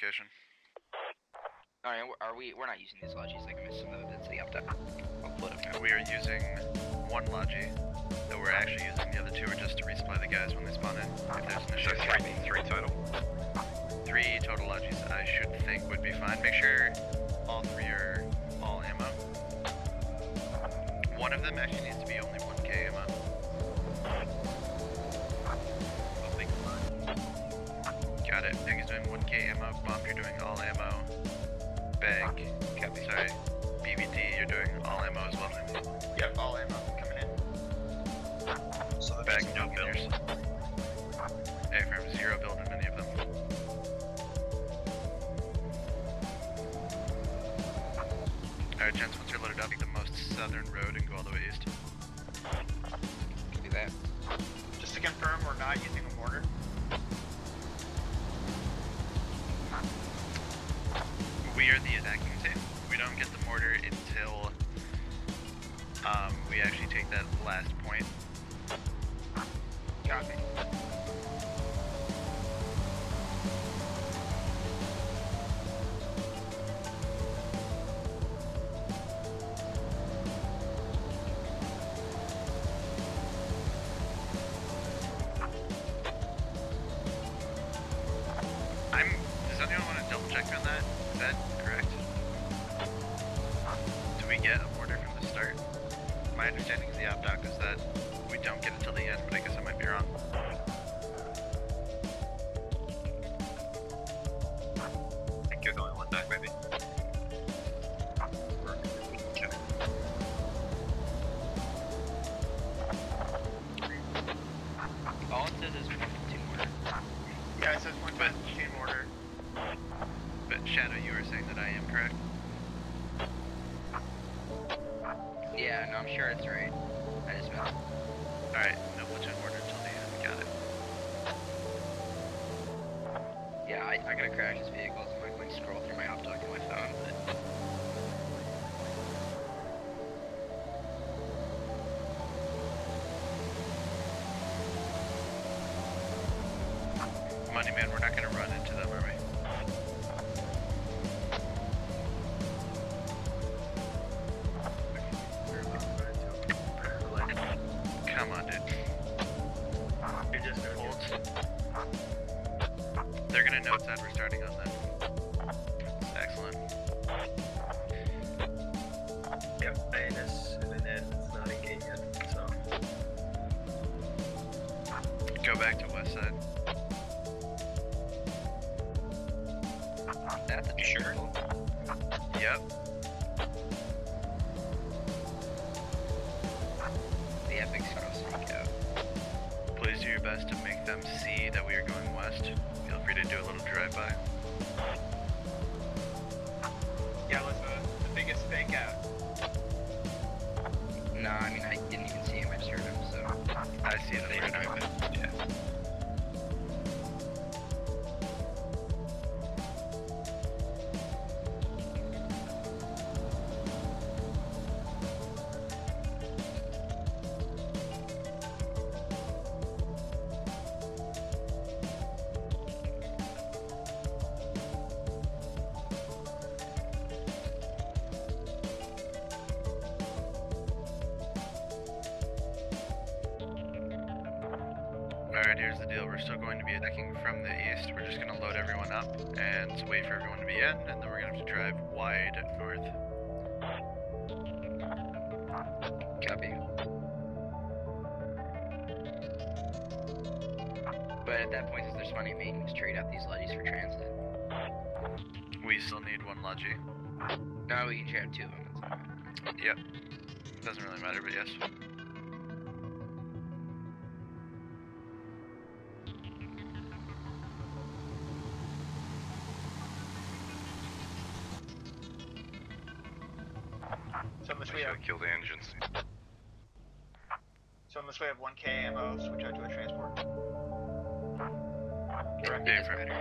location. Alright, we're not using these lodges, like I missed some of the city update. I'll put them. We are using one logi, though we're actually using the other two are just to resupply the guys when they spawn in, if there's an issue. So three total. 3 total lodges I should think would be fine. Make sure all 3 are all ammo. One of them actually needs to be only 1k ammo. Got it. Pig is doing 1k ammo. Bomb, you're doing all ammo. Bag, sorry, BVD, you're doing all ammo as well. Yep, all ammo coming in. So the Bag, no build. A-frame, 0 build in many of them. Alright, gents, once you're loaded up, take the most southern road and go all the way east. Can do that. Just to confirm, we're not using a mortar. We are the attacking team. We don't get the mortar until we actually take that last point. Copy. Does anyone want to double check on that? Is that correct? Do we get a mortar from the start? My understanding is the op-doc is that we don't get it till the end, but I guess I might be wrong. I think there's only one back, maybe. All it says is 1 to 2 mortar. Yeah, it says 1 to 2 mortar. But Shadow, you were saying that I am correct? Yeah, no, I'm sure it's right. I just missed. Alright, no platoon mortar until the end, got it. Yeah, I gotta crash this vehicle, so I'm like scroll through my op-doc on my phone, but... Money man, we're not gonna run into them, are we? Come on, dude. You're just Hold. They're gonna know what side we're starting on then. Excellent. Yep, INS and then it's not engaged yet, so. Go back to west side. That's a sure. Yep. The epic's gonna sneak out. Please do your best to make them see that we are going west. Feel free to do a little drive-by. Yeah, let's the biggest fake out. No, I mean, I didn't even see him, I just heard him, so... I see them right now, but yeah. Alright, here's the deal. We're still going to be attacking from the east. We're just going to load everyone up and wait for everyone to be in, and then we're going to have to drive wide north. Copy. But at that point, since there's money made, we just trade out these lodges for transit. We still need one logi. No, we can trade out 2 of them. That's fine. Yep. Doesn't really matter, but yes. So unless we have Kill the engines. So unless we have 1k ammo, switch out to a transport. Correct. Yeah, That's for- better.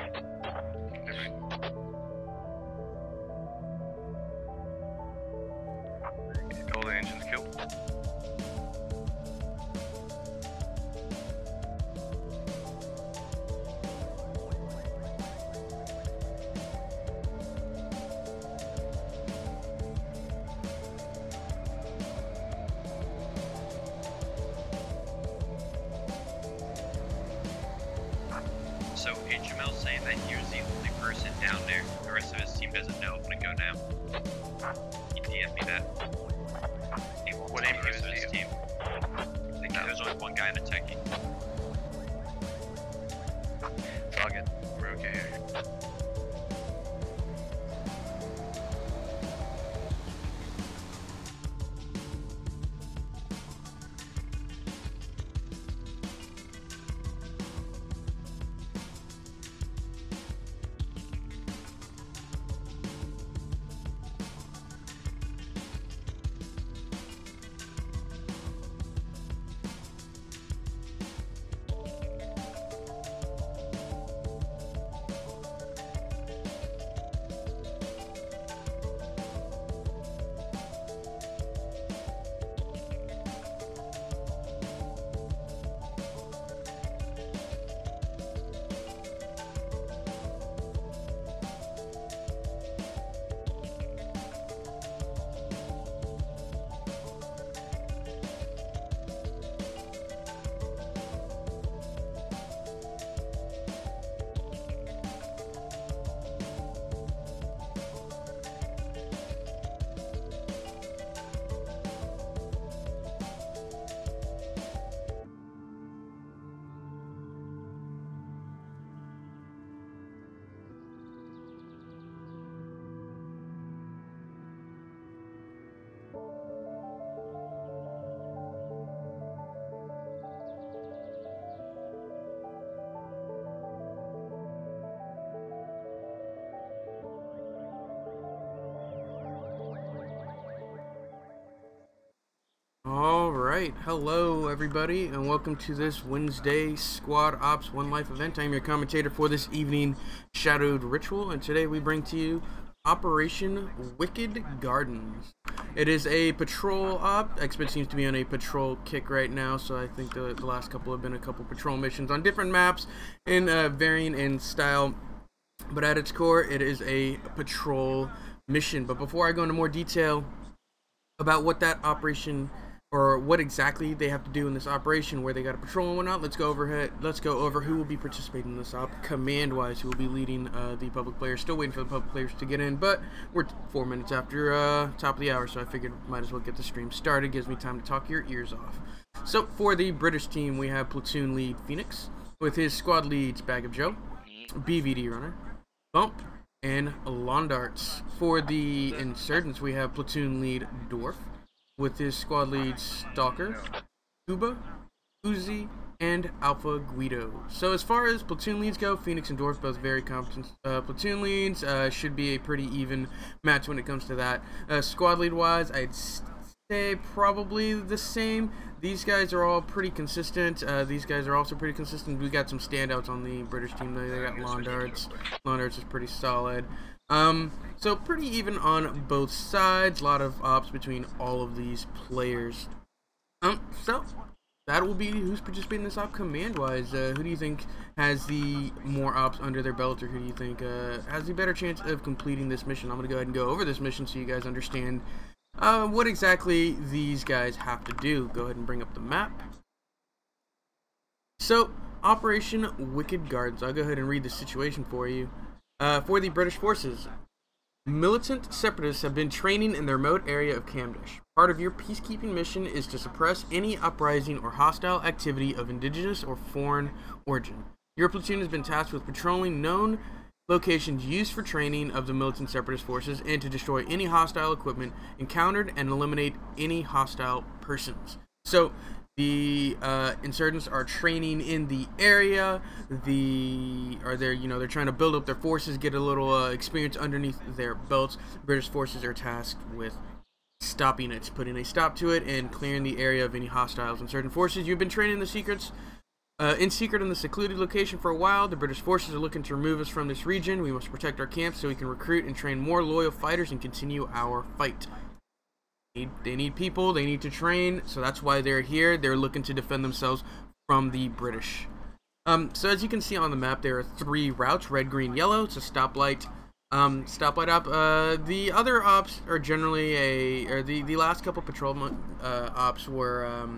All the engines killed. Okay, Jamel's saying that he was the only person down there. The rest of his team doesn't know. I'm gonna go now. He DM'd me that. He won't What tell name the rest he of was his to team. Like, there's only one guy in a techie. It's all good. We're okay here. Alright, hello everybody, and welcome to this Wednesday Squad Ops One Life event. I'm your commentator for this evening, Shadowed Ritual, and today we bring to you Operation Wicked Gardens. It is a patrol op. Expert seems to be on a patrol kick right now, so I think the last couple have been a couple patrol missions on different maps in varying in style, but at its core, it is a patrol mission. But before I go into more detail about what that operation or what exactly they have to do in this operation, where they got to patrol and whatnot, let's go over who will be participating in this op, command-wise, who will be leading the public players. Still waiting for the public players to get in, but we're 4 minutes after top of the hour, so I figured might as well get the stream started. Gives me time to talk your ears off. So for the British team, we have platoon lead Phoenix with his squad leads Bag of Joe, BVD Runner, Bump, and Londarts. For the insurgents, we have platoon lead Dwarf with his squad leads Stalker, Cuba, Uzi, and Alpha Guido. So as far as platoon leads go, Phoenix and Dwarf both very competent platoon leads. Should be a pretty even match when it comes to that. Squad lead wise, I'd say probably the same. These guys are all pretty consistent. These guys are also pretty consistent. We got some standouts on the British team though. They got Londarts. Londarts is pretty solid. So pretty even on both sides. A lot of ops between all of these players. So that will be who's participating in this op command-wise. Who do you think has the more ops under their belt, or who do you think has the better chance of completing this mission? I'm gonna go ahead and go over this mission so you guys understand what exactly these guys have to do. Go ahead and bring up the map. So, Operation Wicked Gardens. I'll go ahead and read the situation for you. For the British forces, militant separatists have been training in the remote area of Camdish. Part of your peacekeeping mission is to suppress any uprising or hostile activity of indigenous or foreign origin. Your platoon has been tasked with patrolling known locations used for training of the militant separatist forces and to destroy any hostile equipment encountered and eliminate any hostile persons. So the insurgents are training in the area. They're trying to build up their forces, get a little experience underneath their belts. British forces are tasked with stopping it, putting a stop to it, and clearing the area of any hostiles. Insurgent forces, you've been training in secret in the secluded location for a while. The British forces are looking to remove us from this region. We must protect our camps so we can recruit and train more loyal fighters and continue our fight. They need people, they need to train, so that's why they're here. They're looking to defend themselves from the British. So as you can see on the map, there are 3 routes: red, green, yellow. It's a stoplight. Stoplight op. The other ops are generally the last couple patrol ops were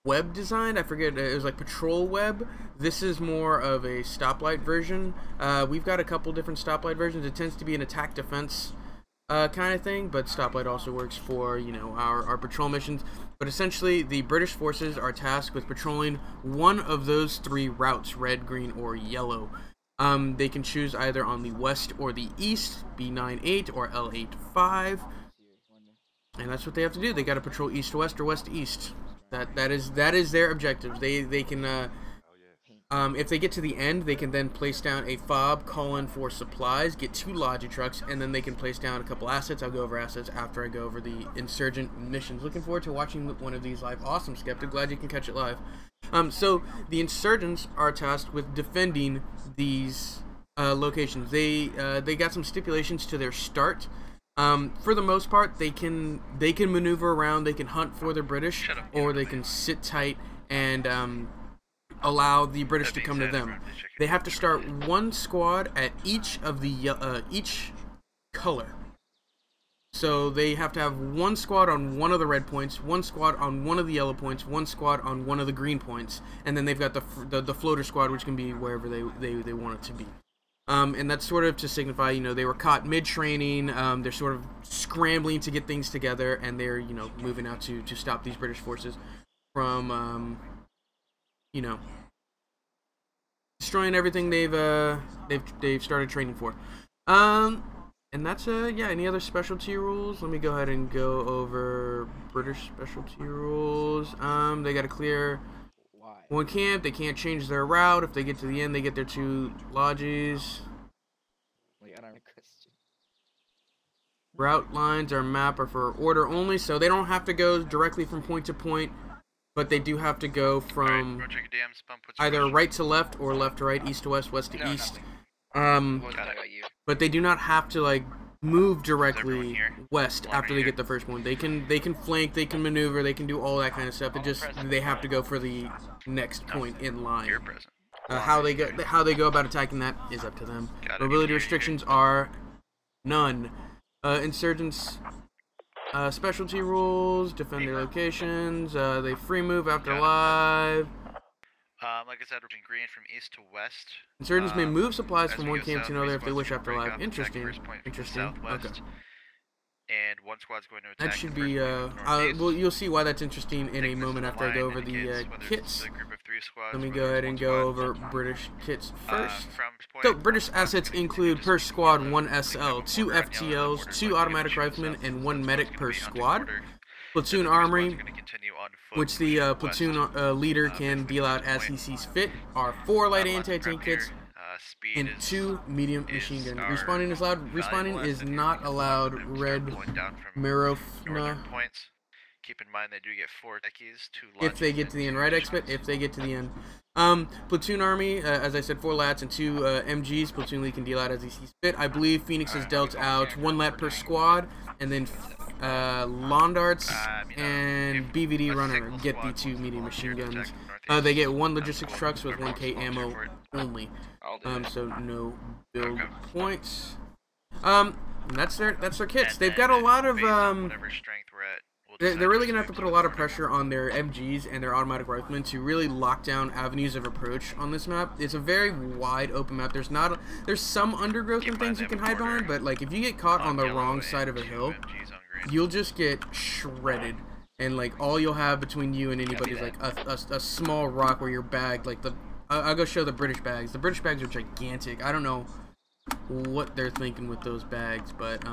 web design. I forget, it was like patrol web. This is more of a stoplight version. We've got a couple different stoplight versions. It tends to be an attack defense kind of thing, but stoplight also works for, you know, our patrol missions. But essentially, the British forces are tasked with patrolling one of those 3 routes: red, green, or yellow. They can choose either on the west or the east, B98 or L85, and that's what they have to do. They got to patrol east to west or west to east. That is their objectives. They can if they get to the end, they can then place down a fob, call in for supplies, get 2 Logi trucks, and then they can place down a couple assets. I'll go over assets after I go over the insurgent missions. Looking forward to watching one of these live. Awesome, Skeptic. Glad you can catch it live. So the insurgents are tasked with defending these locations. They got some stipulations to their start. For the most part, they can maneuver around. They can hunt for the British, or they can sit tight and allow the British to come to them. They have to start 1 squad at each of the each color. So they have to have 1 squad on one of the red points, 1 squad on one of the yellow points, 1 squad on one of the green points, and then they've got the floater squad, which can be wherever they want it to be. And that's sort of to signify, you know, they were caught mid-training. They're sort of scrambling to get things together, and they're, you know, moving out to stop these British forces from you know, destroying everything they've started training for. And that's yeah. Any other specialty rules? Let me go ahead and go over British specialty rules. They got to clear 1 camp. They can't change their route. If they get to the end, they get their 2 lodges. Route lines or map are for order only, so they don't have to go directly from point to point. But they do have to go from either right to left or left to right, east to west, west to east. But they do not have to like move directly west after they get the first one. They can flank, they can maneuver, they can do all that kind of stuff. It just they have to go for the next point in line. How they go about attacking that is up to them. Mobility restrictions are none. Insurgents. Specialty rules, defend their locations, they free move after live. Like I said, we're green from east to west. Insurgents may move supplies from one camp to another if they wish after live. Interesting. Interesting. Okay. And 1 squad's going to attack. That should be, well, you'll see why that's interesting in a moment after I go over the kits. Let me go ahead and go over British kits first. So, British assets include per squad 1 SL, 2 FTLs, 2 automatic riflemen, and 1 medic per squad. Platoon armory, which the platoon leader can deal out as he sees fit, are 4 light anti-tank kits and 2 medium machine guns. Respawning is allowed. Respawning is not allowed. Red Mirofna. Keep in mind they do get 4 techies, 2 if they get to the end, right, Expert? If they get to the end. Platoon army, as I said, 4 lats and 2 MGs. Platoon lead can deal out as he sees fit. I believe Phoenix has dealt out 1 lat per squad, and then Londarts and BVD runner get the 2 medium machine guns. They get 1 logistics trucks with 1K ammo only. So no build points. That's their kits. They've got a lot of They're really going to have to put a lot of pressure on their MGs and their automatic riflemen to really lock down avenues of approach on this map. It's a very wide open map. There's some undergrowth and things you can hide behind, but like if you get caught on the wrong side of a hill, you'll just get shredded. And like all you'll have between you and anybody is like a small rock where you're bagged. Like I'll go show the British bags. The British bags are gigantic. I don't know what they're thinking with those bags, but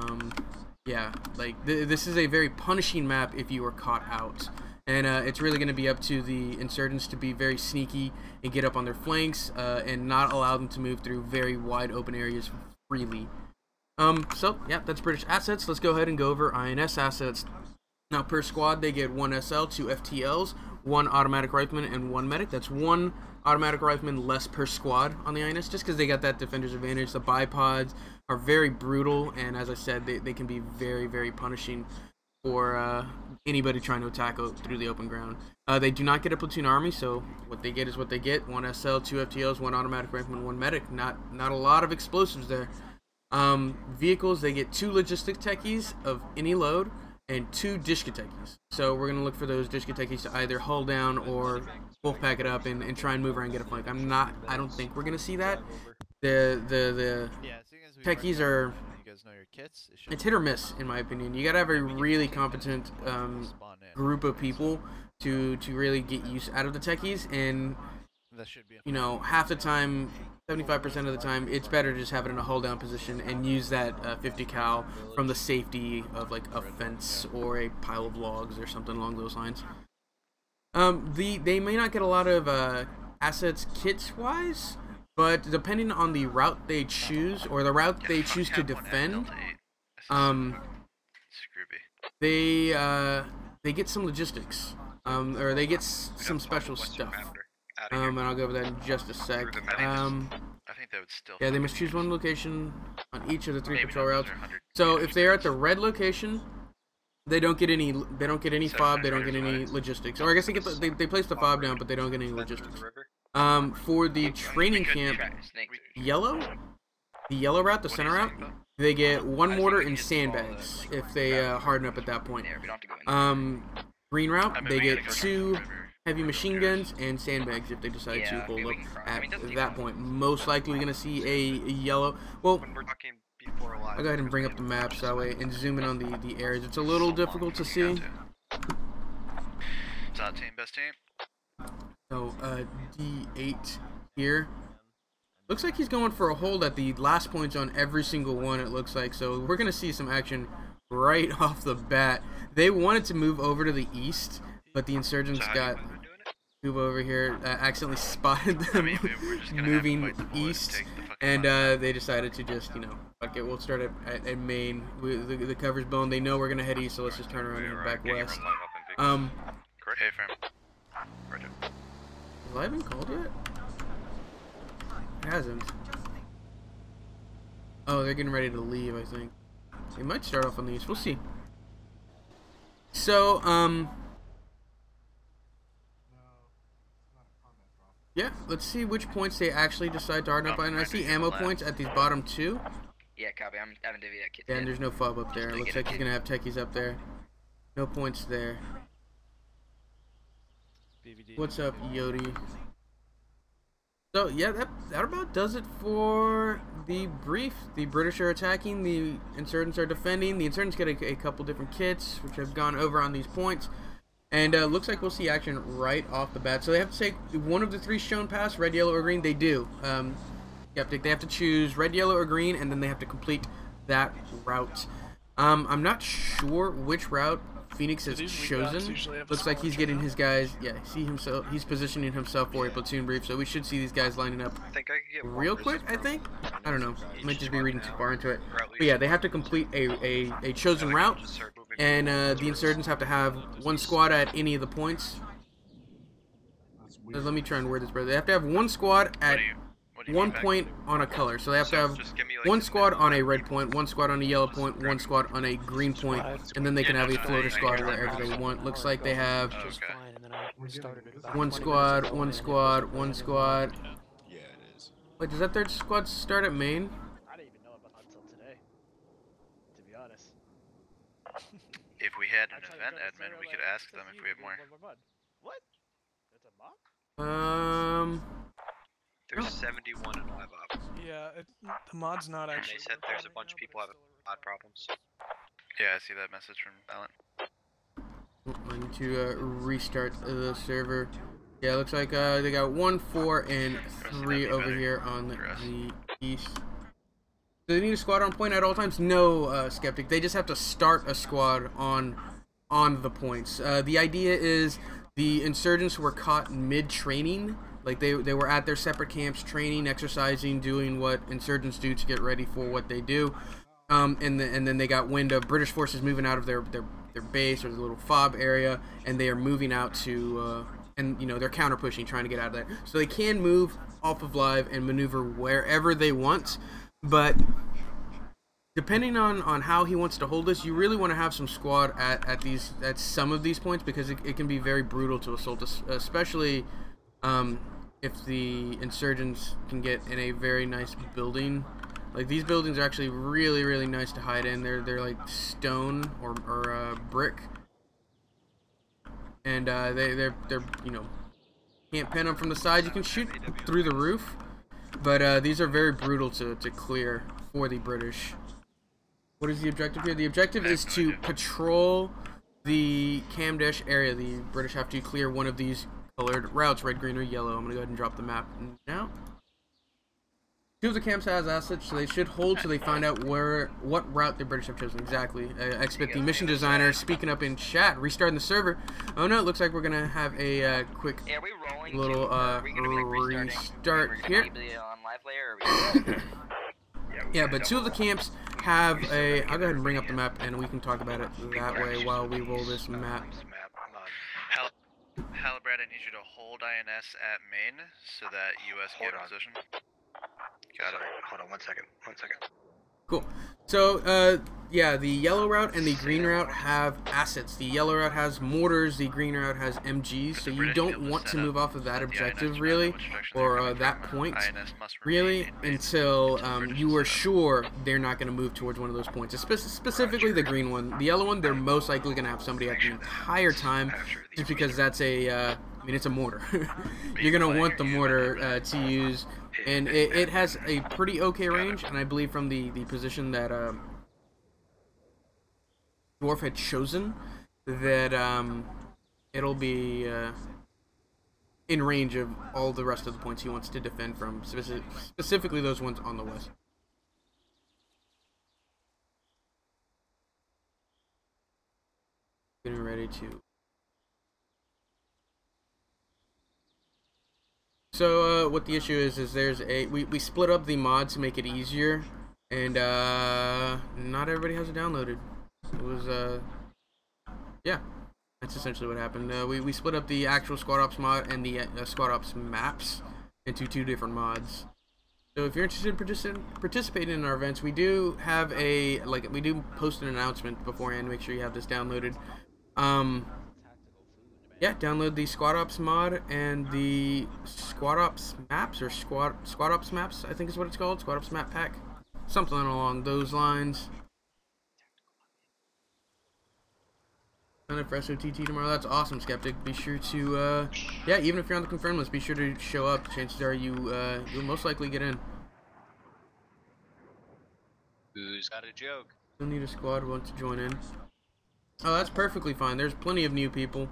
yeah, like this is a very punishing map if you are caught out, and it's really going to be up to the insurgents to be very sneaky and get up on their flanks and not allow them to move through very wide open areas freely. So yeah, that's British assets. Let's go ahead and go over INS assets. Now per squad they get 1 SL, 2 FTLs, 1 automatic rifleman, and 1 medic. That's 1 automatic rifleman less per squad on the INS, just because they got that defender's advantage. The bipods are very brutal, and as I said, they can be very, very punishing for anybody trying to attack through the open ground. They do not get a platoon army, so what they get is what they get. 1 SL, 2 FTLs, 1 automatic rifleman, 1 medic. Not a lot of explosives there. Vehicles, they get 2 logistic techies of any load, and 2 discotekis. So we're gonna look for those discotekis to either hull down or wolf pack it up and try and move around and get a flank. I don't think we're gonna see that. The techies are, it's hit or miss in my opinion. You gotta have a really competent group of people to really get use out of the techies, and you know, half the time, 75% of the time, it's better to just have it in a hold down position and use that 50 cal from the safety of like a fence or a pile of logs or something along those lines. They may not get a lot of assets kits wise, but depending on the route they choose or the route they choose to defend, they get some logistics, or they get some special stuff. And I'll go over that in just a sec. I think that would still. Yeah, they must choose one location on each of the 3 patrol routes. So if they are at the red location, they don't get any. They don't get any fob. They don't get any logistics. Or I guess they get they place the fob down, but they don't get any logistics. For the training camp, the yellow route, the center route, they get 1 mortar and sandbags if they harden up at that point. Green route, they get 2 heavy machine guns and sandbags if they decide to hold up at that point. Most likely going to see a yellow. Well, I'll go ahead and bring up the maps that way and zoom in on the areas. It's a little difficult to see. Top team, best team. So D8 here. Looks like he's going for a hold at the last points on every single one, it looks like. So we're going to see some action right off the bat. They wanted to move over to the east, but the insurgents got move over here, accidentally spotted them moving east, and they decided to just, you know, okay, we'll start at main. The cover's blown. They know we're gonna head east, so let's just turn around and head back west. Has live been called yet? It hasn't. Oh, they're getting ready to leave, I think. They might start off on the east. We'll see. So, yeah, let's see which points they actually decide to harden up. And I see ammo points at these bottom 2. Yeah, copy. I'm having to do that kit. Yeah, and there's no fob up there. It looks like he's gonna have techies up there. No points there. What's up, Yodi? So yeah, that about does it for the brief. The British are attacking, the insurgents are defending. The insurgents get a couple different kits, which I've gone over on these points. And looks like we'll see action right off the bat. So they have to take one of the 3 shown paths, red, yellow, or green. They do. They have to choose red, yellow, or green, and then they have to complete that route. I'm not sure which route Phoenix has chosen. Looks like he's getting his guys. Yeah, see himself. He's positioning himself for a platoon brief. So we should see these guys lining up real quick. I think. I don't know. Might just be reading too far into it. But yeah, they have to complete a chosen route. And the insurgents have to have 1 squad at any of the points. Let me try and word this better. They have to have 1 squad at 1 point on a color. So they have to have 1 squad on a red point, 1 squad on a yellow point, 1 squad on a green point, and then they can have a floater squad wherever they want. Looks like they have 1 squad, 1 squad, 1 squad. Wait, does that 3rd squad start at main? I didn't even know about until today, to be honest. If we had an event admin, we could ask them if we have more. What? That's a mock? There's 71 in live ops. Yeah, the mod's not And actually. they said there's a bunch of people having mod problems. Yeah, I see that message from Alan. I need to restart the server. Yeah, it looks like they got 1, 4, and 3 over here on the east. Do they need a squad on point at all times? No, Skeptic. They just have to start a squad on the points. The idea is the insurgents were caught mid-training. Like they were at their separate camps, training, exercising, doing what insurgents do to get ready for what they do. And then they got wind of British forces moving out of their base or the little fob area, and they are moving out to and you know they're counter pushing, trying to get out of there. So they can move off of live and maneuver wherever they want, but depending on how he wants to hold this, you really want to have some squad at some of these points, because it can be very brutal to assault us, especially if the insurgents can get in a very nice building Like, these buildings are actually really, really nice to hide in. They're like stone or brick, and they're you know, can't pin them from the side. You can shoot through the roof, but these are very brutal to clear for the British. What is the objective here? The objective is to patrol the Camdash area. The British have to clear one of these colored routes, red, green, or yellow. I'm gonna go ahead and drop the map now. Two of the camps has assets, so they should hold till they find out what route the British have chosen. Exactly. Expect the mission designer speaking up in chat, restarting the server. Oh no, it looks like we're gonna have a quick little restart here. Yeah, but two of the camps have a... I'll go ahead and bring up the map, and we can talk about it that way while we roll this map. Halibrat, I need you to hold INS at main so that US get in position. Got it. Hold on 1 second. 1 second. Cool. So, yeah, the yellow route and the green route have assets. The yellow route has mortars, the green route has MGs, so you don't want to move off of that objective, really, or that point, really, until you are sure they're not going to move towards one of those points, specifically the green one. The yellow one, they're most likely going to have somebody at the entire time, just because that's a, I mean, it's a mortar. You're going to want the mortar to use, and it has a pretty okay range, and I believe from the position that Dwarf had chosen, that it'll be in range of all the rest of the points he wants to defend from, specifically those ones on the west. Getting ready to... So, what the issue is there's a... We split up the mod to make it easier, and, not everybody has it downloaded. It was, yeah, that's essentially what happened. We split up the actual Squad Ops mod and the Squad Ops maps into two different mods. So if you're interested in participating in our events, we do have a, like, we do post an announcement beforehand. Make sure you have this downloaded. Yeah, download the Squad Ops mod and the Squad Ops maps, or Squad Ops maps, I think is what it's called. Squad Ops map pack. Something along those lines. Sign up for SOTT tomorrow. That's awesome, Skeptic. Be sure to, yeah, even if you're on the confirm list, be sure to show up. Chances are you'll most likely get in. Who's got a joke? You'll need a squad want to join in. Oh, that's perfectly fine. There's plenty of new people.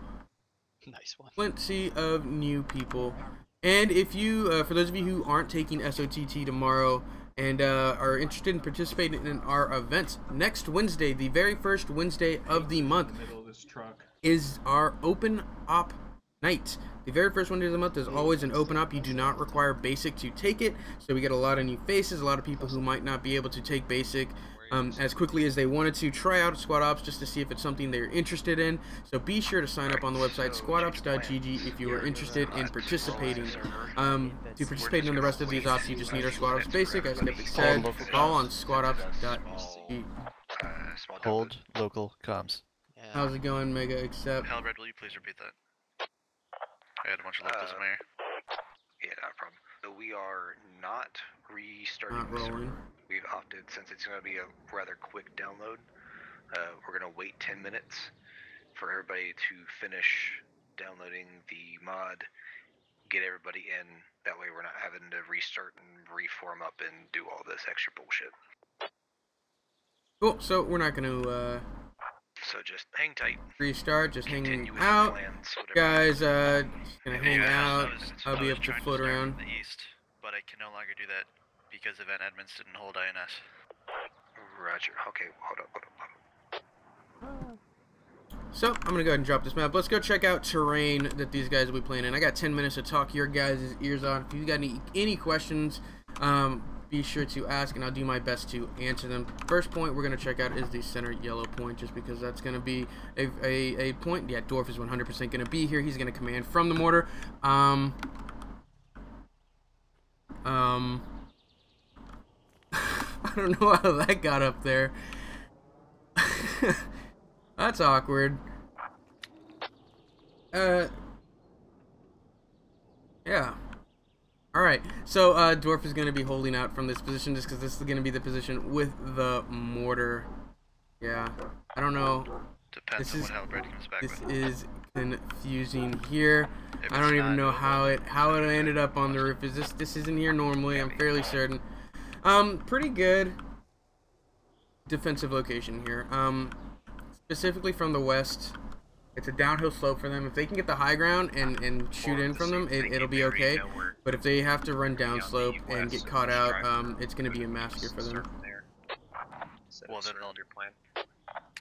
Nice one. Plenty of new people. And if you, for those of you who aren't taking SOTT tomorrow and are interested in participating in our events, next Wednesday, the very first Wednesday of the month, is our open op night. The very first Wednesday of the month is always an open op. You do not require basic to take it, so we get a lot of new faces, a lot of people who might not be able to take basic as quickly as they wanted to try out Squad Ops just to see if it's something they're interested in. So be sure to sign up on the website squadops.gg if you are interested in participating. To participate in the rest of these ops, you just need our Squad Ops basic, as Skeptic said, all on squadops.gg. Hold local comms. Yeah. How's it going, Mega Accept? Halibrat, will you please repeat that? I had a bunch of locals in my ear. Yeah, not a problem. So we are not restarting Not the server. rolling. We've opted, since it's going to be a rather quick download, we're going to wait 10 minutes for everybody to finish downloading the mod, get everybody in. That way we're not having to restart and reform up and do all this extra bullshit. Cool, so we're not going to So just hang tight. restart, just hang Continue with your out. plans, whatever. Guys, just gonna hang out. I'll be I up was to trying float start around. in the east, but I can no longer do that because Event Admins didn't hold INS. Roger. Okay, hold up. So, I'm gonna go ahead and drop this map. Let's go check out terrain that these guys will be playing in. I got 10 minutes to talk your guys' ears on. If you got any questions, be sure to ask, and I'll do my best to answer them. First point we're gonna check out is the center yellow point, just because that's gonna be a point. Yeah, Dwarf is 100% gonna be here. He's gonna command from the mortar. I don't know how that got up there. That's awkward. Yeah. Alright, so Dwarf is going to be holding out from this position just because this is going to be the position with the mortar. Yeah, I don't know. Depends on what Halberd comes back This with. is confusing here. If I don't it's even not know doable, how it ended up on the roof. Is this isn't here normally? I'm fairly certain. Pretty good defensive location here. Specifically from the west. It's a downhill slope for them. If they can get the high ground and shoot in from them, it'll be okay. But if they have to run down slope and get caught out, it's going to be a massacre for them. Well, then they'll your plan.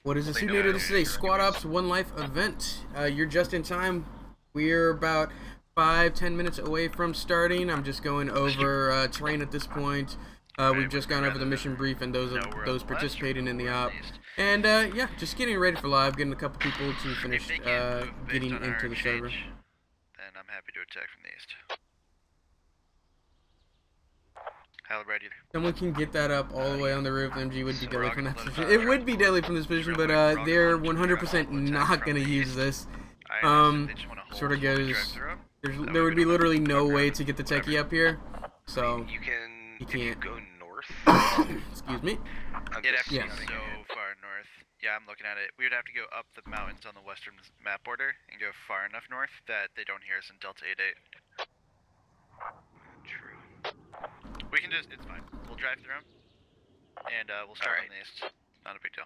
What is this? Who made this today? Squad Ops One Life event. You're just in time. We're about 5-10 minutes away from starting. I'm just going over terrain at this point. We've just gone over the mission brief and those participating in the op. And yeah, just getting ready for live, getting a couple people to finish getting into the server. Then I'm happy to attack from the east. Halberd, Someone can get that up all the way on the roof. MG would be deadly from that position. It would be deadly from this position, but they're 100% not going to use this. Sort of goes. There would be literally no way to get the techie up here, so You can. you If you can't. go north. Excuse me. I'm It'd just have to Yeah. be so far north. Yeah, I'm looking at it. We would have to go up the mountains on the western map border and go far enough north that they don't hear us in Delta 88. True. We can just, it's fine. We'll drive through them, and we'll start on the east. Not a big deal.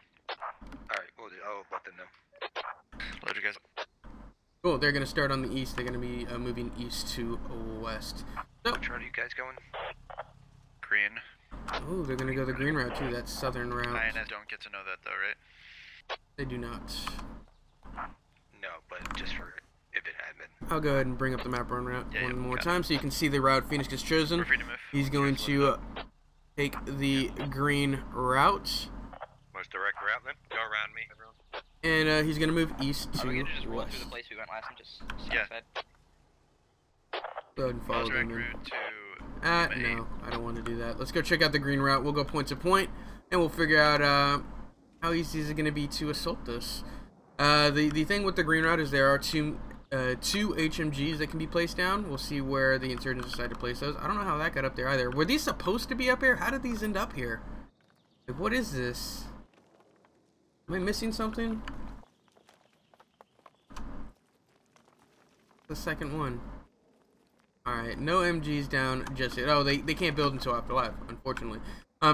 Alright, I'll let them know. Load you guys up. Cool. They're gonna start on the east. They're gonna be moving east to west. So, Which route are you guys going? Green. oh, they're gonna go the green route too. That southern route. INS don't get to know that though, right? They do not. No, but just for if it had been. I'll go ahead and bring up the map run route Yeah, one more got time so you can see the route Phoenix has chosen. We're free to move. He's going to take the green route, Most direct route then? Go around me, everyone. and he's gonna move east Are we to gonna just roll west. through the place we went last and just Yeah. side? Go ahead and follow Direct them in. route to No, I don't want to do that. Let's go check out the green route. We'll go point to point, and we'll figure out how easy is it going to be to assault this. The thing with the green route is there are two HMGs that can be placed down. We'll see where the insurgents decide to place those. I don't know how that got up there either. Were these supposed to be up here? How did these end up here? Like, what is this? Am I missing something? The second one. Alright, no MGs down just yet. Oh, they can't build until after live, unfortunately.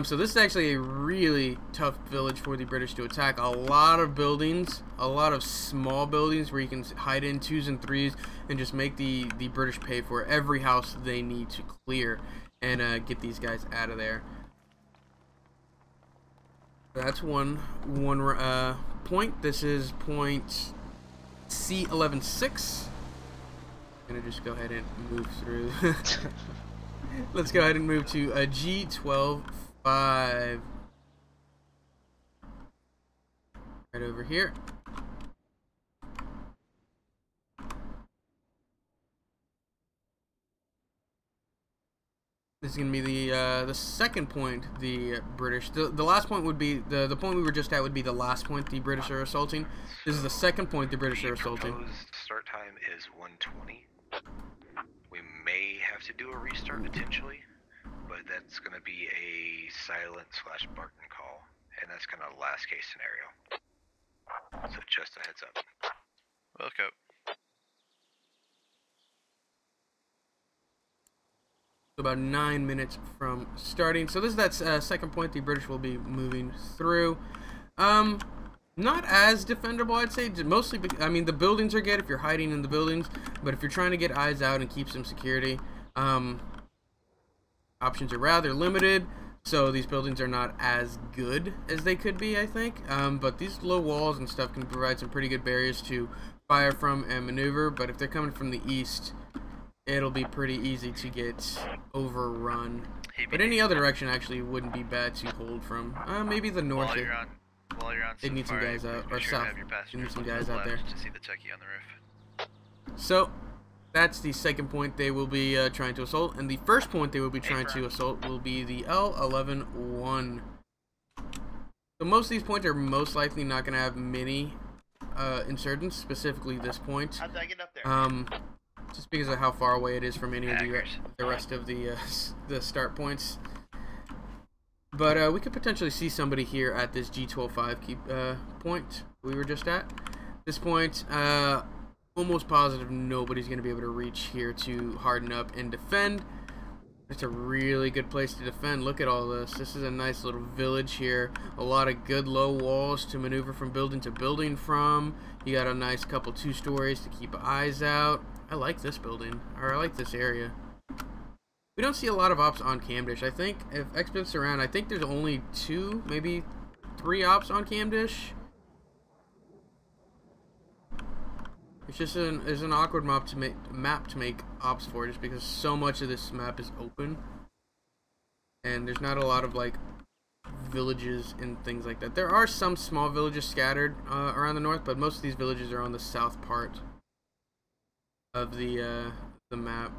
So this is actually a really tough village for the British to attack. A lot of buildings, a lot of small buildings where you can hide in 2s and 3s and just make the British pay for every house they need to clear and get these guys out of there. That's one point. This is point C11-6. Gonna just go ahead and move through. Let's go ahead and move to a G12-5 right over here. This is gonna be the second point the British. The last point would be the point we were just at would be the last point the British are assaulting. This is the second point the British are assaulting. Proposed start time is 1:20. We may have to do a restart potentially, but that's going to be a silent / Barton call, and that's kind of last case scenario. So just a heads up. Welcome. About 9 minutes from starting. So this is that second point the British will be moving through. Not as defendable, I'd say. Mostly, I mean, the buildings are good if you're hiding in the buildings, but if you're trying to get eyes out and keep some security, options are rather limited. So these buildings are not as good as they could be, I think. But these low walls and stuff can provide some pretty good barriers to fire from and maneuver. But if they're coming from the east, it'll be pretty easy to get overrun. But any other direction actually wouldn't be bad to hold from. Maybe the north. While you're on They need some safari, guys out, make or sure you south. have your They need passengers some look to guys the out there. left to see the techie on the roof. So that's the second point they will be trying to assault, and the first point they will be trying to assault will be the L11-1. So most of these points are most likely not going to have many insurgents, specifically this point. How did I get up there? just because of how far away it is from any of the rest of the start points. But we could potentially see somebody here at this G12-5 point we were just at. This point, almost positive nobody's going to be able to reach here to harden up and defend. It's a really good place to defend. Look at all this. This is a nice little village here. A lot of good low walls to maneuver from building to building from. You got a nice couple 2 stories to keep eyes out. I like this building, or I like this area. We don't see a lot of ops on Camdish. I think if Expedit's around, I think there's only 2, maybe 3 ops on Camdish. It's just an awkward map to make ops for, just because so much of this map is open, and there's not a lot of like villages and things like that. There are some small villages scattered around the north, but most of these villages are on the south part of the map.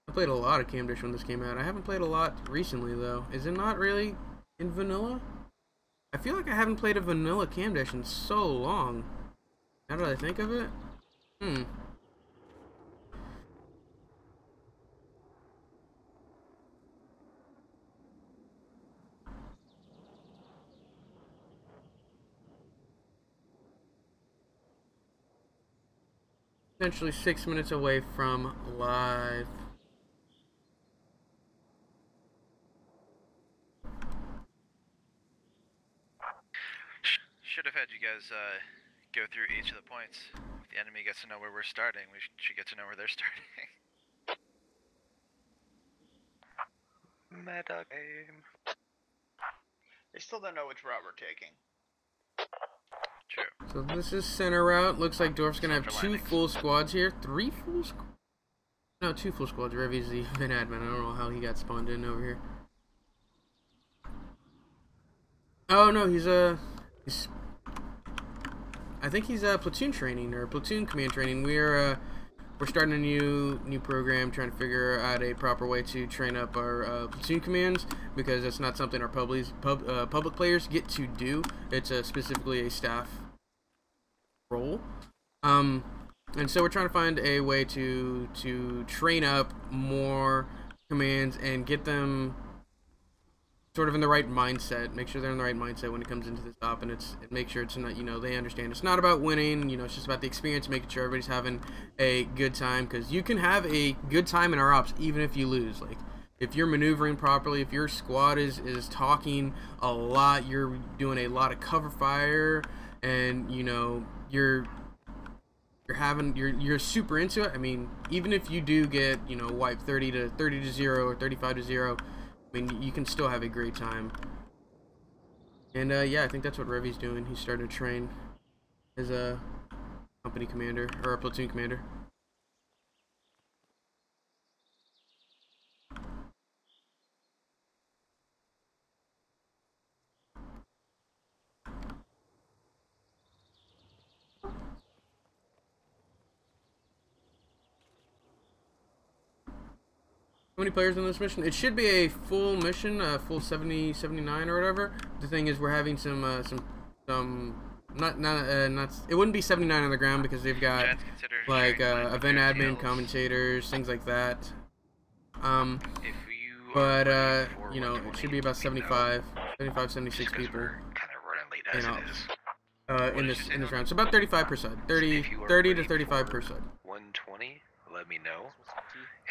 I played a lot of Camdish when this came out. I haven't played a lot recently though. Is it not really in vanilla? I feel like I haven't played a vanilla Camdish in so long. Now that I think of it. Essentially 6 minutes away from live. Should have had you guys go through each of the points. If the enemy gets to know where we're starting, we should get to know where they're starting. Meta game. They still don't know which route we're taking. True. So this is center route. Looks like Dorf's gonna have 2 full squads here. 3 full squads? No, 2 full squads. Revy's the event admin. I don't know how he got spawned in over here. Oh no, he's I think he's platoon training or platoon command training. We're starting a new program, trying to figure out a proper way to train up our platoon commands, because that's not something our public players get to do. It's specifically a staff role, and so we're trying to find a way to train up more commands and get them sort of in the right mindset, make sure they're in the right mindset when it comes into this op, and make sure it's not, you know, they understand it's not about winning, you know, it's just about the experience, making sure everybody's having a good time, because you can have a good time in our ops even if you lose. Like, if you're maneuvering properly, if your squad is talking a lot, you're doing a lot of cover fire, and you know, you're super into it. I mean, even if you do get, you know, wiped 30 to 0 or 35 to 0, I mean, you can still have a great time. And yeah, I think that's what Revy's doing. He's starting to train as a company commander, or a platoon commander. How many players in this mission? It should be a full mission, full 70, 79 or whatever. The thing is, we're having some it wouldn't be 79 on the ground, because they've got like event admin, commentators, things like that. But you know, it should be about 75, 76 people. Kind of running late as it is. In this round. So about 35%, 30 to 35%. 120. Let me know.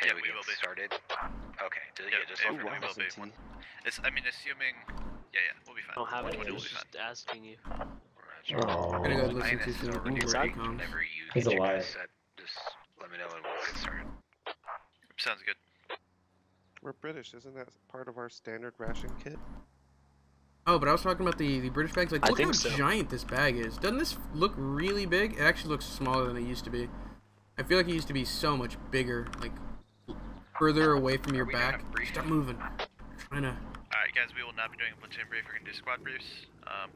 And we will be started. Okay. Yeah, Just we let me know. will be. It's, I mean, assuming. Yeah, we'll be fine. I don't have any. I We'll was be fine. just asking you. I'm gonna go listen to some comms. Whenever you He's get your alive. guys set, just let me know and we'll get started. Sounds good. We're British, isn't that part of our standard ration kit? Oh, but I was talking about the British bags. Like, I look how think so. giant this bag is. Doesn't this look really big? It actually looks smaller than it used to be. I feel like it used to be so much bigger, like further away from your back. Stop moving. I'm trying to. Alright, guys, we will not be doing a platoon brief. We're gonna do squad briefs.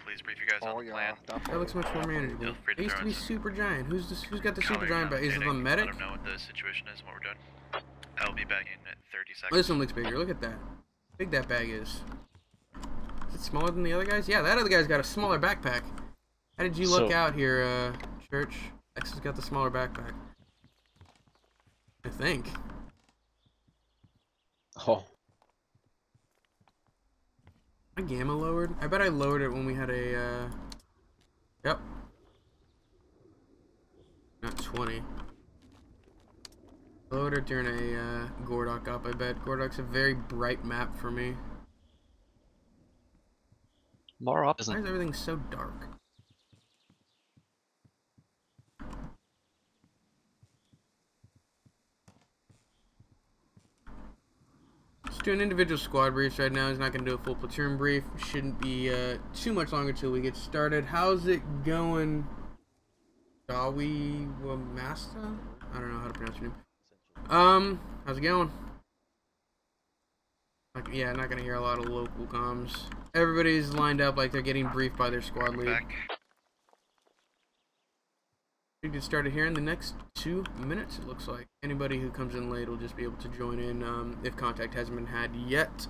Please brief you guys on the plan. That looks much more manageable. Feel free to It used to throw be in some super giant. Who's got the super color giant bag? Is it the annotating. medic? Let them know what the situation is and what we're doing. I'll be back in at 30 seconds. Oh, this one looks bigger. Look at that. How big that bag is. Is it smaller than the other guys? Yeah, that other guy's got a smaller backpack. How did you look out here, Church? X has got the smaller backpack. I think. Oh. My gamma lowered? I bet I lowered it when we had a, Yep. Not 20. Lowered it during a, Gordok up, I bet. Gordok's a very bright map for me. More up Why is everything so dark? Just doing individual squad briefs right now. He's not going to do a full platoon brief. Shouldn't be too much longer till we get started. How's it going, Dawi Wamasta? I don't know how to pronounce your name. How's it going? Yeah, not going to hear a lot of local comms. Everybody's lined up like they're getting briefed by their squad lead. We get started here in the next 2 minutes, it looks like. Anybody who comes in late will just be able to join in if contact hasn't been had yet.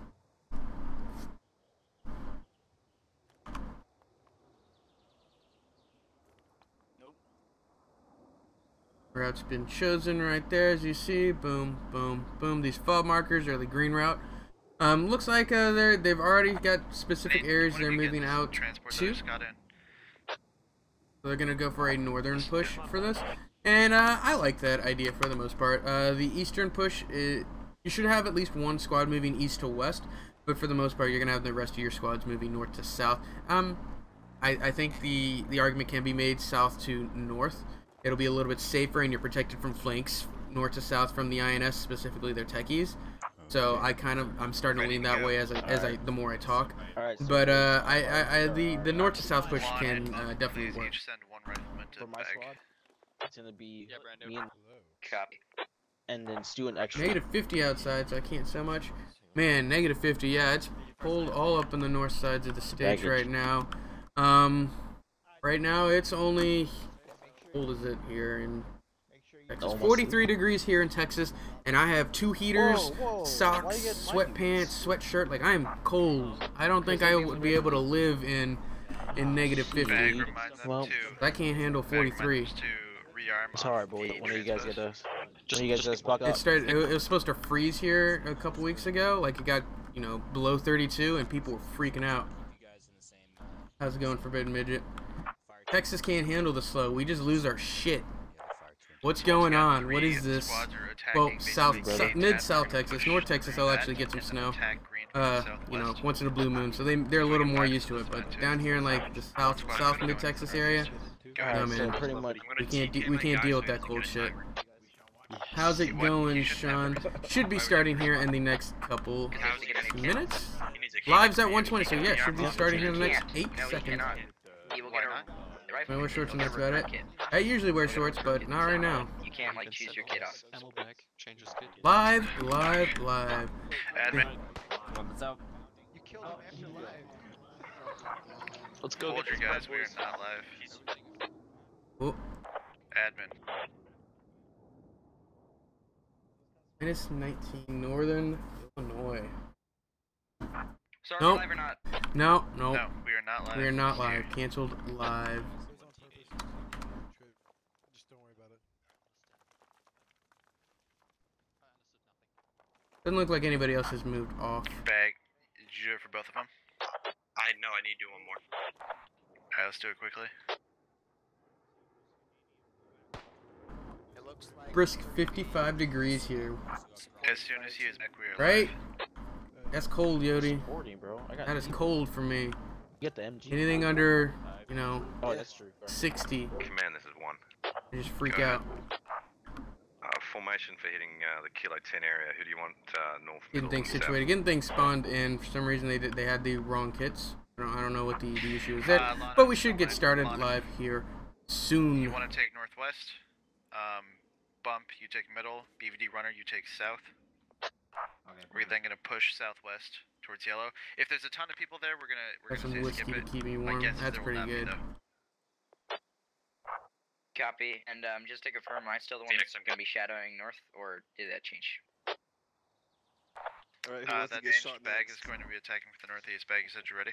Route's been chosen right there, as you see. Boom, boom, boom. These fob markers are the green route. Looks like they've already got specific areas they're moving out to. So they're gonna go for a northern push for this, and I like that idea for the most part. The eastern push, you should have at least one squad moving east to west, but for the most part, you're gonna have the rest of your squads moving north to south. I think the argument can be made south to north. It'll be a little bit safer, and you're protected from flanks north to south from the INS, specifically their techies. So I'm starting to lean that way the more I talk. But the north to south push can definitely work. For my squad, it's gonna be me and then Stu and extra. Negative 50 outside, so I can't so much. Man, negative 50. Yeah, it's pulled all up in the north sides of the stage right now. Right now it's only, how old is it here in Texas? 43 degrees here in Texas, and I have 2 heaters, socks, sweatpants, sweatshirt. Like, I am cold. I don't think I would be able to live in negative 50. Well, I can't handle 43. It's alright, boy. When you guys get this? When you guys just buck up? It was supposed to freeze here a couple weeks ago. Like, it got, below 32, and people were freaking out. How's it going, Forbidden Midget? Texas can't handle the slow. We just lose our shit. What's going on? What is this? Well, mid-South Texas. North Texas, I'll actually get some snow. Once in a blue moon, so they're a little more used to it. But down here in like the south mid-Texas area, no man, we can't deal with that cold shit. How's it going, Sean? Should be starting here in the next couple minutes. Live's at 120, so yeah, should be starting here in the next 8 seconds. I wear shorts and that's about it. I usually wear shorts, but not right now. You can't like choose your kit off. Live. Admin. You killed him after live. Let's go. Hold your guys, we are not live. Oh. Admin. Minus 19, Northern Illinois. Sorry, Nope. live or not? No, No, we are not live. we are not live. Canceled live. Just don't worry about it. Doesn't look like anybody else has moved off. Bag. Did you do it for both of them? I know I need to do one more. Alright, let's do it quickly. Brisk 55 degrees here. As soon as he is back, we are Right? live. That's cold, Yodi. 40, bro. That is cold for me. You get the MG. Anything under, Oh, that's true. 60, Command, this is 1. I just freak out. Formation for hitting the Kilo 10 area. Who do you want north? Getting middle, things and south? situated. Getting things spawned, and for some reason they had the wrong kits. I don't know what the issue is there. But we should get started live here soon. You want to take northwest? Bump, you take middle. BVD runner, you take south. We're then gonna push southwest towards yellow. If there's a ton of people there, we're Got some gonna say skip whiskey to it. keep me My warm. guess is That's there will pretty not be, good. though. Copy. And just to confirm, am I still the one Phoenix, that's I'm gonna be shadowing north, or did that change? Alright, who wants to That get shot bag next? is going to be attacking from the northeast. Bag, you said you're ready?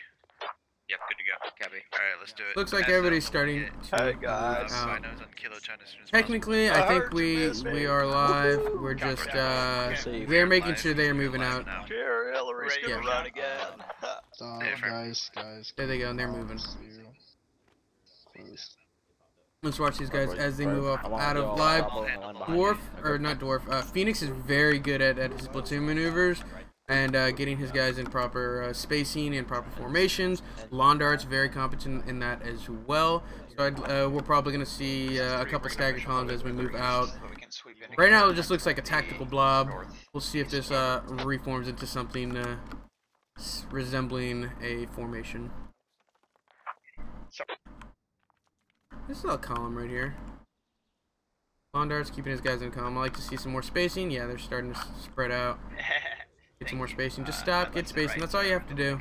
Yep, good to go. Copy. Alright, let's do it. Looks like As everybody's Alpha, starting we'll to get, Hey, guys. out. Binos on Kilo 10 as soon as Technically, I think we are live. We're Copy just that. they're making sure they're moving out. Here, Hillary's Ready gonna to run go. again. Stop, Hey, friend. guys. There they go, and they're moving. Close. Let's watch these guys as they move up I want out to of go live. Bravo and line behind Dwarf, you. or not Dwarf, Phoenix is very good at his platoon maneuvers and getting his guys in proper spacing and proper formations. Londart's very competent in that as well. So we're probably going to see a couple stagger columns as we move out. Right now it just looks like a tactical blob. We'll see if this reforms into something resembling a formation. This is a column right here. Londart's keeping his guys in column. I like to see some more spacing. Yeah, they're starting to spread out. Get some more spacing. Just stop, get spacing. That's all you have to do.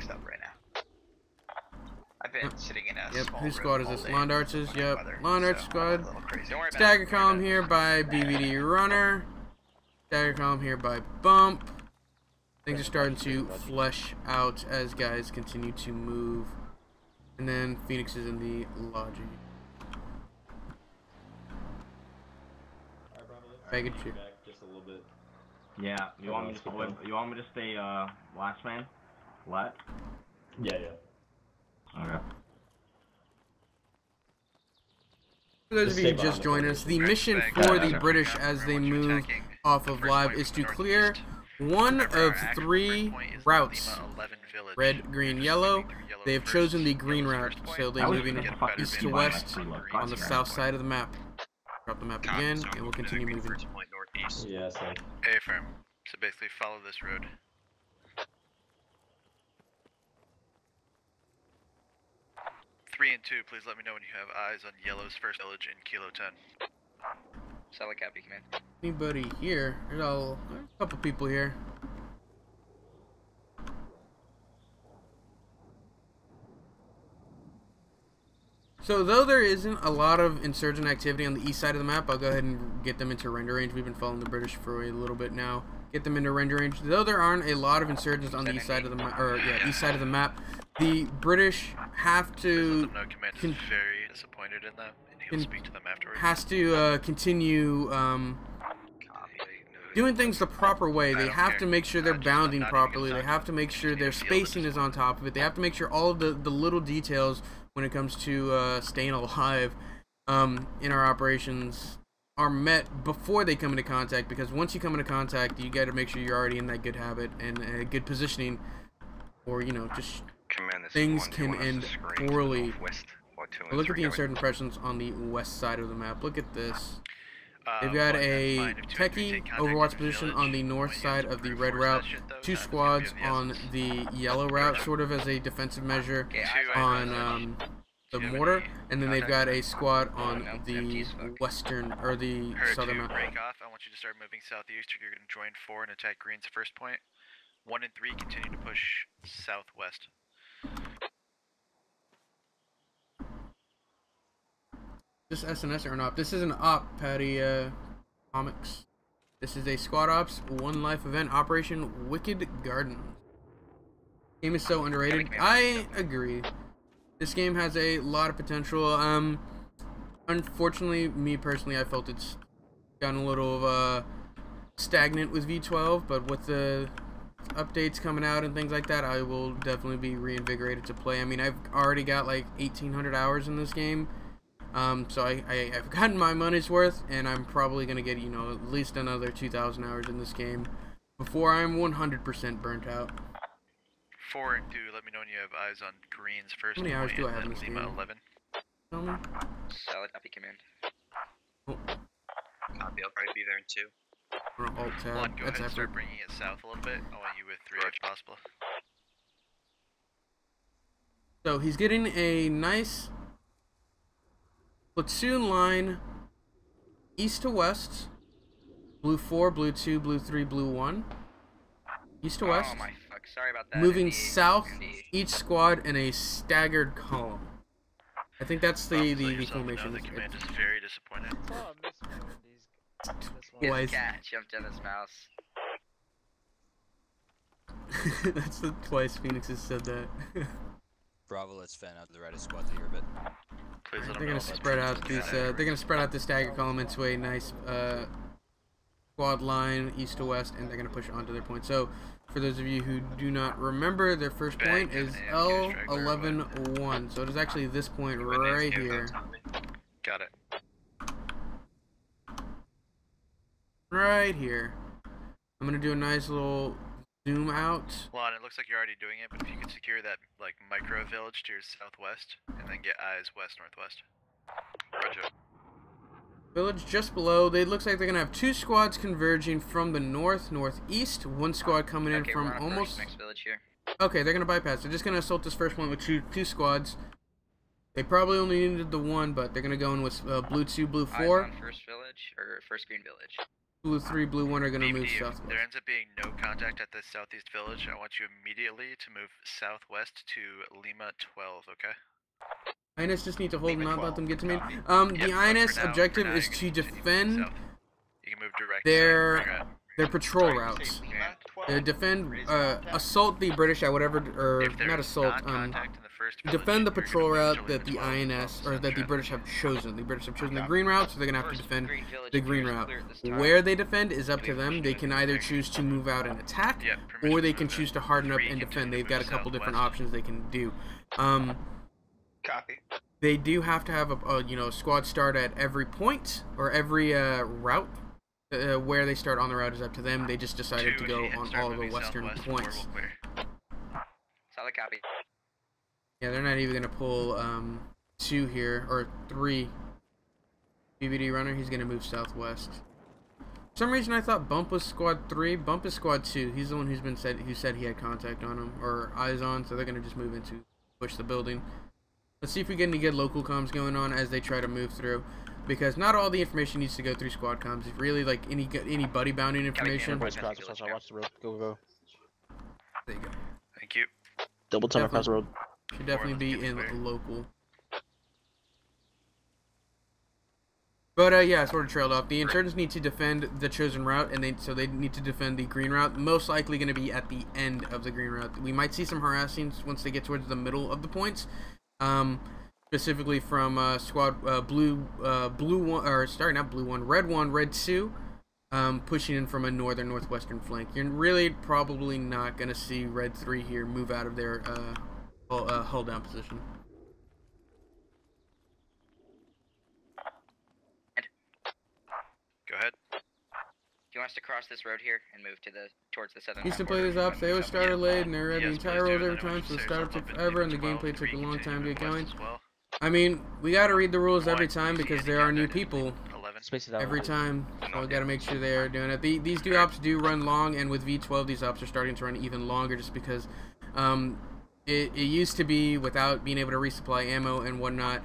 I've been sitting in a Yep, small whose squad is room this? all day Londart's? with my Yep, mother, Londart's so squad. I'm a little crazy. Don't worry about Stagger it. column here by BVD Runner. Stagger column here by Bump. Things are starting to flesh out as guys continue to move. And then Phoenix is in the lodging. Baggage here. Just a little bit. Yeah, you want me to stay last man? What? Yeah. Okay. For those of you who just joined us, the mission for the British as they move off of live is to clear one of 3 routes. Red, green, yellow. They have chosen the green route, so they're moving east to west on the south side of the map. Drop the map again, and we'll continue moving. Yeah, so. A-firm. So basically follow this road. Three and 2, please let me know when you have eyes on yellow's first village in Kilo 10. Solid copy, command. Anybody here? There's a couple people here. So though there isn't a lot of insurgent activity on the east side of the map, I'll go ahead and get them into render range. We've been following the British for a little bit now. Get them into render range. Though there aren't a lot of insurgents on the east side of the map, east side of the map, the British have to. Let them know command is very disappointed in them, and he'll speak to them afterwards. Has to continue doing things the proper way. They have to make sure they're bounding properly. They have to make sure their spacing is on top of it. They have to make sure all of the little details when it comes to staying alive in our operations are met before they come into contact, because once you come into contact, you got to make sure you're already in that good habit and good positioning, or just things can end poorly. Look at the insurgent presence on the west side of the map. Look at this. They've got a techie overwatch position on the north side of the red route, 2 squads on the yellow route, sort of as a defensive measure on the mortar, and then they've got a squad on the western, or the southern route. Break off. I want you to start moving southeast. You're going to join 4 and attack green's first point. 1 and 3 continue to push southwest. This SNS or an op? This is an op, Patty Comics. This is a Squad Ops 1 Life event, Operation Wicked Garden. Game is so underrated. I agree. This game has a lot of potential. Unfortunately, me personally, I felt it's gotten a little stagnant with V12, but with the updates coming out and things like that, I will definitely be reinvigorated to play. I mean, I've already got like 1,800 hours in this game. So I've gotten my money's worth, and I'm probably going to get, at least another 2,000 hours in this game before I'm 100% burnt out. 4 and 2, let me know when you have eyes on green's first. How many hours do I have in this game? 11. Tell me. Solid copy, command. Copy, I'll probably be there in 2. Or alt tab. One, go That's ahead and start effort. bringing it south a little bit. I want you with 3 if possible. So he's getting a nice platoon line east to west. Blue 4, blue 2, blue 3, blue 1. East to west. Oh my fuck, sorry about that. Moving south, each squad in a staggered column. I think that's the formation. The command is very disappointed. His cat jumped in his mouse. That's the twice Phoenix has said that. Bravo, let's fan out the Reddit squad to hear a bit. Please let them They're know gonna spread out these. They're gonna spread out the stagger column into a nice squad line east to west, and they're gonna push onto their point. So, for those of you who do not remember, their first point is L11-1. So it is actually this point right here. Got it. Right here. I'm gonna do a nice little zoom out. Well, and it looks like you're already doing it, but if you could secure that like micro village to your southwest, and then get eyes west northwest. Roger. Village just below. They looks like they're gonna have 2 squads converging from the northeast. 1 squad coming in from almost. Next village here. Okay, they're gonna bypass. They're just gonna assault this first one with two squads. They probably only needed the 1, but they're gonna go in with blue 2, blue 4. Eyes on first village or first green village. Blue 3, blue 1 are gonna move If southwest. there ends up being no contact at this southeast village, I want you immediately to move southwest to Lima 12. Okay. INS just need to hold and not let them get to me. Yep, The INS for now, objective for now, is you to can defend south. You can move direct their patrol routes. Defend, assault the British at whatever, or not assault, defend the patrol route that the INS, or that the British have chosen. The British have chosen the green route, so they're gonna have to defend the green route. Where they defend is up to them. They can either choose to move out and attack, or they can choose to harden up and defend. They've got a couple different options they can do. Copy. They do have to have a squad start at every point, or every route. Where they start on the route is up to them. They just decided to go on all of the western points. Solid copy. Yeah, they're not even gonna pull 2 here, or 3. BBD runner, he's gonna move southwest. For some reason I thought Bump was squad 3. Bump is squad 2. He's the one who said he had contact on him, or eyes on, so they're gonna just move into push the building. Let's see if we get any good local comms going on as they try to move through, because not all the information needs to go through squad comms. If really like any buddy bounding information. Watch the road. Go. There you go. Thank you. Double time across the road. Should definitely be in local. But yeah, sort of trailed off. The insurgents need to defend the chosen route, and they need to defend the green route. Most likely going to be at the end of the green route. We might see some harassing once they get towards the middle of the points. Specifically from squad blue 1, or sorry, not blue 1, red 1, red 2, pushing in from a northwestern flank. You're really probably not gonna see red 3 here move out of their hull down position. Go ahead. Do you want us to cross this road here and move towards the southern? Used to play these ops, they always started late and they read the entire rules every time, so the startup took forever and the gameplay took a long time to get going. I mean, we gotta read the rules every time because there are new people every time, so we gotta make sure they're doing it. These ops do run long, and with V12 these ops are starting to run even longer just because it used to be without being able to resupply ammo and whatnot.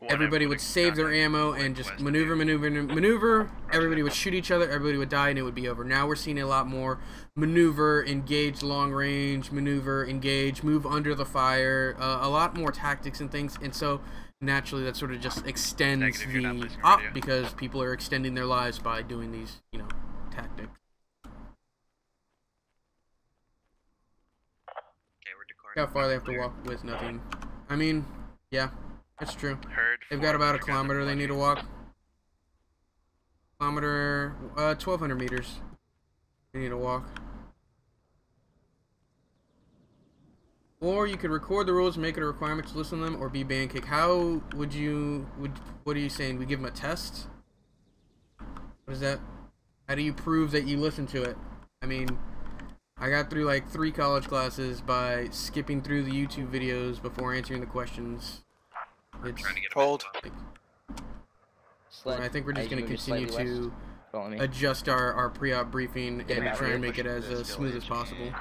Everybody would save their ammo and just maneuver. Everybody would shoot each other, everybody would die, and it would be over. Now we're seeing a lot more maneuver, engage long range, maneuver, engage, move under the fire, a lot more tactics and things, and so naturally that sort of just extends the op because people are extending their lives by doing these, tactics. How far they have to walk with nothing. I mean, yeah. That's true. They've got about a kilometer they need to walk. Kilometer, 1,200 meters. They need to walk. Or you could record the rules, make it a requirement to listen to them, or be band kick. How would you? What are you saying? We give them a test? What is that? How do you prove that you listen to it? I mean, I got through like 3 college classes by skipping through the YouTube videos before answering the questions. It's hold. I think we're just going to continue to adjust our pre-op briefing and try and make it as smooth as possible.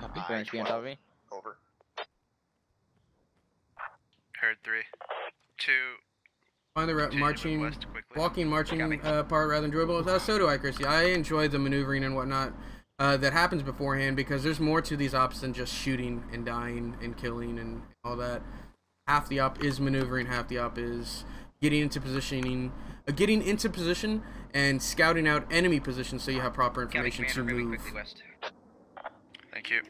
Over. Heard 3, 2. Find the marching part rather enjoyable. So do I, Chrissy. I enjoy the maneuvering and whatnot that happens beforehand because there's more to these ops than just shooting and dying and killing and all that. Half the op is maneuvering, half the op is getting into position and scouting out enemy positions so you have proper information to move. Thank you.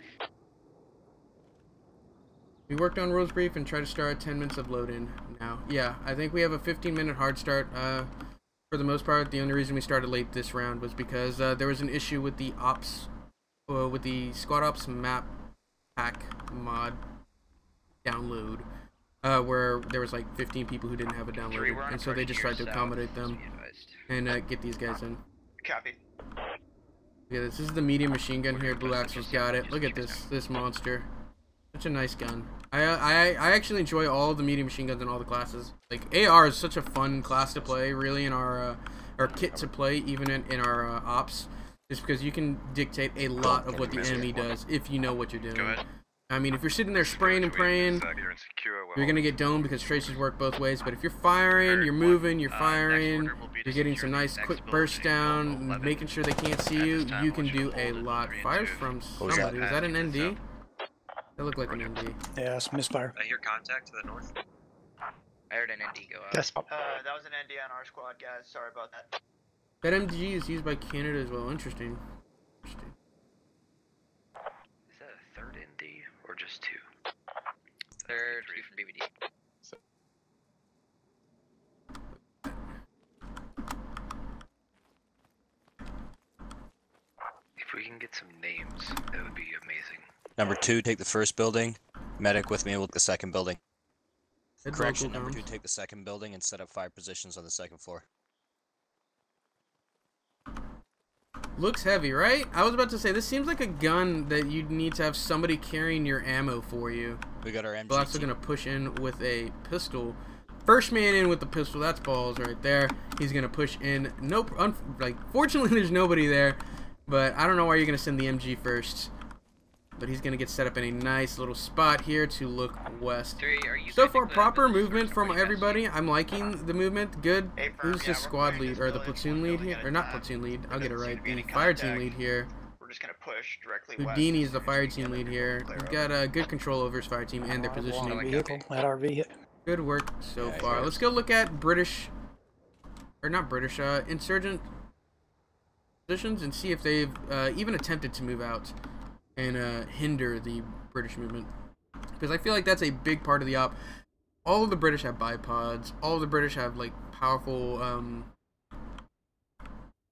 We worked on rules brief and try to start 10 minutes of load in now. Yeah, I think we have a 15-minute hard start. For the most part, the only reason we started late this round was because there was an issue with the ops, with the squad ops map pack mod download, where there was like 15 people who didn't have a download, and so they just tried to accommodate them and get these guys in. Copy. Yeah, this is the medium machine gun here. Blue Axle's got it. Look at this monster. Such a nice gun. I actually enjoy all the medium machine guns in all the classes. Like AR is such a fun class to play, really, in our kit to play, even in our ops, just because you can dictate a lot of what the enemy does if you know what you're doing. I mean, if you're sitting there spraying and praying, you're gonna get domed because tracers work both ways. But if you're firing, you're moving, you're firing, you're getting some nice quick bursts down, making sure they can't see you, you can do a lot. Fires from somebody. Was that an ND? That looked like an ND. Yeah, it's misfire. I hear contact to the north. I heard an ND go out. That was an ND on our squad, guys. Sorry about that. That MG is used by Canada as well. Interesting. Interesting. Is that a third ND or just two? Third, two from BBD. If we can get some names, that would be amazing. Number 2, take the first building. Medic with me with the second building. Correction, local number comms. 2, take the second building and set up 5 positions on the second floor. Looks heavy, right? I was about to say, this seems like a gun that you'd need to have somebody carrying your ammo for you. We got our MG. We're also going to push in with a pistol. First man in with the pistol, that's balls right there. He's going to push in. Nope, fortunately there's nobody there, but I don't know why you're going to send the MG first. But he's going to get set up in a nice little spot here to look west. So far, proper movement from everybody. I'm liking the movement. Good. Who's the squad lead, or the platoon lead here? Or not platoon lead, I'll get it right. The fire team lead here. We're just gonna push directly west. Houdini's the fire team lead here. He's got good control over his fire team and their positioning. Vehicle at our vehicle. Good work so far. Let's go look at British, or not British, insurgent positions and see if they've even attempted to move out and hinder the British movement, because I feel like that's a big part of the op. All of the British have bipods. All of the British have like powerful. I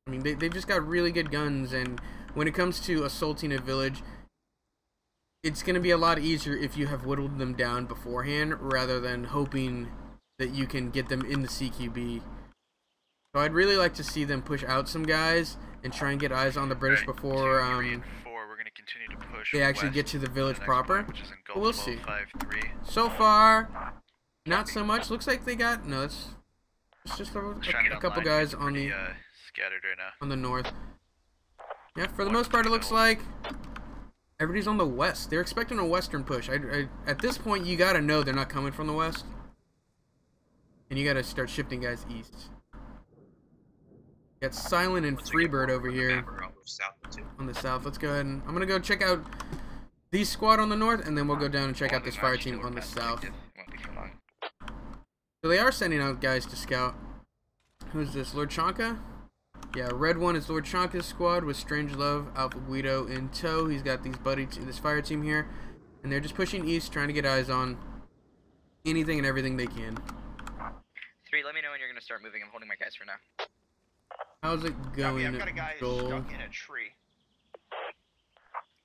mean, they've just got really good guns, and when it comes to assaulting a village, it's going to be a lot easier if you have whittled them down beforehand rather than hoping that you can get them in the CQB. So I'd really like to see them push out some guys and try and get eyes on the British before they actually get to the village proper. But we'll see. So far, not so much. Looks like they got it's just a couple guys on the scattered right now. On the north. Yeah, for the most part, it looks like everybody's on the west. They're expecting a western push. At this point, you gotta know they're not coming from the west, and you gotta start shifting guys east. Got Silent and Freebird over here on the south. Let's go ahead and I'm gonna go check out these squad on the north, and then we'll go down and check out this fire team on the south. So they are sending out guys to scout. Who's this? Lord Chanka? Yeah, red one is Lord Chanka's squad with Strangelove, Alpha Guido in tow. He's got this fire team here, and they're just pushing east, trying to get eyes on anything and everything they can. 3, let me know when you're gonna start moving. I'm holding my guys for now. How's it going, I've got a guy Joel? stuck in a tree.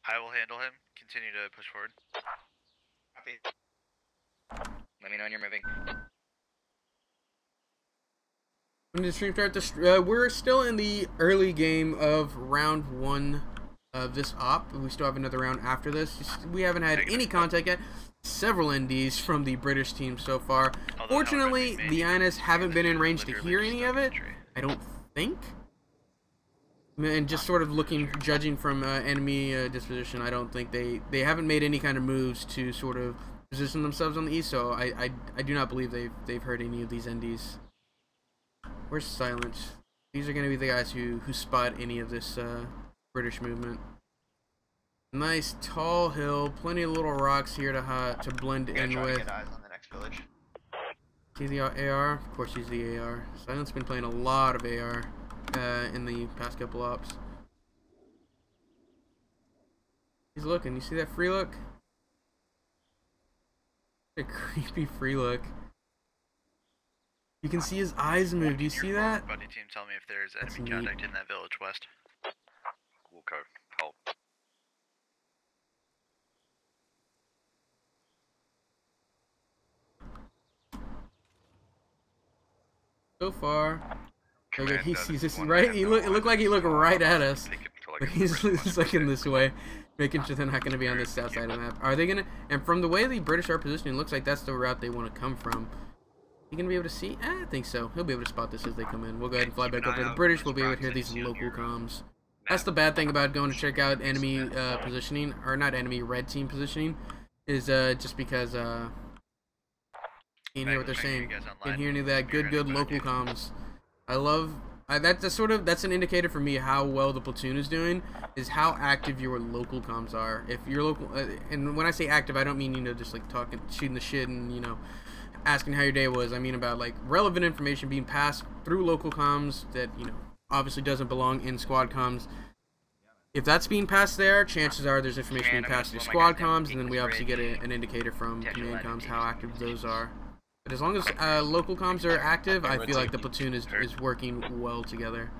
I will handle him. Continue to push forward. Copy. Let me know when you're moving. When did the stream start? We're still in the early game of round 1 of this op. We still have another round after this. We haven't had any contact yet. Several NDs from the British team so far. Fortunately, the INS haven't been in range to hear any of it. I don't think. And just sort of judging from enemy disposition, I don't think they haven't made any kind of moves to sort of position themselves on the east. So I do not believe they've heard any of these NDs. Where's Silence? These are going to be the guys who spot any of this British movement. Nice tall hill, plenty of little rocks here to blend in with. Get eyes on the next village. See the AR? Of course he's the AR. Silent's been playing a lot of AR in the past couple ops. He's looking. You see that free look? A creepy free look. You can see his eyes move. Do you see that? Buddy team, tell me if there's That's enemy neat. contact in that village west. Wilco, hold. So far, okay, he Command, sees this us is right. one He that looked one like he looked right at us. take it until I But get the he's rest of just my looking day. this way, making sure they're not going to be on this south side of the map. Are they gonna? And from the way the British are positioning, it looks like that's the route they want to come from. You gonna be able to see? I think so. He'll be able to spot this as they come in. We'll go ahead and fly back over. The British will be able to hear these local comms. That's the bad thing about going to check out enemy positioning, or not enemy, red team positioning, is just because you can hear what they're saying. You can hear any of that good local comms. I love that's an indicator for me how well the platoon is doing, is how active your local comms are. If your local and when I say active, I don't mean, you know, just like talking, shooting the shit and, you know, asking how your day was. I mean about like relevant information being passed through local comms that, you know, obviously doesn't belong in squad comms. If that's being passed there, chances are there's information being passed through squad comms, and then we obviously get an indicator from command comms how active those are. But as long as local comms are active, I feel like the platoon is working well together.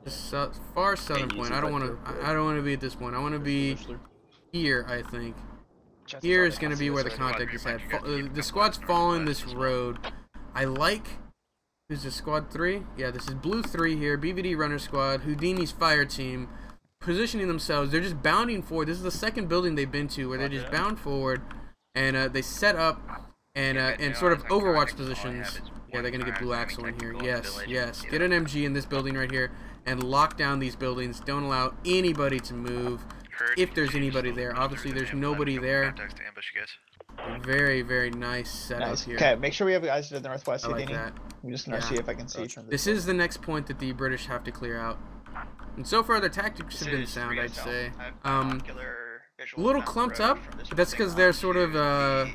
This far southern point. I don't want to be at this point. I want to be here. I think here is going to be where the contact is at. The squad's following this road. I like. Who's this, squad 3? Yeah, this is blue 3 here. BVD runner squad. Houdini's fire team. Positioning themselves. They're just bounding forward. This is the second building they've been to where they just bound forward and they set up and sort of Overwatch positions. Yeah, they're gonna get blue axle in here. Yes, yes. Get an MG in this building right here and lock down these buildings. Don't allow anybody to move. If there's anybody there, obviously there's nobody there. Very, very nice setup here. Okay, make sure we have guys to the northwest. I like that. I'm just gonna see if I can see from this. Is the next point that the British have to clear out. And so far, their tactics have been sound, I'd say. A little clumped up, but that's because they're sort of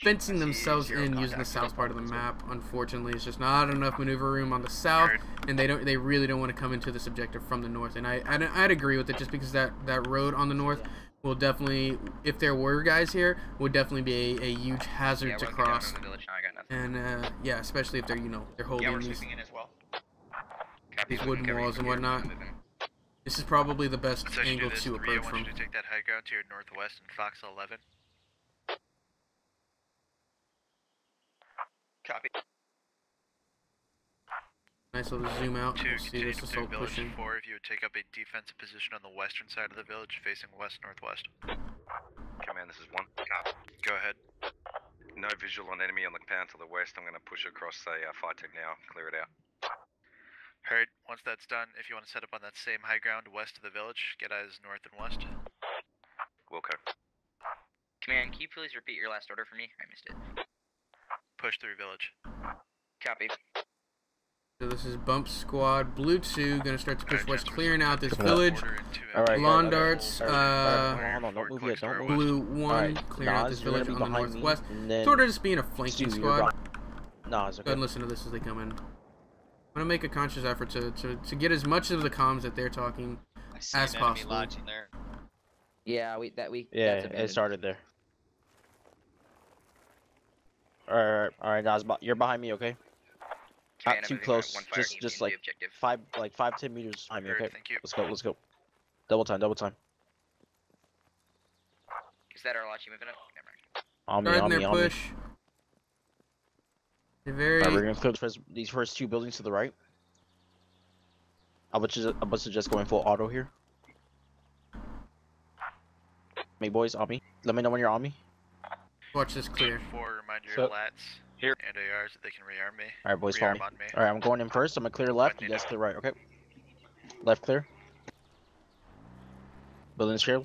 fencing themselves in using the south part of the map. Unfortunately, it's just not enough maneuver room on the south, and they really don't want to come into this objective from the north. And I'd agree with it, just because that road on the north will definitely, if there were guys here, would definitely be a huge hazard to cross. And yeah, especially if they're, you know, they're holding these wooden walls and whatnot. This is probably the best angle to approach from. I want you to take that high ground to your northwest in Fox 11. Copy. Nice little zoom out. See this assault pushing. 4, if you would take up a defensive position on the western side of the village, facing west-northwest. Command, this is 1. Copy. Go ahead. No visual on enemy on the compound to the west. I'm going to push across, say, fire tech now. Clear it out. Heard. Once that's done, if you want to set up on that same high ground west of the village, get eyes north and west. Wilco. Command, can you please repeat your last order for me? I missed it. Push through village. Copy. So this is Bump Squad, Blue 2, gonna start to push west, clearing out this village. Alright, Lawn darts, hold on, don't move yet, don't move. Blue 1, clearing out this village on the northwest. Sort of just being a flanking squad. Nas, okay. Go ahead and listen to this as they come in. I'm gonna make a conscious effort to get as much of the comms that they're talking as possible. Yeah, it started there. Alright, Nas, you're behind me, okay? Not too close, just like 5-10 meters behind me, okay? Let's go. Double time. Is that our Arlachi moving up? On me. Push. Alright, we're gonna clear these first 2 buildings to the right. I would suggest going full auto here. Hey boys, on me. Let me know when you're on me. Watch this clear. 4, remind your lats and ARs that they can rearm me. Alright boys, follow me. Alright, I'm going in first. I'm gonna clear left, you guys clear right, okay? Left clear. Building's clear.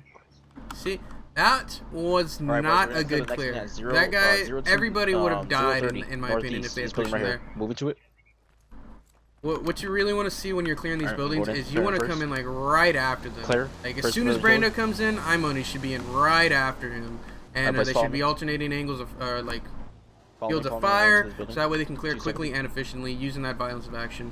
See, that was not a good clear. That guy, everybody would have died in my opinion if they had pushed him there. Moving to it. What you really want to see when you're clearing these buildings is you want to come in like right after them. Clear. Like as soon as Brando comes in, Imoni should be in right after him, and they should be alternating angles of like fields of fire, so that way they can clear quickly and efficiently using that violence of action.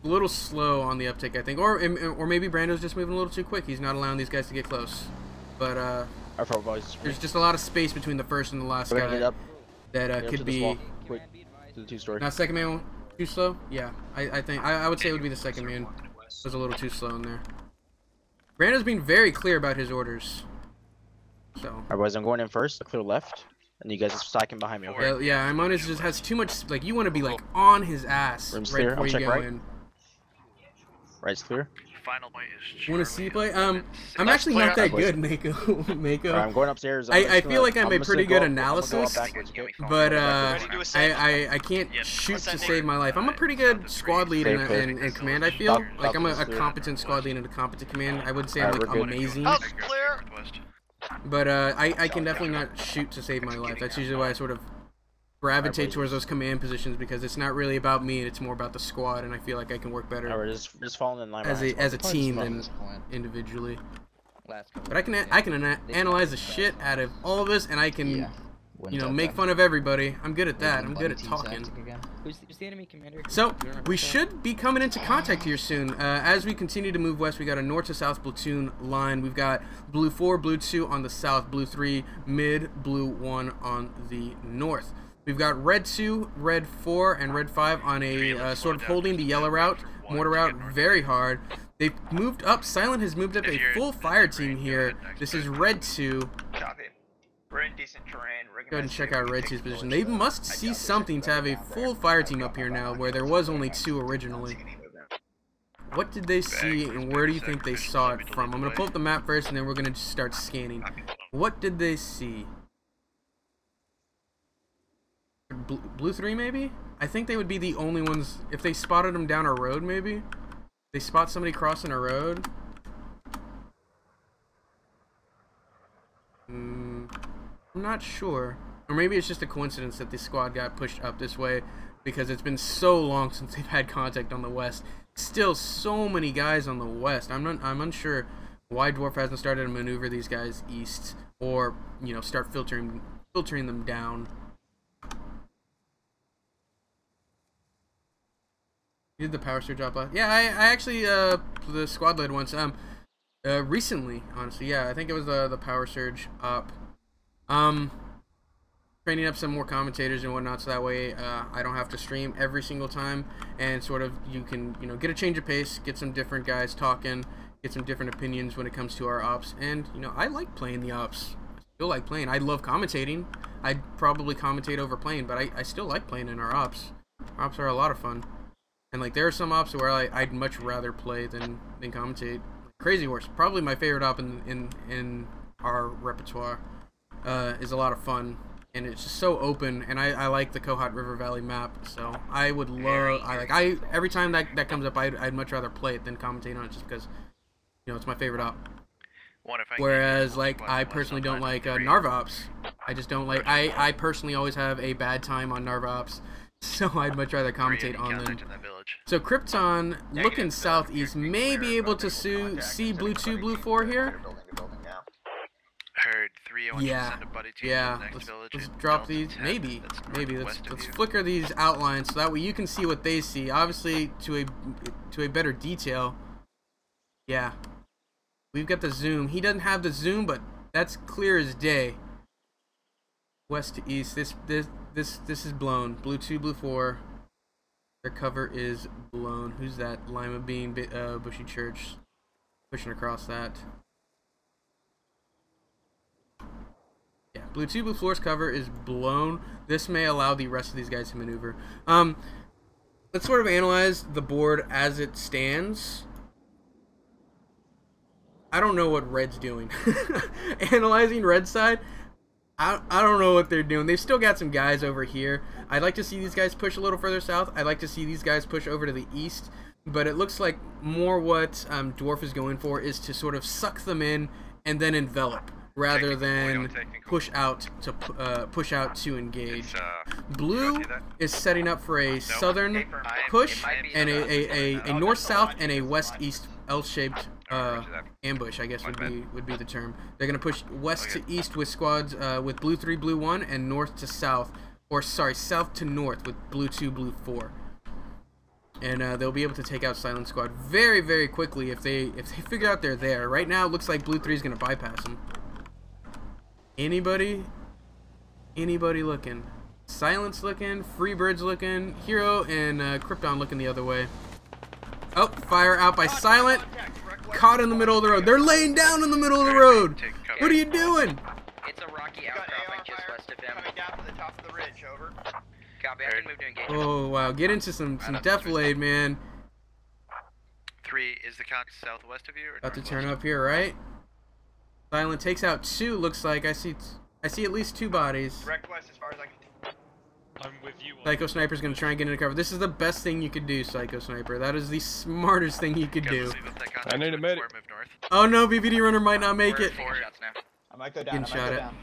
a little slow on the uptick, I think, or maybe Brando's just moving a little too quick. He's not allowing these guys to get close. But there's just a lot of space between the first and the last guy that could be. Now second man too slow. Yeah, I think I would say it would be the second man was a little too slow in there. Brando's being very clear about his orders. So. Alright, boys, I'm going in first. Clear left, and you guys are stacking behind me. Okay? Yeah, Imonus just has too much. Like you want to be like on his ass right before you go in. Right's clear. Final point is. You want to see play? I'm actually not that good, Mako. Right, I'm going upstairs. I feel like I'm a pretty good analysis, but I can't shoot to save my life. I'm a pretty good squad lead in command. I feel like I'm a competent squad lead and a competent command. I wouldn't say I'm like amazing. But I can definitely not shoot to save my life. That's usually why I sort of gravitate towards those command positions, because it's not really about me, it's more about the squad, and I feel like I can work better just falling in line as a team than individually. But I can analyze the shit out of all of this, and I can make fun of everybody. I'm good at that. I'm good at talking. Who's the enemy commander? So we should be coming into contact here soon. As we continue to move west, we got a north to south platoon line. We've got blue 4, blue 2 on the south, blue 3 mid, blue 1 on the north. We've got red 2, red 4, and red 5 on a sort of holding the yellow route, mortar route very hard. They've moved up. Silent has moved up a full fire team here. This is red 2. We're in decent terrain. Go ahead and check out red 2's position. They must see something to have a full fire team up here now, where there was only 2 originally. What did they see, and where do you think they saw it from? I'm going to pull up the map first, and then we're going to start scanning. What did they see? Blue 3 maybe? I think they would be the only ones, if they spotted them down a road maybe? They spot somebody crossing a road? I'm not sure. Or maybe it's just a coincidence that the squad got pushed up this way, because it's been so long since they've had contact on the west. Still so many guys on the west. I'm unsure why Dwarf hasn't started to maneuver these guys east, or start filtering them down. You did the power surge up last? Yeah, I actually the squad led once. Recently, honestly, yeah, I think it was the power surge up. Training up some more commentators and whatnot, so that way I don't have to stream every single time, and sort of you can get a change of pace, get some different guys talking, get some different opinions when it comes to our ops, and I like playing the ops. I still like playing. I love commentating. I'd probably commentate over playing, but I still like playing in our ops. Our ops are a lot of fun. And like there are some ops where I'd much rather play than commentate. Crazy Horse, probably my favorite op in our repertoire, is a lot of fun, and it's just so open. And I like the Kohat River Valley map, so I would love. Every time that comes up, I'd much rather play it than commentate on it, just because it's my favorite op. Whereas like I personally don't like Narva ops. I just don't like. I personally always have a bad time on Narva ops. So I'd much rather commentate on them. So Krypton, looking southeast, may be able to see blue 2, blue 4 here. Heard 3. Yeah. Let's drop these. Maybe. Let's flicker these outlines so that way you can see what they see. Obviously, to a better detail. Yeah. We've got the zoom. He doesn't have the zoom, but that's clear as day. West to east. This is blown. Blue 2, blue 4. Their cover is blown. Who's that? Lima Bean, Bushy Church. Pushing across that. Yeah, blue 2, blue 4's cover is blown. This may allow the rest of these guys to maneuver. Let's sort of analyze the board as it stands. I don't know what red's doing. Analyzing red side. I don't know what they're doing. They've still got some guys over here. I'd like to see these guys push a little further south. I'd like to see these guys push over to the east. But it looks like more what Dwarf is going for is to sort of suck them in and then envelop, rather than push out to engage. Blue is setting up for a southern push and a north-south and a west-east L-shaped ambush, I guess would be the term. They're gonna push west to east with squads with blue 3, blue 1, and north to south, or sorry, south to north with blue 2, blue 4. and they'll be able to take out Silent Squad very, very quickly if they figure out they're there. Right now, it looks like Blue 3 is gonna bypass them. Anybody looking? Silence looking, Freebird's looking, Hero and Krypton looking the other way. Oh, fire out by Silent. Caught in the middle of the road. They're laying down in the middle of the road. What are you doing? It's a rocky outcropping just west of him. Coming down to the top of the ridge, over. Copy, I can move to engage. Oh, wow. Get into some defilade, man. 3, is the count southwest of you? Or About to northwest? turn up here, right? Silent takes out 2, looks like. I see at least 2 bodies. Direct west as far as I can. I'm with you. Psycho Sniper's gonna try and get into cover. This is the best thing you could do, Psycho Sniper. That is the smartest thing you could do. I need a medic. Oh no, BVD Runner might not make it. I might go down. Getting shot at.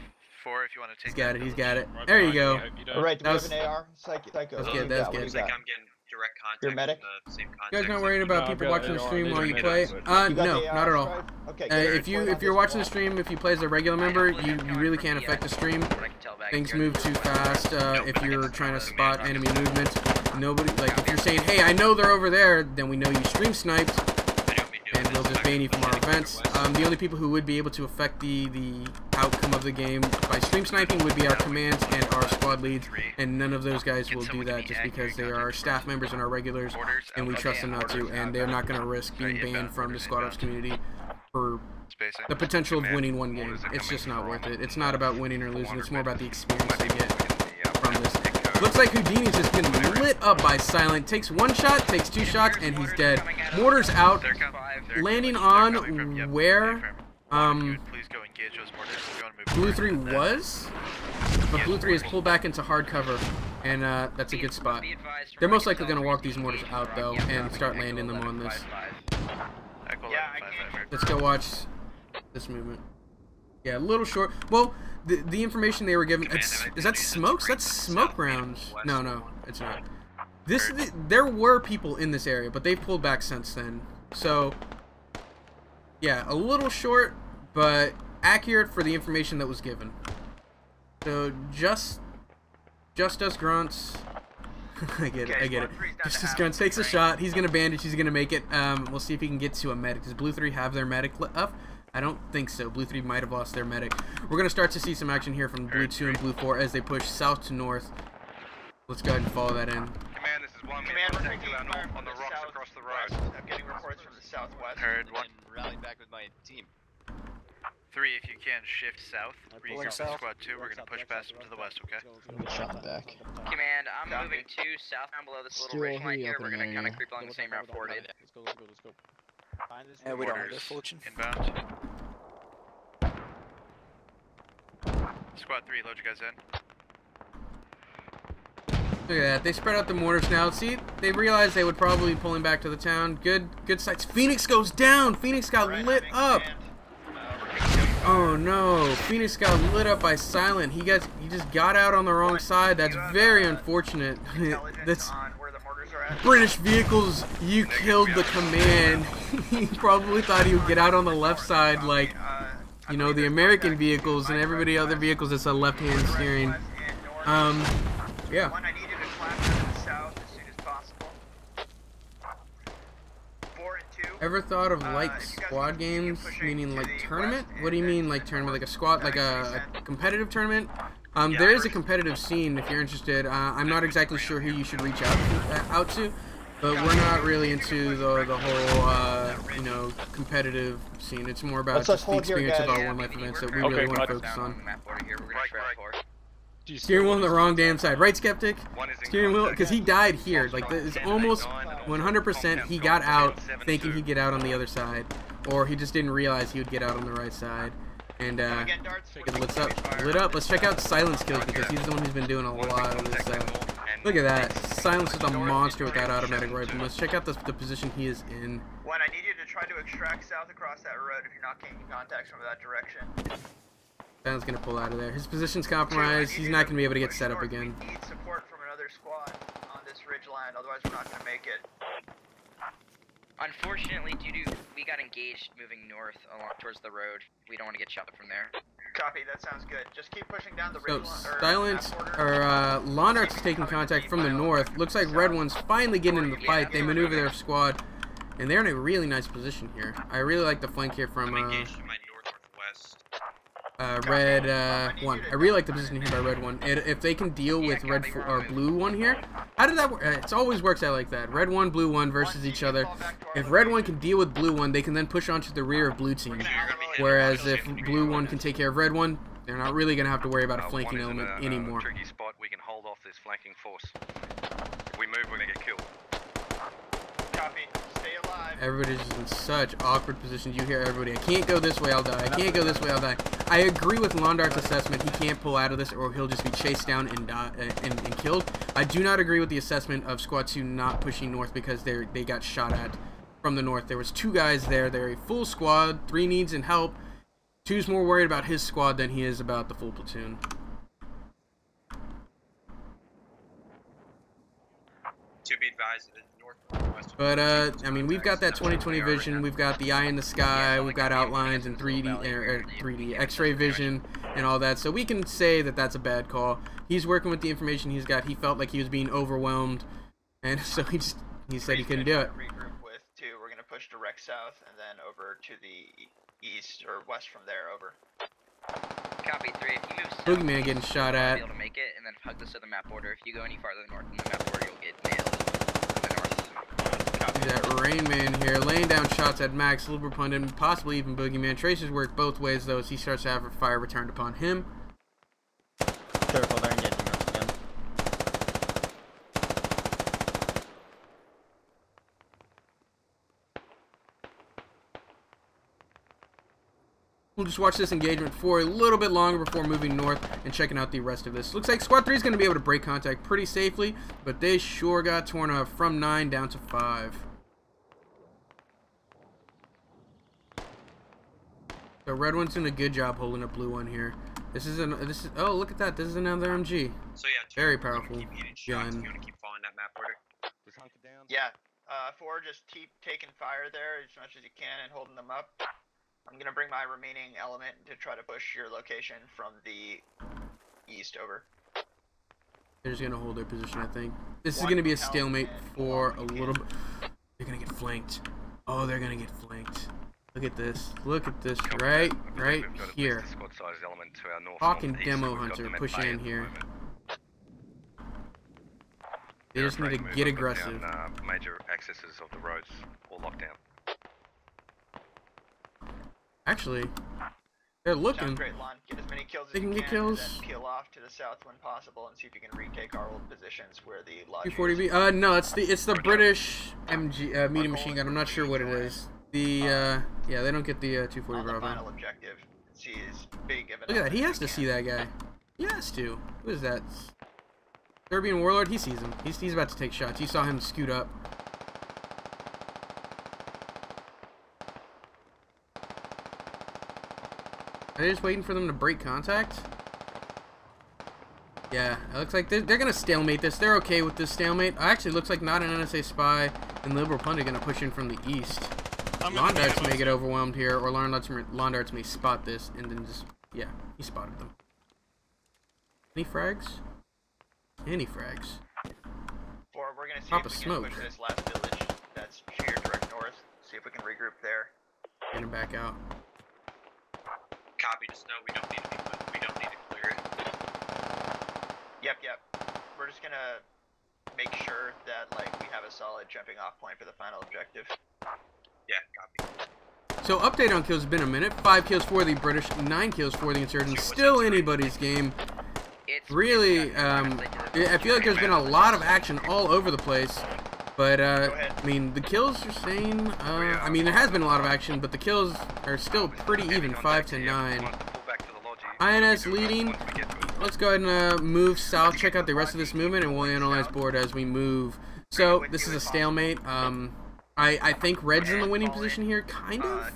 4 if you want to take. He's got it. There you go. Alright, do we That have an AR? Psycho. That's good, What do you that's got? good. What do you got? I'm getting direct contact. You're a medic? With the same contact. You guys not worried about people watching the stream while you play? You got No, the AR not at all. stripe? Okay, If you're watching the stream, if you play as a regular member, you really can't affect the stream. Things move too fast. If you're trying to spot enemy movement, nobody, like if you're saying, hey, I know they're over there, then we know you stream sniped, and we'll just ban you from our events. The only people who would be able to affect the outcome of the game by stream sniping would be our commands and our squad leads, and none of those guys will do that just because they are our staff members and our regulars, and we trust them not to, and they're not going to risk being banned from the squad ops community for the potential of winning one game. It's just not worth it. It's not about winning or losing. It's more about the experience you get from this. Looks like Houdini's just getting lit up by Silent. Takes 1 shot, takes 2 shots, and he's dead. Mortar's out. Landing on where Please go engage those mortars. If you want to move Blue forward. 3 was, but Blue 3 is pulled back into hard cover, and that's a good spot. They're most likely going to walk these mortars out, though, and start landing them on this. Let's go watch this movement. Yeah, a little short. Well, the information they were given, is that smokes? That's smoke rounds. No, it's not. There were people in this area, but they've pulled back since then. So, yeah, a little short, but accurate for the information that was given. So, just us grunts. I get it. Just us grunts takes a shot. He's gonna bandage. He's gonna make it. We'll see if he can get to a medic. Does Blue 3 have their medic up? I don't think so. Blue 3 might have lost their medic. We're gonna start to see some action here from Blue 2 and Blue 4 as they push south to north. Let's go ahead and follow that in. Command, this is 1. Command, we're taking on the rocks across the road. I'm getting reports from the southwest. Heard 1. Rally back with my team. 3, if you can, shift south. Recount squad 2. We're gonna push past them to the west, okay? Shot back. Command, I'm moving to southbound below this little ridge line here. We're gonna kind of creep along the same route forward. Let's go. Yeah, we don't have this fortune. Inbound. Squad 3, load you guys in. Look at that. They spread out the mortars now. See, they realized they would probably be pulling back to the town. Good sights. Phoenix goes down. Phoenix got lit up. Oh no, Phoenix got lit up by Silent. He just got out on the wrong side. That's very unfortunate. That's British vehicles. You killed the command. He probably thought he would get out on the left side, like you know, the American vehicles and everybody other vehicles. It's a left-hand steering. Yeah. Ever thought of like squad games, meaning like tournament? What do you mean like tournament? Like a squad, like a competitive tournament? There is a competitive scene if you're interested. I'm not exactly sure who you should reach out to, but we're not really into the whole you know, competitive scene. It's more about just the experience of our One Life events that we really want to focus on. Steering wheel on the wrong damn side, right, Skeptic? Steering wheel, because he died here. Like, it's almost 100% he got out thinking he'd get out on the other side, or he just didn't realize he would get out on the right side. And it lit up. Let's check out Silence kills because he's the one who's been doing a lot of this. Look at that, Silence is a monster with that automatic rifle. Let's check out the position he is in. 1, I need you to try to extract south across that road if you're not getting contacts from that direction. Silent's gonna pull out of there. His position's compromised. He's not gonna be able to get set up again. We need support from another squad on this ridge line, otherwise we're not gonna make it. Unfortunately, we got engaged moving north along towards the road. We don't want to get shot from there. Copy, that sounds good. Just keep pushing down the So ridge Lawndart's taking contact from the north. Looks like Red One's finally getting in the fight. They maneuver their squad, and they're in a really nice position here. I really like the flank here from Red One. I really like the position here by Red One. If they can deal with Red or Blue One here, how did that work? It always works out like that. Red One, Blue One versus each other. If Red One can deal with Blue One, they can then push onto the rear of Blue Team. Whereas if Blue One can take care of Red One, they're not really going to have to worry about a flanking element anymore. Tricky spot. We can hold off this flanking force. If we move, we're going to get killed. Copy. Stay alive. Everybody's in such awkward positions. You hear everybody. I can't go this way, I'll die. I can't go this way, I'll die. I agree with Lawndart's assessment. He can't pull out of this or he'll just be chased down and and killed. I do not agree with the assessment of Squad 2 not pushing north because they got shot at from the north. There was 2 guys there. They're a full squad. 3 needs in help. 2's more worried about his squad than he is about the full platoon. To be advised, but I mean, we've got that 20/20 vision. We've got the eye in the sky. We've got outlines and 3D X-ray vision and all that. So we can say that that's a bad call. He's working with the information he's got. He felt like he was being overwhelmed, and so he said he couldn't do it. Regroup with 2. We're gonna push direct south and then over to the east or west from there. Over. Copy 3. If you move south, Boogeyman getting shot at. you'll be able to make it, and then hug the southern map border. If you go any farther north than the map border, you'll get nailed. See that Rain Man here, laying down shots at Max, Lubrapundit, possibly even Boogeyman. Traces work both ways though as he starts to have fire returned upon him. Careful, they're engaging us again. We'll just watch this engagement for a little bit longer before moving north and checking out the rest of this. Looks like Squad 3 is going to be able to break contact pretty safely, but they sure got torn up from 9 down to 5. So Red One's doing a good job holding up Blue One here. Oh, look at that. This is another MG. So yeah, very powerful gun. Keep you want to keep following that map order. Yeah. 4, just keep taking fire there as much as you can and holding them up. I'm gonna bring my remaining element to try to push your location from the east. Over. They're just gonna hold their position, I think. This is gonna be a stalemate for a little bit. They're gonna get flanked. Oh, they're gonna get flanked. Look at this. Look at this. Right here. Fucking demo hunter pushing in here. They just need to get aggressive. Major accesses of the roads all locked down. Actually, they're looking. Sounds great, Lon. Get as many kills they as you can get kills. And then peel off to the south when possible and see if you can retake our old positions where the lodge 240B. No, it's the British MG medium machine gun. I'm not sure what it is. Yeah, they don't get the 240 Bravo. Final objective. See his big. Look at that. He has to see that guy. He has to. Who is that? Serbian warlord. He sees him. He's about to take shots. He saw him scoot up. Are they just waiting for them to break contact? Yeah, it looks like they're gonna stalemate this. They're okay with this stalemate. Actually, it looks like not an NSA spy and Liberal Pundit gonna push in from the east. Lawndarts may get overwhelmed here, or Lawndarts may spot this and then just, yeah, he spotted them. Any frags? Any frags? We're gonna see Pop if a we smoke. can push this last village that's to your direct north. See if we can regroup there. Get him back out. Copy. Just know we don't need to clear it. Yep. We're just gonna make sure that we have a solid jumping off point for the final objective. Yeah, copy. So update on kills has been a minute. 5 kills for the British, 9 kills for the insurgents. Still anybody's game. Really, I feel like there's been a lot of action all over the place. But, I mean, the kills are saying, I mean, there has been a lot of action, but the kills are still pretty even, 5 to 9. INS leading. Let's go ahead and move south, check out the rest of this movement, and we'll analyze board as we move. So, this is a stalemate. I think Red's in the winning position here, kind of.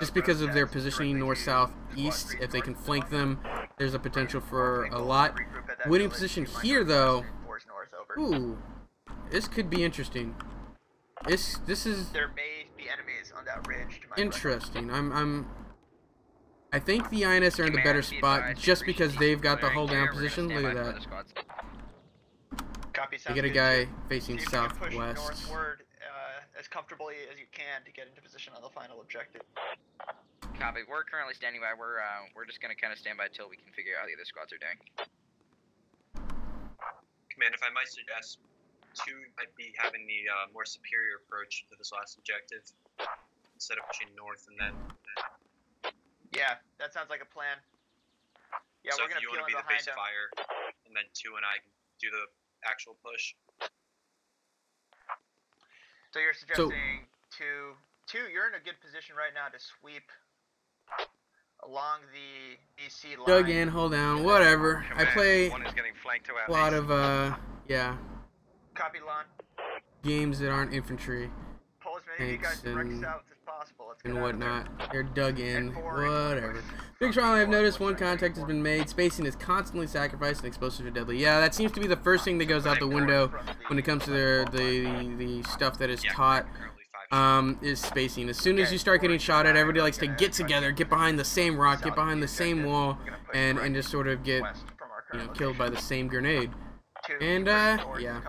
Just because of their positioning north, south, east. If they can flank them, there's a potential for a lot. Winning position here, though. Ooh. This could be interesting. This is there may be enemies on that ridge. To my interesting. I think the INS are in the better spot just because they've got the hold down position. Look at that. Copy, You get a guy facing see if you can push southwest. northward as comfortably as you can to get into position on the final objective. Copy. We're currently standing by. We're just gonna kind of stand by until we can figure out how the other squads are doing. Command, if I might suggest, 2 might be having the more superior approach to this last objective instead of pushing north and then. Yeah, that sounds like a plan. Yeah, so we're gonna if you peel want to in be the behind base of them. fire, and then 2 and I can do the actual push. So you're suggesting two. You're in a good position right now to sweep along the DC line. Dug in, hold down, whatever. I play One is getting flanked to our a lot east. of yeah. Copy, Lon. Games that aren't infantry. Pull as many of you guys direct south as possible. Let's get and out of whatnot. there. They're dug in, whatever. Big trial, I've noticed one contact has been made. Spacing is constantly sacrificed and explosives are deadly. Yeah, that seems to be the first thing that goes out the window when it comes to the stuff that is taught. Is spacing. As soon as you start getting shot at, everybody likes to get together, get behind the same rock, get behind the same wall, and just sort of get, you know, killed by the same grenade. And yeah.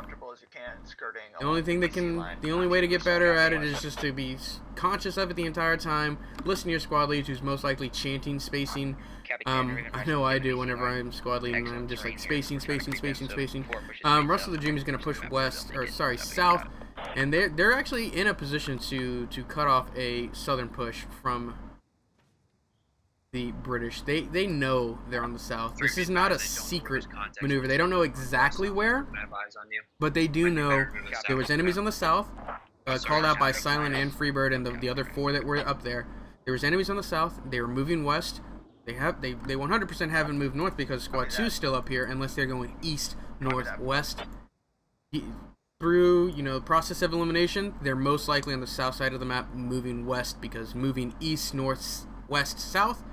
The only way to get better at it is just to be conscious of it the entire time. Listen to your squad leads, who's most likely chanting spacing. I know I do whenever I'm squad leading. I'm just like spacing. Russell the Dream is gonna push west, or sorry, south, and they're actually in a position to cut off a southern push from the British. They know they're on the south. This is not a secret maneuver. They don't know exactly where, but they do know there was enemies on the south, called out by Silent and Freebird and the other 4 that were up there. There was enemies on the south. They were moving west. They 100% haven't moved north because Squad 2 is still up here unless they're going east, northwest. Through, you know, process of elimination, they're most likely on the south side of the map moving west, because moving east, north, west, south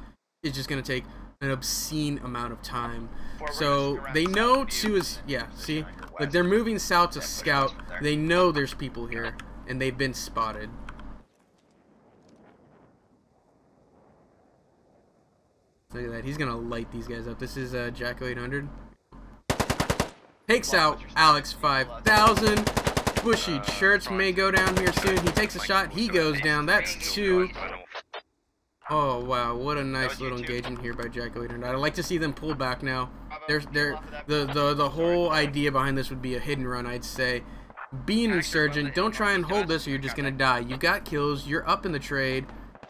is just going to take an obscene amount of time. So they know 2 is, yeah, see, like they're moving south to scout. They know there's people here and they've been spotted. Look at that, he's gonna light these guys up. This is Jacko 800. Takes out Alex 5000. Bushy Shirts may go down here soon. He takes a shot, he goes down. That's 2. Oh wow, what a nice little engagement here by Jacko 800. I'd like to see them pull back now. The whole idea behind this would be a hidden run, I'd say. Be an insurgent, don't try and hold this or you're just gonna die. You've got kills, you're up in the trade.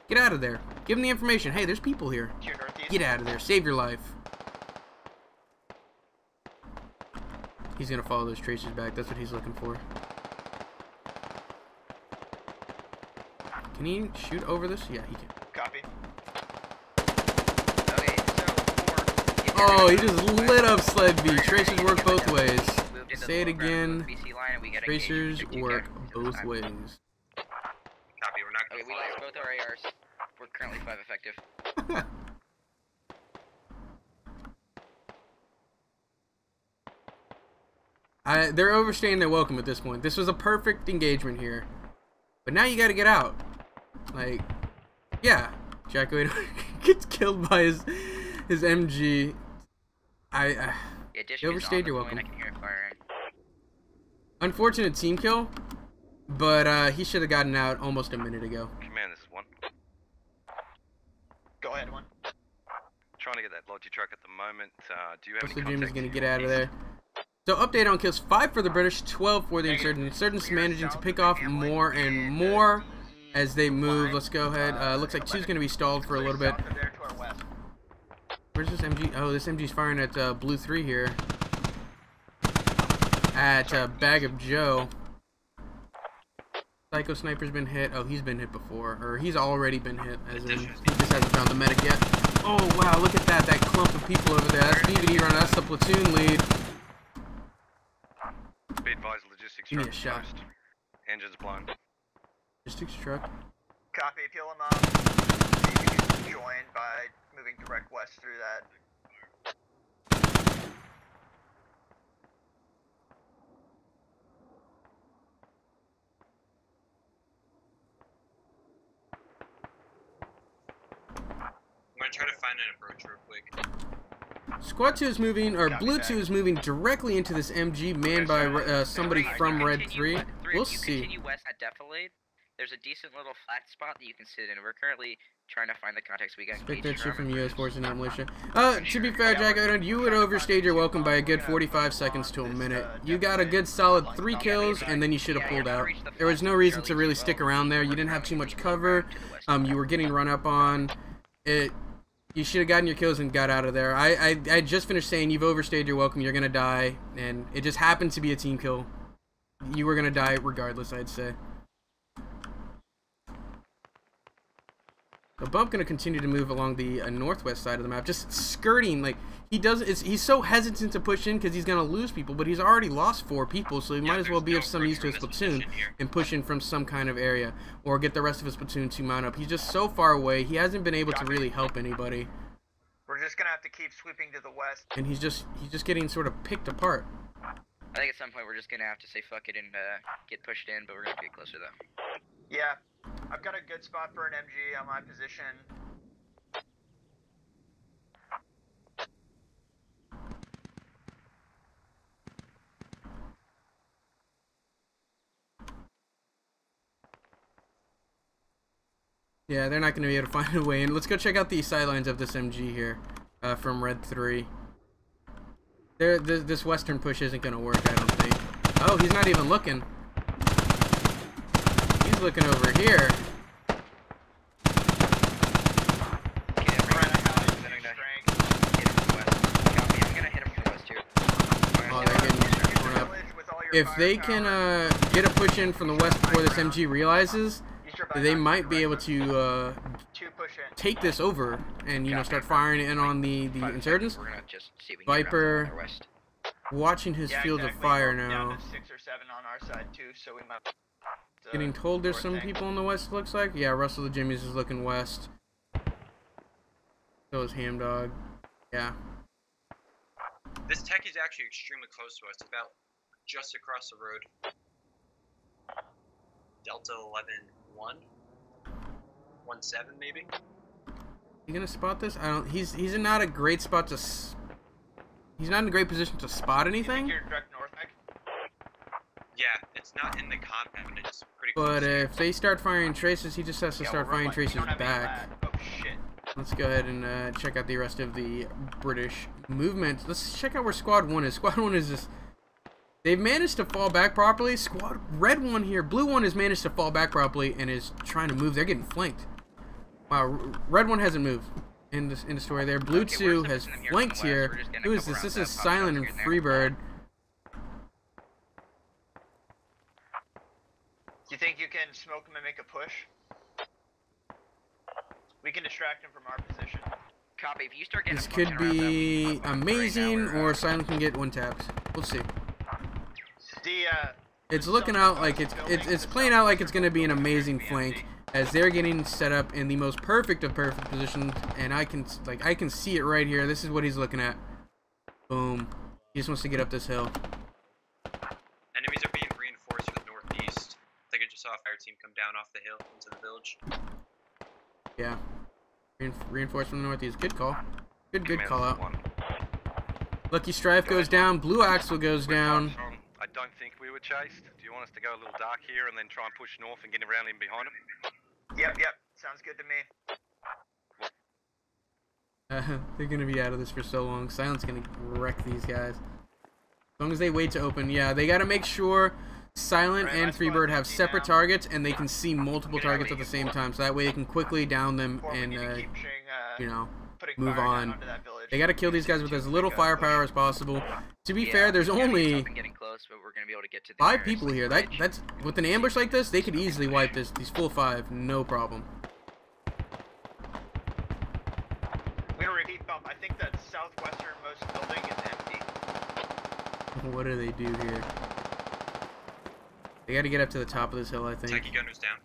Get out of there. Give them the information. Hey, there's people here. Get out of there. Save your life. He's gonna follow those tracers back. That's what he's looking for. Can he shoot over this? Yeah, he can. Copy. Oh, he just lit up Sled B. Tracers work both ways. Say it again. Tracers work both ways. Copy, we're not gonna we lost both our ARs. We're currently 5 effective. They're overstaying their welcome at this point. This was a perfect engagement here. But now you gotta get out. Like, yeah. Jacko gets killed by his MG. You overstayed your welcome. Unfortunate team kill, but he should have gotten out almost a minute ago. Command, this is 1. Go ahead, 1. Trying to get that lodgy truck at the moment. Do you have Russell any Dream is contact going to get out of there. So update on kills: 5 for the British, 12 for the insurgents. Insurgents managing to pick off more and more as they move. Let's go ahead. Looks like 2's going to be stalled for a little bit. Where's this MG? Oh, this MG's firing at Blue 3 here. At Bag of Joe. Psycho Sniper's been hit. Oh, he's been hit before. Or he's already been hit, as in he just hasn't found the medic yet. Oh, wow, look at that. That clump of people over there. That's BVD runner. That's the platoon lead. Be advised, logistics Give me truck a shot. post. Engine's blown. Logistics truck. Copy, peel him up. See if you can join by moving direct west through that. I'm gonna try to find an approach real quick. Squad 2 is moving, or Blue 2 is moving directly into this MG manned by somebody from Red 3. We'll see. Continue west at Defilade. There's a decent little flat spot that you can sit in. We're currently trying to find the context we got. Spectators from U.S. Forces and not militia. To be fair, Jack, you would overstayed your welcome by a good 45 seconds to a minute. You got a good solid 3 kills, and then you should have pulled out. There was no reason to really stick around there. You didn't have too much cover. You were getting run up on. You should have gotten your kills and got out of there. I just finished saying you've overstayed your welcome. You're gonna die, and it just happened to be a team kill. You were gonna die regardless, I'd say. The bump gonna continue to move along the northwest side of the map, just skirting. Like he's so hesitant to push in because he's gonna lose people, but he's already lost 4 people, so he might as well be of some use to his platoon and push in from some kind of area, or get the rest of his platoon to mount up. He's just so far away. He hasn't been able to really help anybody. We're just gonna have to keep sweeping to the west. And he's just getting sort of picked apart. I think at some point we're just gonna have to say fuck it and get pushed in, but we're gonna get closer though. Yeah, I've got a good spot for an MG on my position. Yeah, they're not going to be able to find a way in. Let's go check out the sidelines of this MG here from Red 3. This western push isn't going to work, I don't think. Oh, he's not even looking. He's looking over here. Oh, they're getting torn up. If they can get a push in from the west before this MG realizes, they might be able to take this over and, you know, start firing in on the insurgents. Viper watching his field of fire now. Getting told there's some people on the west, looks like. Yeah, Russell the Jimmies is looking west. So is Hamdog. Yeah. This tech is actually extremely close to us, about just across the road. Delta 11-1? 1-7 maybe? You gonna spot this? I don't. He's in not a great spot to. He's not in a great position to spot anything. You're direct north, Mike? Yeah, it's not in the compound. It's pretty. But if they start firing traces, he just has to start firing traces back. Oh shit. Let's go ahead and check out the rest of the British movement. Let's check out where Squad 1 is. Squad 1 is just... They've managed to fall back properly. Squad Red 1 here. Blue 1 has managed to fall back properly and is trying to move. They're getting flanked. Wow, Red 1 hasn't moved in the story there. Blue 2 has flanked here. Who is this? This is Silent and Freebird. Do you think you can smoke him and make a push? We can distract him from our position. Copy. If you start getting this could be amazing, or Silent can get one tapped. We'll see. It's looking out like it's playing out like it's going to be an amazing flank as they're getting set up in the most perfect of perfect positions, and I can see it right here. This is what he's looking at. Boom. He just wants to get up this hill. Enemies are being reinforced from the northeast. I think I just saw a fire team come down off the hill into the village. Yeah. Reinforced from the northeast. Good call. Good call out. Lucky Strife goes down. Blue Axle goes down. I don't think we were chased. Do you want us to go a little dark here and then try and push north and get around in behind them? Yep. Sounds good to me. They're gonna be out of this for so long. Silent's gonna wreck these guys. As long as they wait to open. Yeah, they gotta make sure Silent and Freebird have separate targets and they can see multiple targets at the same time, so that way they can quickly down them and you know, move on. They gotta kill these guys with as little firepower as possible. To be fair, there's only 5 people here. That's with an ambush like this, they could easily wipe these full 5, no problem. I'm gonna repeat bump. I think that southwesternmost building is empty. What do they do here? They gotta get up to the top of this hill, I think. Techie gunner's down.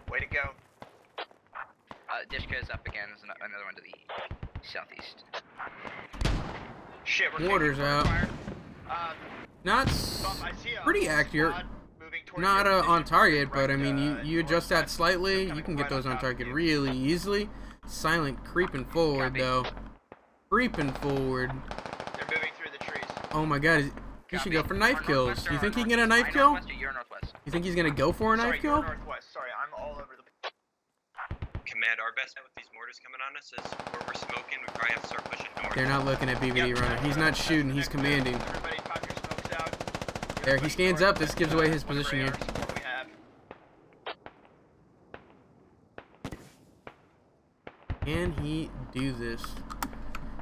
Way to go. Dishka is up again. There's another one to the southeast. Shit, we're Mortar's out. Not pretty accurate. not on target, but I mean, you adjust that slightly, you can get those on target really easily. Silent creeping forward, though. Creeping forward. They're moving through the trees. Oh my god, he should go for knife kills. You think he can get a knife kill? You think he's gonna go for a knife kill? Northwest. Sorry, I'm all over the... Command, our best bet with these mortars coming on us is where we're smoking, we probably have to start pushing north. They're not looking at BVD runner. He's not shooting, he's commanding. Everybody pop your smokes out. There, he stands up. This gives away his position here. Can he do this?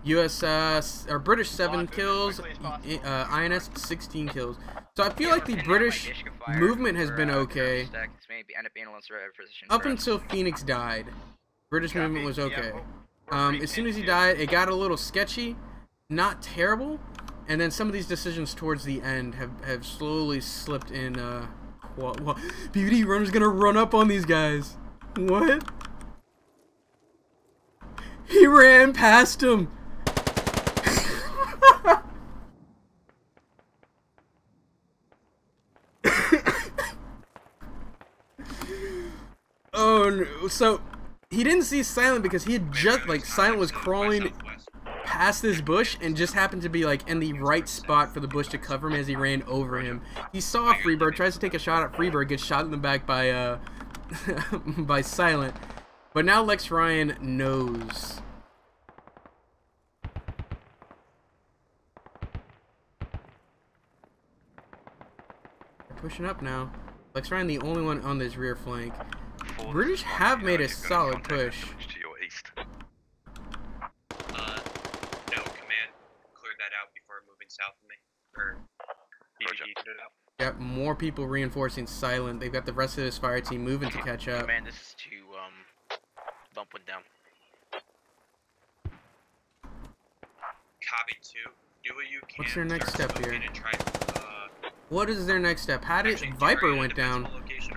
US, or British 7 kills, INS 16 kills. So I feel like the British movement has been okay. Up until Phoenix died, British movement was okay. As soon as he died, it got a little sketchy. Not terrible. And then some of these decisions towards the end have slowly slipped in, BVD runner's gonna run up on these guys. What? He ran past him. Oh no. So he didn't see Silent because he had just, like, Silent was crawling past this bush and just happened to be, like, in the right spot for the bush to cover him as he ran over him. He saw Freebird, tries to take a shot at Freebird, gets shot in the back by by Silent. But now Lex Ryan knows. They're pushing up now. Lex Ryan the only one on this rear flank. British have made a solid push. To your east. No, command. Cleared that out before moving south of me. Or BVD did it out. Got more people reinforcing Silent. They've got the rest of this fire team moving to catch up. Man, this is to bump one down. Copy 2. Do what you can. What's their next step here? Try, what is their next step? How did Viper went down?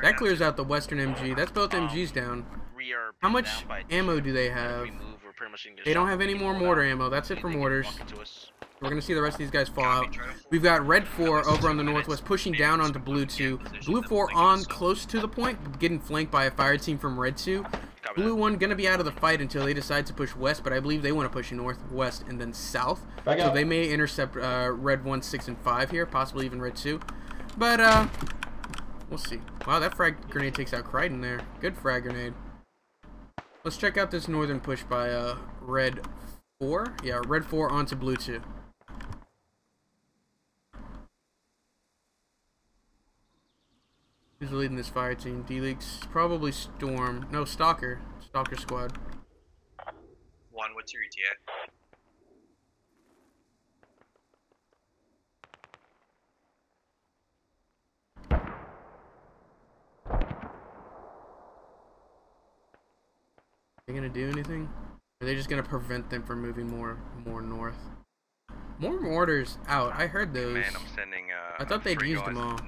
That clears out the Western MG. That's both MGs down. How much ammo do they have? They don't have any more mortar ammo. That's it for mortars. We're going to see the rest of these guys fall out. We've got Red 4 over on the northwest pushing down onto Blue 2. Blue 4 on close to the point, getting flanked by a fire team from Red 2. Blue 1 going to be out of the fight until they decide to push west, but I believe they want to push northwest and then south. So they may intercept Red 1, 6, and 5 here, possibly even Red 2. But, we'll see. Wow, that frag grenade takes out Crichton there. Good frag grenade. Let's check out this northern push by Red 4. Yeah, Red 4 onto Blue 2. Who's leading this fire team? D-Leaks? Probably Storm. No, Stalker. Stalker squad. 1, what's your ETA? Are they gonna do anything? Or are they just gonna prevent them from moving more north? More mortars out. I heard those. Man, I'm sending, I thought they'd used them all.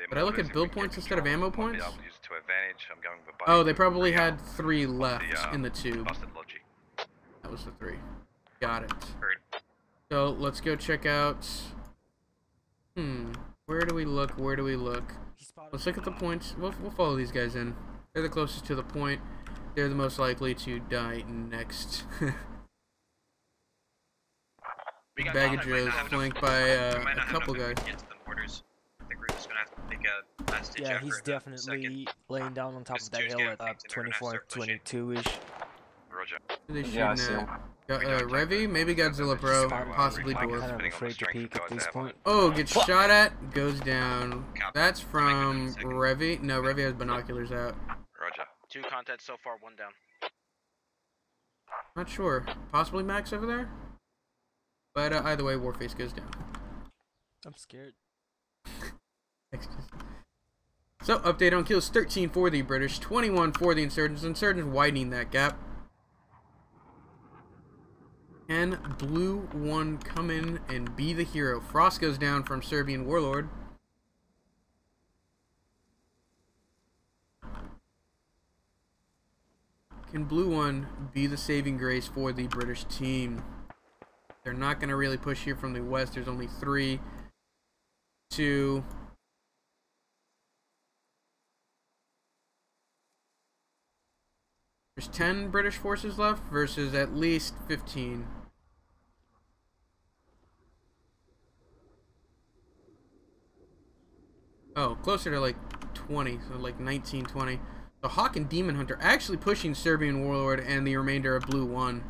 But I look at build points instead of ammo points? Oh, they probably had 3 left in the tube. That was the 3. Got it. So let's go check out. Where do we look? Where do we look? Let's look at the points. We'll follow these guys in. They're the closest to the point. They're the most likely to die next. Big Bag of Joe's flanked by a couple guys. Yeah, he's definitely laying down on top of that hill at 24, 22-ish. Roger. Who are they shooting at? Revy? Maybe Godzilla Pro. Possibly Dwarf. I'm afraid to peek at this point. Oh, gets shot at. Goes down. That's from Revy. No, Revy has binoculars out. Roger. 2 content so far, 1 down. Not sure. Possibly Max over there? But either way, Warface goes down. I'm scared. So, update on kills, 13 for the British, 21 for the Insurgents. Insurgents widening that gap. Can Blue 1 come in and be the hero? Frost goes down from Serbian Warlord. Can Blue 1 be the saving grace for the British team? They're not going to really push here from the west. There's only 3, 2, There's 10 British forces left versus at least 15. Oh, closer to like 20, so like 19, 20. So Hawk and Demon Hunter actually pushing Serbian Warlord and the remainder of Blue 1.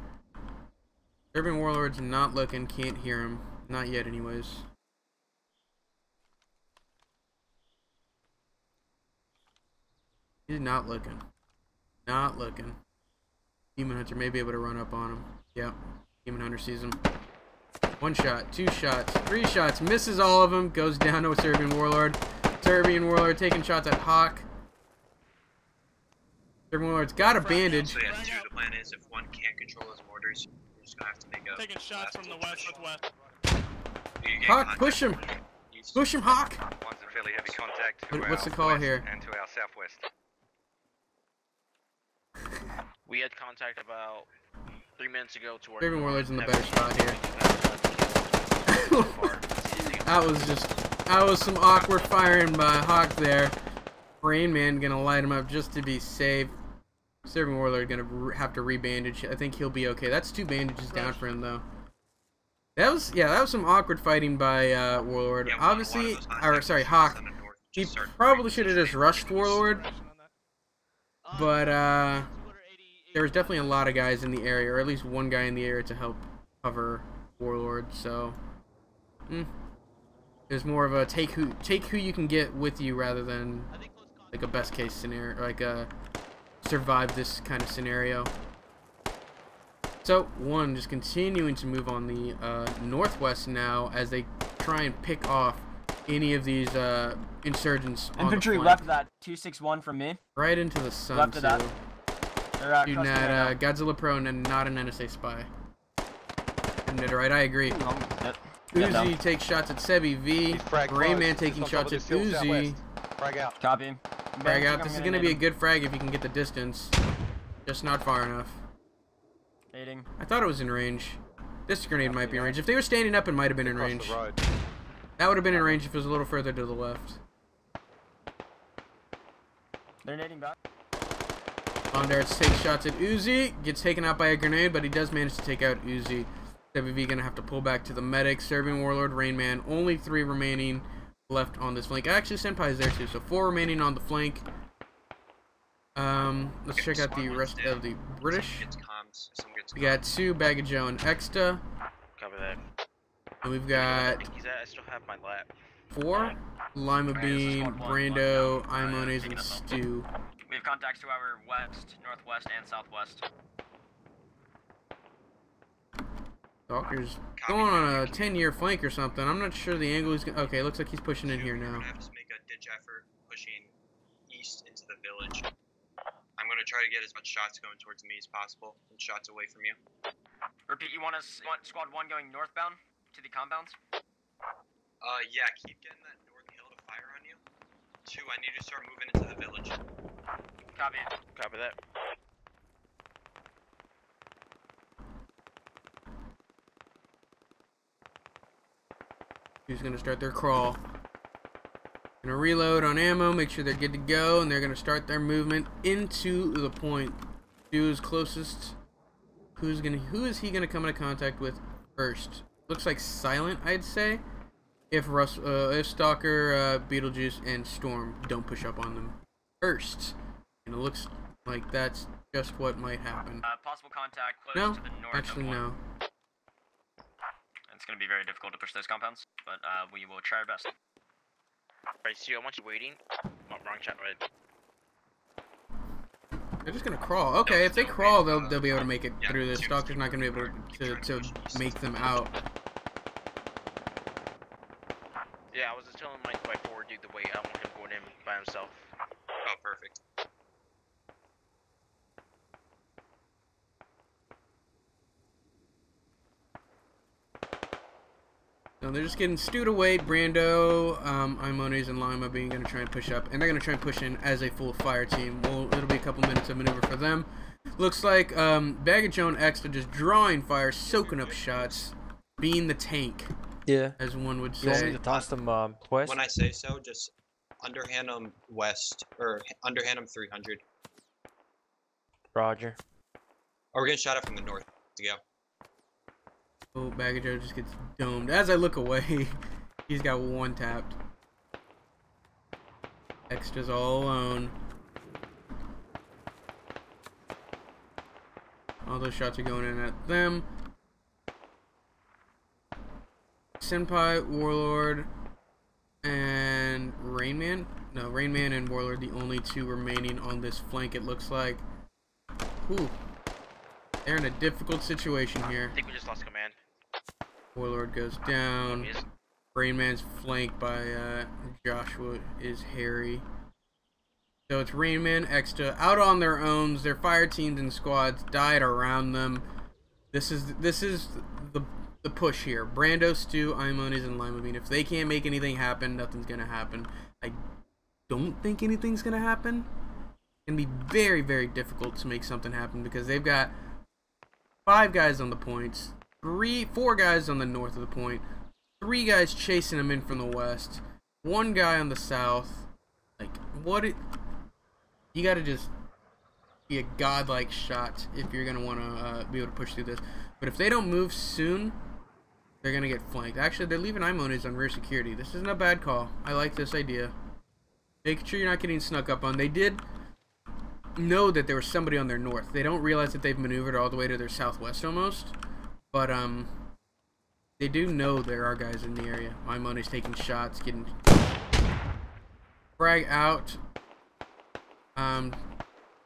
Serbian Warlord's not looking, can't hear him. Not yet anyways. He's not looking. Not looking. Demon Hunter may be able to run up on him. Yep. Demon Hunter sees him. 1 shot, 2 shots, 3 shots, misses all of them, goes down to a Serbian Warlord. Serbian Warlord taking shots at Hawk. Serbian Warlord's got a bandage. So yeah, the plan is if one can't control his mortars, you're just gonna have to make a taking shots from the west with west. Hawk, push him! Push him, Hawk! One's in fairly heavy contact to What's the our call west here? and to our southwest. We had contact about 3 minutes ago towards. Serbian Warlord's in the better spot here. That was some awkward firing by Hawk there. Rain Man gonna light him up just to be safe. Serbian Warlord gonna have to rebandage. I think he'll be okay. That's 2 bandages down for him though. That was some awkward fighting by Warlord. Yeah, Obviously, or sorry, Hawk. He probably should have just rushed Warlord, but there was definitely a lot of guys in the area, or at least one guy in the area to help cover Warlord. So, there's more of a take who you can get with you rather than like a best case scenario, like a survive this kind of scenario. So, 1 just continuing to move on the northwest now as they try and pick off any of these insurgents. Infantry left that 261 from me. Right into the sun, left of that. Shooting at Godzilla Pro and not an NSA spy. And right, I agree. Uzi takes shots at Sebi V. Rayman taking shots at Uzi. Frag out. Copy. Frag out. This is going to be a good frag if you can get the distance. Just not far enough. Aiding. I thought it was in range. This grenade might be in range. If they were standing up, it might have been in range. That would have been in range if it was a little further to the left. They're nading back. Bondarts takes shots at Uzi. Gets taken out by a grenade, but he does manage to take out Uzi. WV gonna have to pull back to the medic. Serbian Warlord, Rain Man. Only 3 remaining left on this flank. Actually, Senpai is there too, so 4 remaining on the flank. Let's check out the rest of the British. We got 2 Baggage Joe and Exta. Copy that. And we've got I still have my lap. 4 Lima Bean, Brando, Imones, and Stew. We have contacts to our west, northwest, and southwest. Stalker's going on a 10-year flank or something. I'm not sure the angle is gonna... Okay, looks like he's pushing in here now. We're gonna have to make a ditch effort pushing east into the village. I'm gonna try to get as much shots going towards me as possible and shots away from you. Repeat, you want squad 1 going northbound to the compounds? Yeah, keep getting that north hill to fire on you. 2, I need to start moving into the village. Copy. Copy that. Who's gonna start their crawl? Gonna reload on ammo, make sure they're good to go, and they're gonna start their movement into the point. Who's closest? Who is he gonna come into contact with first? Looks like Silent, I'd say. If Stalker, Beetlejuice, and Storm don't push up on them first, and it looks like that's just what might happen. Possible contact close to the north. Actually, no. It's going to be very difficult to push those compounds, but we will try our best. Alright, see, I want you waiting. Oh, wrong chat, right? They're just gonna crawl. Okay, if they crawl, they'll be able to make it through this. Stalker's not gonna be able to make them out. Yeah, I was just telling my forward dude the way. I don't want him going in by himself. Oh, perfect. So they're just getting stewed away. Brando, Imones, and Lima being gonna try and push up, and they're gonna try and push in as a full fire team. Well, it'll be a couple minutes of maneuver for them. Looks like Baggage Joe and X are just drawing fire, soaking up shots, being the tank. Yeah, as one would say. You want me to toss them west? When I say so, just underhand them west, or underhand them 300. Roger. Oh, we're getting shot at from the north. To go. Oh, Baggage Joe just gets domed. As I look away, he's got one tapped. Extra's all alone. All those shots are going in at them. Senpai, Warlord, and Rainman. No, Rainman and Warlord, the only two remaining on this flank, it looks like. Ooh. They're in a difficult situation here. I think we just lost command. Warlord goes down. Rainman's flanked by Joshua is Harry. So it's Rainman, Extra out on their own. Their fire teams and squads died around them. This is the push here. Brando, Stu, Imones, and Lima Bean. If they can't make anything happen, nothing's gonna happen. I don't think anything's gonna happen. It's gonna be very, very difficult to make something happen because they've got 5 guys on the points, 4 guys on the north of the point, 3 guys chasing them in from the west, 1 guy on the south. Like, you gotta just be a godlike shot if you're gonna want to be able to push through this. But if they don't move soon, they're gonna get flanked. Actually, they're leaving Imones on rear security. This isn't a bad call. I like this idea. Making sure you're not getting snuck up on. They did know that there was somebody on their north. They don't realize that they've maneuvered all the way to their southwest almost. But they do know there are guys in the area. Imones taking shots, getting frag out.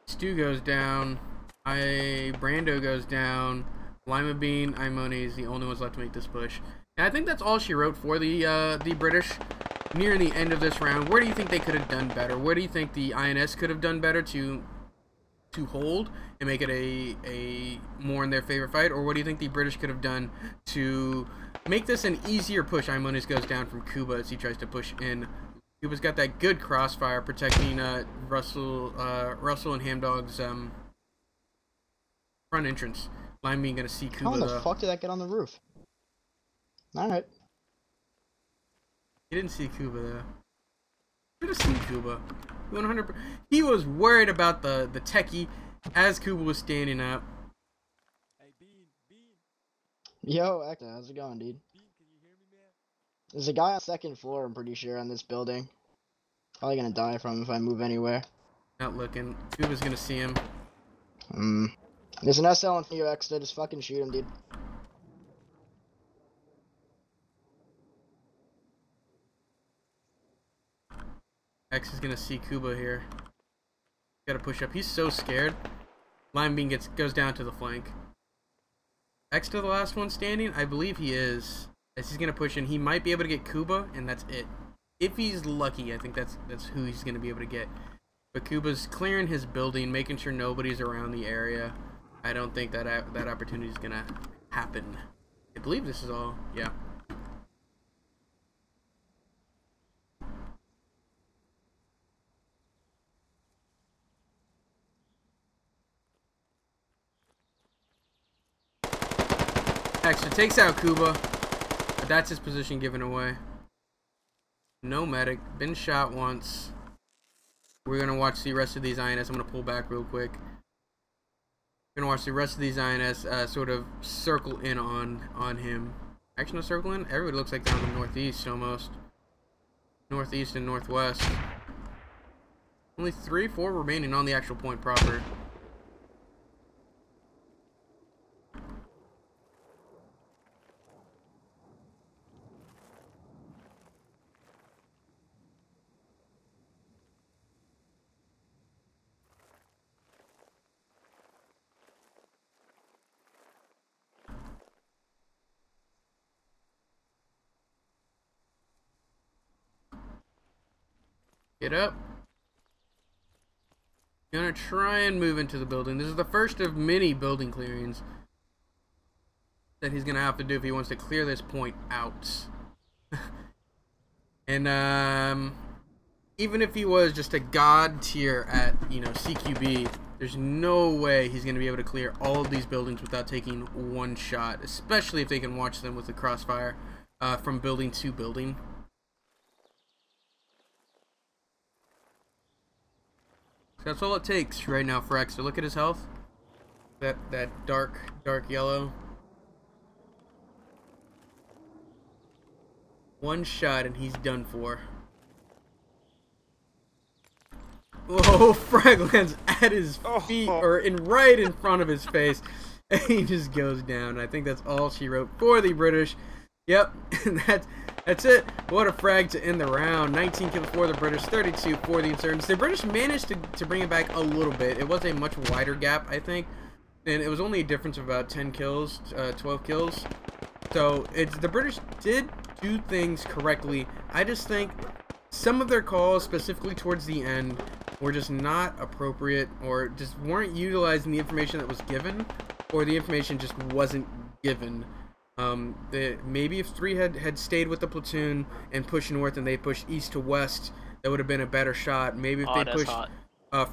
Stu goes down. Brando goes down. Lima Bean, Imones, the only ones left to make this push. And I think that's all she wrote for the British. Near the end of this round, where do you think they could have done better? Where do you think the INS could have done better to hold and make it a more in their favor fight? Or what do you think the British could have done to make this an easier push? Imones goes down from Kuba as he tries to push in. Kuba's got that good crossfire protecting Russell and Hamdog's front entrance. Lime being gonna see Kuba. How the fuck did that get on the roof? Alright. He didn't see Kuba though. Should have seen Kuba. 100%. He was worried about the techie as Kuba was standing up. Yo, Acta, how's it going, dude? There's a guy on 2nd floor, I'm pretty sure, on this building. Probably gonna die from him if I move anywhere. Not looking. Kuba's gonna see him. There's an SL in you, Exta. Just fucking shoot him, dude. X is gonna see Kuba here. Gotta push up. He's so scared. Lime Bean goes down to the flank. X to the last one standing? I believe he is. As he's gonna push in, he might be able to get Kuba, and that's it. If he's lucky, I think that's who he's gonna be able to get. But Kuba's clearing his building, making sure nobody's around the area. I don't think that opportunity is gonna happen. I believe this is all. Yeah. Extra takes out Kuba, but that's his position given away. No medic, been shot once. We're gonna watch the rest of these INS. I'm gonna pull back real quick. We're gonna watch the rest of these INS sort of circle in on him. Actually, no circle in. Everybody looks like they're on the northeast almost. Northeast and northwest. Only 3-4 remaining on the actual point proper. Get up. Gonna try and move into the building. This is the first of many building clearings that he's gonna have to do if he wants to clear this point out. And even if he was just a god tier at, you know, CQB, there's no way he's gonna be able to clear all of these buildings without taking one shot, especially if they can watch them with the crossfire from building to building. That's all it takes right now for X. So look at his health. That dark yellow. One shot and he's done for. Whoa, frag lands at his feet, or right in front of his face. And he just goes down. I think that's all she wrote for the British. Yep, that's it. What a frag to end the round. 19 kills for the British, 32 for the insurgents. The British managed to bring it back a little bit. It was a much wider gap, I think. And it was only a difference of about 10 kills, 12 kills. So the British did do things correctly. I just think some of their calls, specifically towards the end, were just not appropriate, or just weren't utilizing the information that was given, or the information just wasn't given. Maybe if 3 had stayed with the platoon and pushed north and they pushed east to west, that would have been a better shot. Maybe if they pushed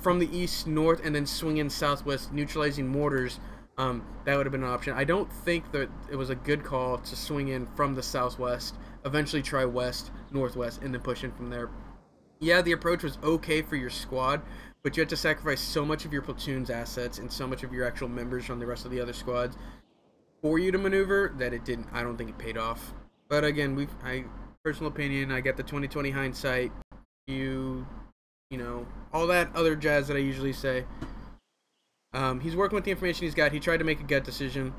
from the east north and then swing in southwest, neutralizing mortars, that would have been an option. I don't think that it was a good call to swing in from the southwest, eventually try west, northwest, and then push in from there. Yeah, the approach was okay for your squad, but you had to sacrifice so much of your platoon's assets and so much of your actual members from the rest of the other squads for you to maneuver that it didn't. I don't think it paid off. But again, personal opinion, I get the 20/20 hindsight. You know, all that other jazz that I usually say. He's working with the information he's got. He tried to make a gut decision.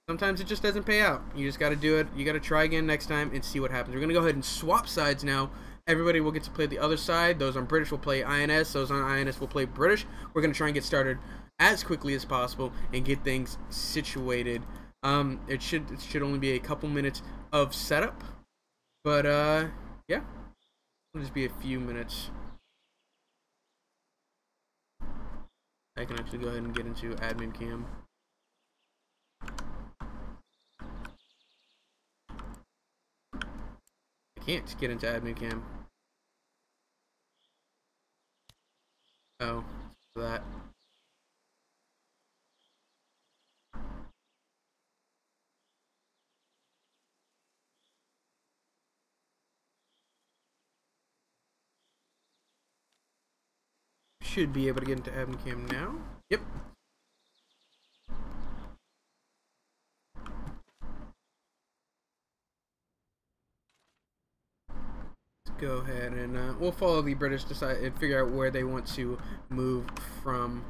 Sometimes it just doesn't pay out. You just got to do it. You got to try again next time and see what happens. We're going to go ahead and swap sides now. Everybody will get to play the other side. Those on British will play INS. Those on INS will play British. We're going to try and get started as quickly as possible and get things situated. It should only be a couple minutes of setup. But, yeah. It'll just be a few minutes. I can actually go ahead and get into admin cam. I can't get into admin cam. Oh, that. Should be able to get into admin cam now. Yep. Let's go ahead and we'll follow the British and figure out where they want to move from.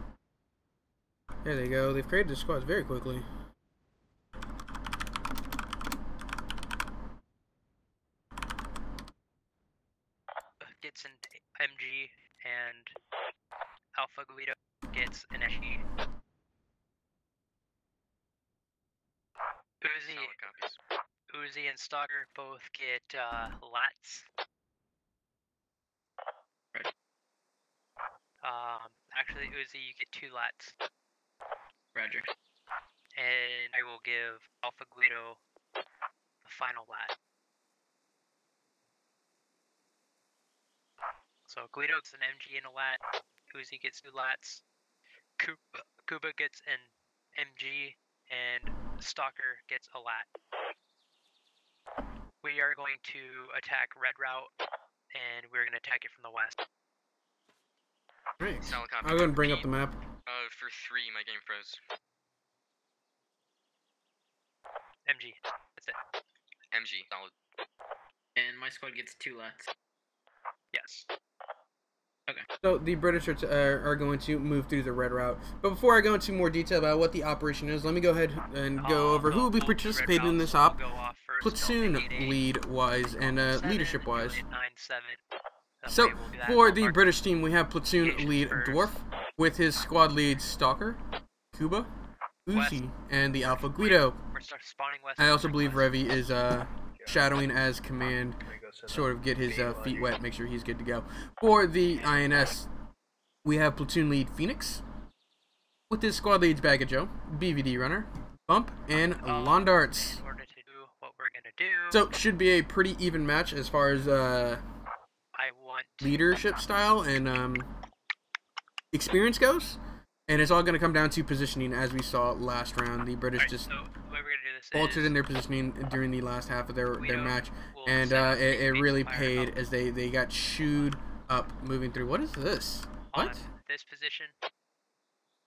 There they go. They've created the squads very quickly. Gets an MG and Alpha Guido gets an SE. Uzi and Stalker both get lats. Actually, Uzi, you get 2 lats. Roger. And I will give Alpha Guido the final lat. So Guido gets an MG and a lat. Uzi gets 2 lats. Kuba gets an MG, and Stalker gets a lat. We are going to attack Red Route, and we're going to attack it from the west. Great. I'll go and bring up the map. For 3, my game froze. MG, that's it. MG, solid. And my squad gets 2 lats. Yes. Okay. So the British are going to move through the Red Route. But before I go into more detail about what the operation is, let me go ahead and go over who will be participating in this op, platoon lead-wise and leadership-wise. So, for the British team, we have platoon lead Dwarf, with his squad lead Stalker, Kuba, Uzi, and the Alpha Guido. I also believe Revi is shadowing as command, sort of get his feet wet, make sure he's good to go. For the INS, we have platoon lead Phoenix, with his squad leads Baggajo, BVD Runner, Bump, and Londarts. In order to do what we're going to do... So, should be a pretty even match as far as leadership style and experience goes, and it's all going to come down to positioning, as we saw last round. The British just altered in their positioning during the last half of their match, and it really paid as they got chewed up moving through. What is this? What? This position.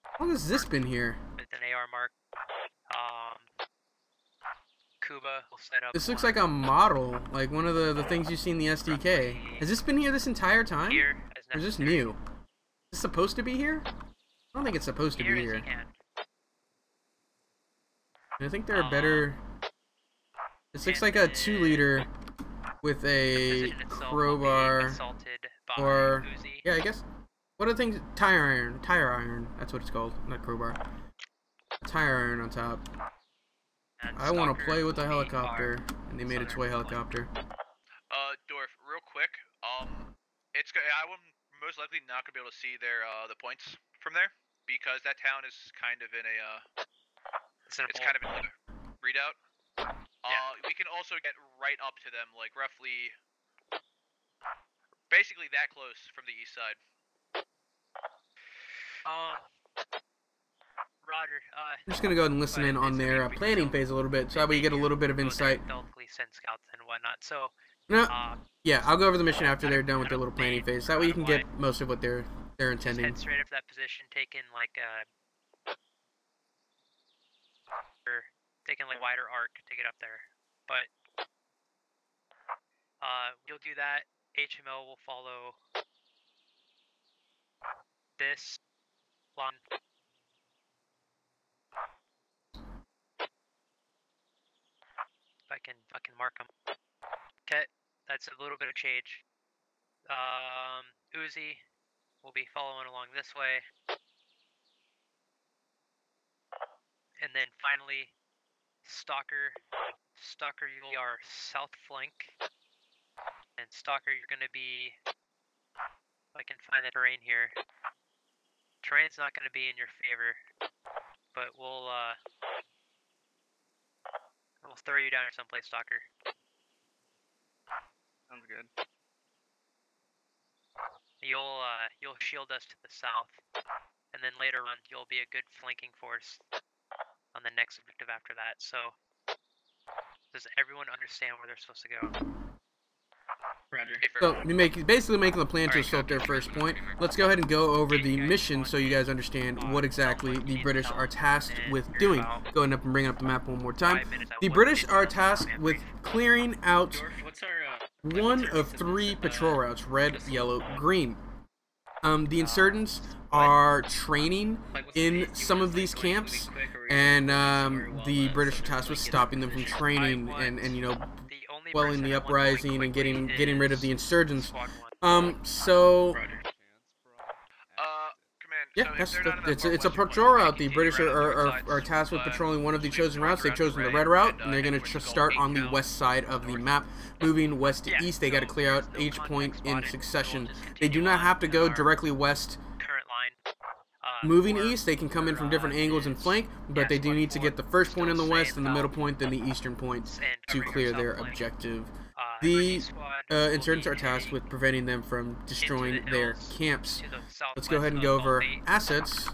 How long has this been here? with an AR mark. Kuba will set up. This looks like a model, like one of the things you see in the SDK. Has this been here this entire time? Here, or is this new? Is this supposed to be here? I don't think it's supposed to be here. I think there are better. This looks like a 2-liter with a crowbar, or yeah, I guess. What are the things? Tire iron. That's what it's called, not crowbar. Tire iron on top. I want to play with a helicopter, and they made a toy helicopter. Dorf, real quick. I'm most likely not gonna be able to see the points from there because that town is kind of in a it's kind of in a readout. We can also get right up to them, like roughly, basically that close from the east side. Roger. I'm just gonna go ahead and listen in on their planning phase a little bit, so that way you get a little bit of insight. They'll send scouts and whatnot. So. No. Yeah, I'll go over the mission after they're done with their little planning phase. That way you can get most of what they're intending. Just head straight up to that position, taking like wider arc to get up there. But you'll do that. HML will follow this line. If I can mark them. Okay, that's a little bit of change. Uzi will be following along this way. And then finally, Stalker, you'll be our south flank. And Stalker, you're going to be, if I can find the terrain here. Terrain's not going to be in your favor, but we'll throw you down here someplace, Stalker. Sounds good. You'll shield us to the south, and then later on you'll be a good flanking force on the next objective after that. So, does everyone understand where they're supposed to go? Roger. So basically making the plan to assault their first point. Let's go ahead and go over the mission so you guys understand what exactly the British are tasked with doing. Going up and bringing up the map one more time. The British are tasked with clearing out one of 3 patrol routes: red, yellow, green. The insurgents are training in some of these camps, and the British are tasked with stopping them from training and you know, quelling the uprising and getting rid of the insurgents. Yeah, it's a patrol route. The British are tasked with patrolling one of the chosen routes. They've chosen the red route, and they're going to start on the west side of the map, moving west to east. They got to clear out each point in succession. They do not have to go directly west. Moving east, they can come in from different angles and flank, but they do need to get the first point in the west and the middle point, then the eastern point to clear their objective. The insurgents are tasked with preventing them from destroying their camps. Let's go ahead and go over assets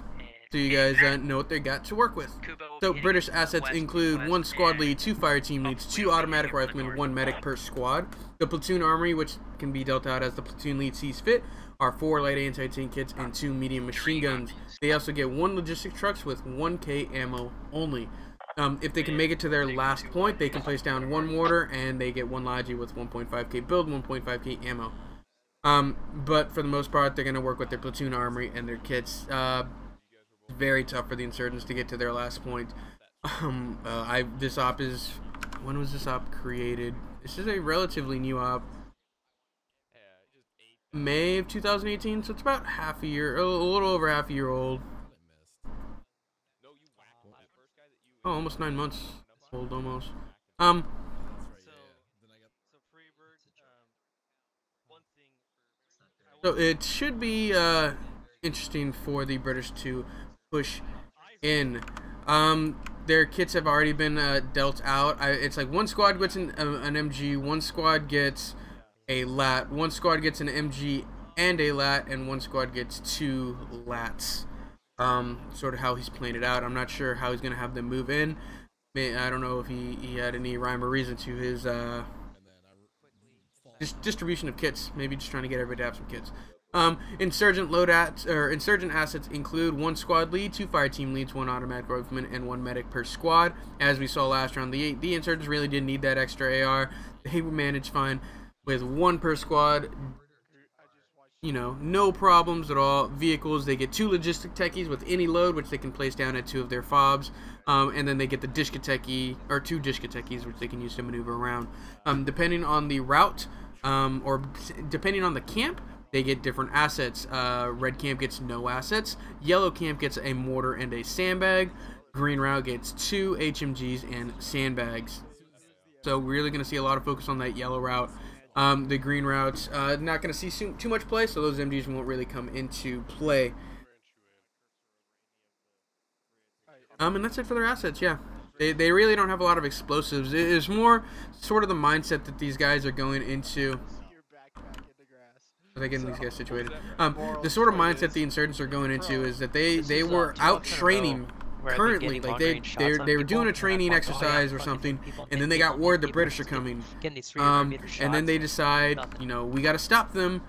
so you guys know what they got to work with. So British assets include 1 squad lead, 2 fire team leads, 2 automatic riflemen, 1 medic per squad. The platoon armory, which can be dealt out as the platoon lead sees fit, are 4 light anti-tank kits and 2 medium machine guns. They also get 1 logistic trucks with 1K ammo only. If they can make it to their last point, they can place down 1 mortar and they get 1 Logi with 1.5K build, 1.5K ammo. But for the most part, they're going to work with their platoon armory and their kits. Very tough for the insurgents to get to their last point. This op is... When was this op created? This is a relatively new op. May of 2018, so it's about half a year, a little over half a year old. Oh, almost 9 months old, almost. So it should be interesting for the British to push in. Their kits have already been dealt out. It's like 1 squad gets an MG, 1 squad gets a lat, 1 squad gets an MG and a lat, and 1 squad gets 2 lats. Sort of how he's playing it out. I'm not sure how he's going to have them move in. I don't know if he had any rhyme or reason to his distribution of kits. Maybe just trying to get everybody to have some kits. Insurgent assets include 1 squad lead, 2 fire team leads, 1 automatic rifleman, and 1 medic per squad. As we saw last round, the insurgents really didn't need that extra AR. They managed fine with 1 per squad. You know, no problems at all. Vehicles, they get 2 logistic techies with any load, which they can place down at 2 of their fobs. And then they get the Dishka or 2 Dishka techies, which they can use to maneuver around. Depending on the route, or depending on the camp, they get different assets. Red camp gets no assets. Yellow camp gets a mortar and a sandbag. Green route gets 2 HMGs and sandbags. So we're really going to see a lot of focus on that yellow route. The green route's not going to see too much play, so those MGs won't really come into play. And that's it for their assets, yeah. They really don't have a lot of explosives. It is more sort of the mindset that these guys are going into. They getting these guys situated. The sort of mindset the insurgents are going into is that they were out training currently. Like they were doing a training exercise or something, and then they got word the British are coming. And then they decide, you know, we got to stop them.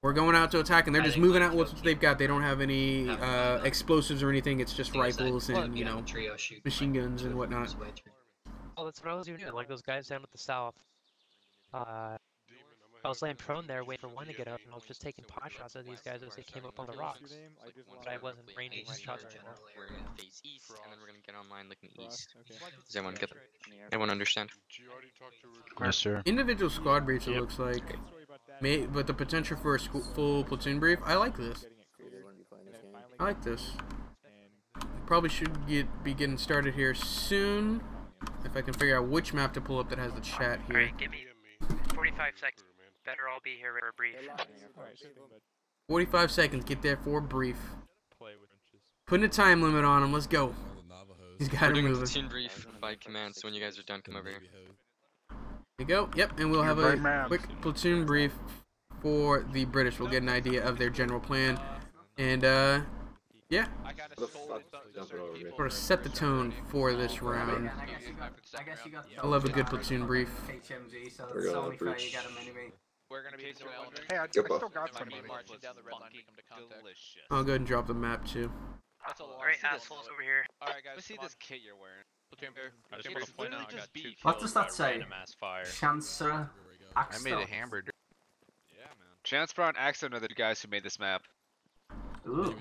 We're going out to attack, and they're just moving out with what they've got. They don't have any explosives or anything. It's just rifles and, you know, machine guns and whatnot. Oh, that's what I was doing. Like those guys down at the south. I was laying prone there, waiting for one to get up, and I was just taking pot shots at these guys as they came up on the rocks. But I wasn't ranging my shots anymore. We're gonna face east, and then we're gonna get online looking east. Does everyone get that? Everyone understand? Yes, sir. Individual squad briefs, it looks like. But the potential for a full platoon brief, I like this. I like this. Probably should be getting started here soon. If I can figure out which map to pull up that has the chat here. Alright, give me 45 seconds. Better all be here for a brief. 45 seconds, get there for a brief. Putting a time limit on him, let's go. He's got to move. Platoon brief by command, so when you guys are done, come over here. There you go, yep, and we'll have a quick platoon brief for the British. We'll get an idea of their general plan. And, yeah. Sort of set the tone for this round. I love a good platoon brief. We're gonna be hey, I still got somebody. I'll go ahead and drop the map too. Alright, assholes over here. Alright guys, let's see this kit you're wearing. What does that say? Chancer I made a hamburger. Yeah, man. Chance brought an axe to the guys who made this map. Ooh.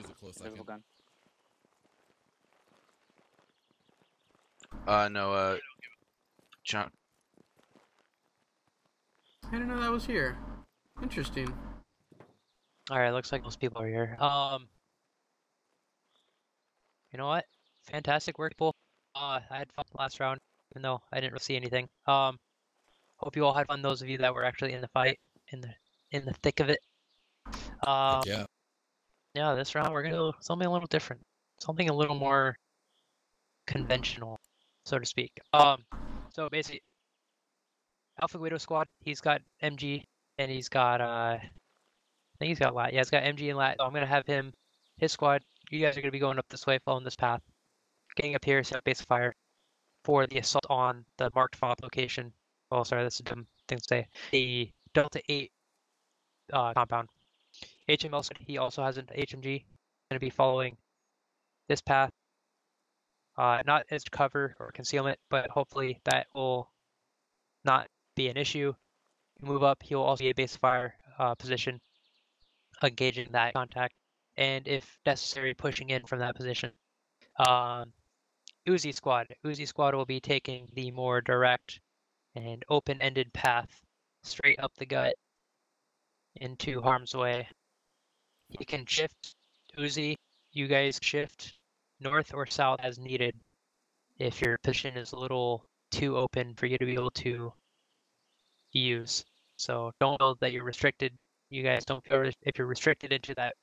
No, John. I didn't know that was here. Interesting. Alright, looks like most people are here. You know what? Fantastic work, people. I had fun last round, even though I didn't really see anything. Hope you all had fun, those of you that were actually in the fight, in the thick of it. Yeah. Yeah, this round we're gonna do something a little different. Something a little more conventional, so to speak. So basically, Alpha Guido squad, he's got MG, and he's got, I think he's got lat. Yeah, he's got MG and lat. So I'm going to have him, his squad, you guys are going to be going up this way, following this path. Getting up here, set up base of fire for the assault on the marked fob location. Oh, sorry, that's a dumb thing to say. The Delta 8 compound. HML, he also has an HMG. Going to be following this path. Not as cover or concealment, but hopefully that will not be an issue. Move up, he'll also be a base fire position, engaging that contact, and if necessary, pushing in from that position. Uzi squad will be taking the more direct and open-ended path straight up the gut into harm's way. He can shift Uzi. You guys shift north or south as needed if your position is a little too open for you to be able to use. So don't feel that you're restricted. You guys don't feel if you're restricted into that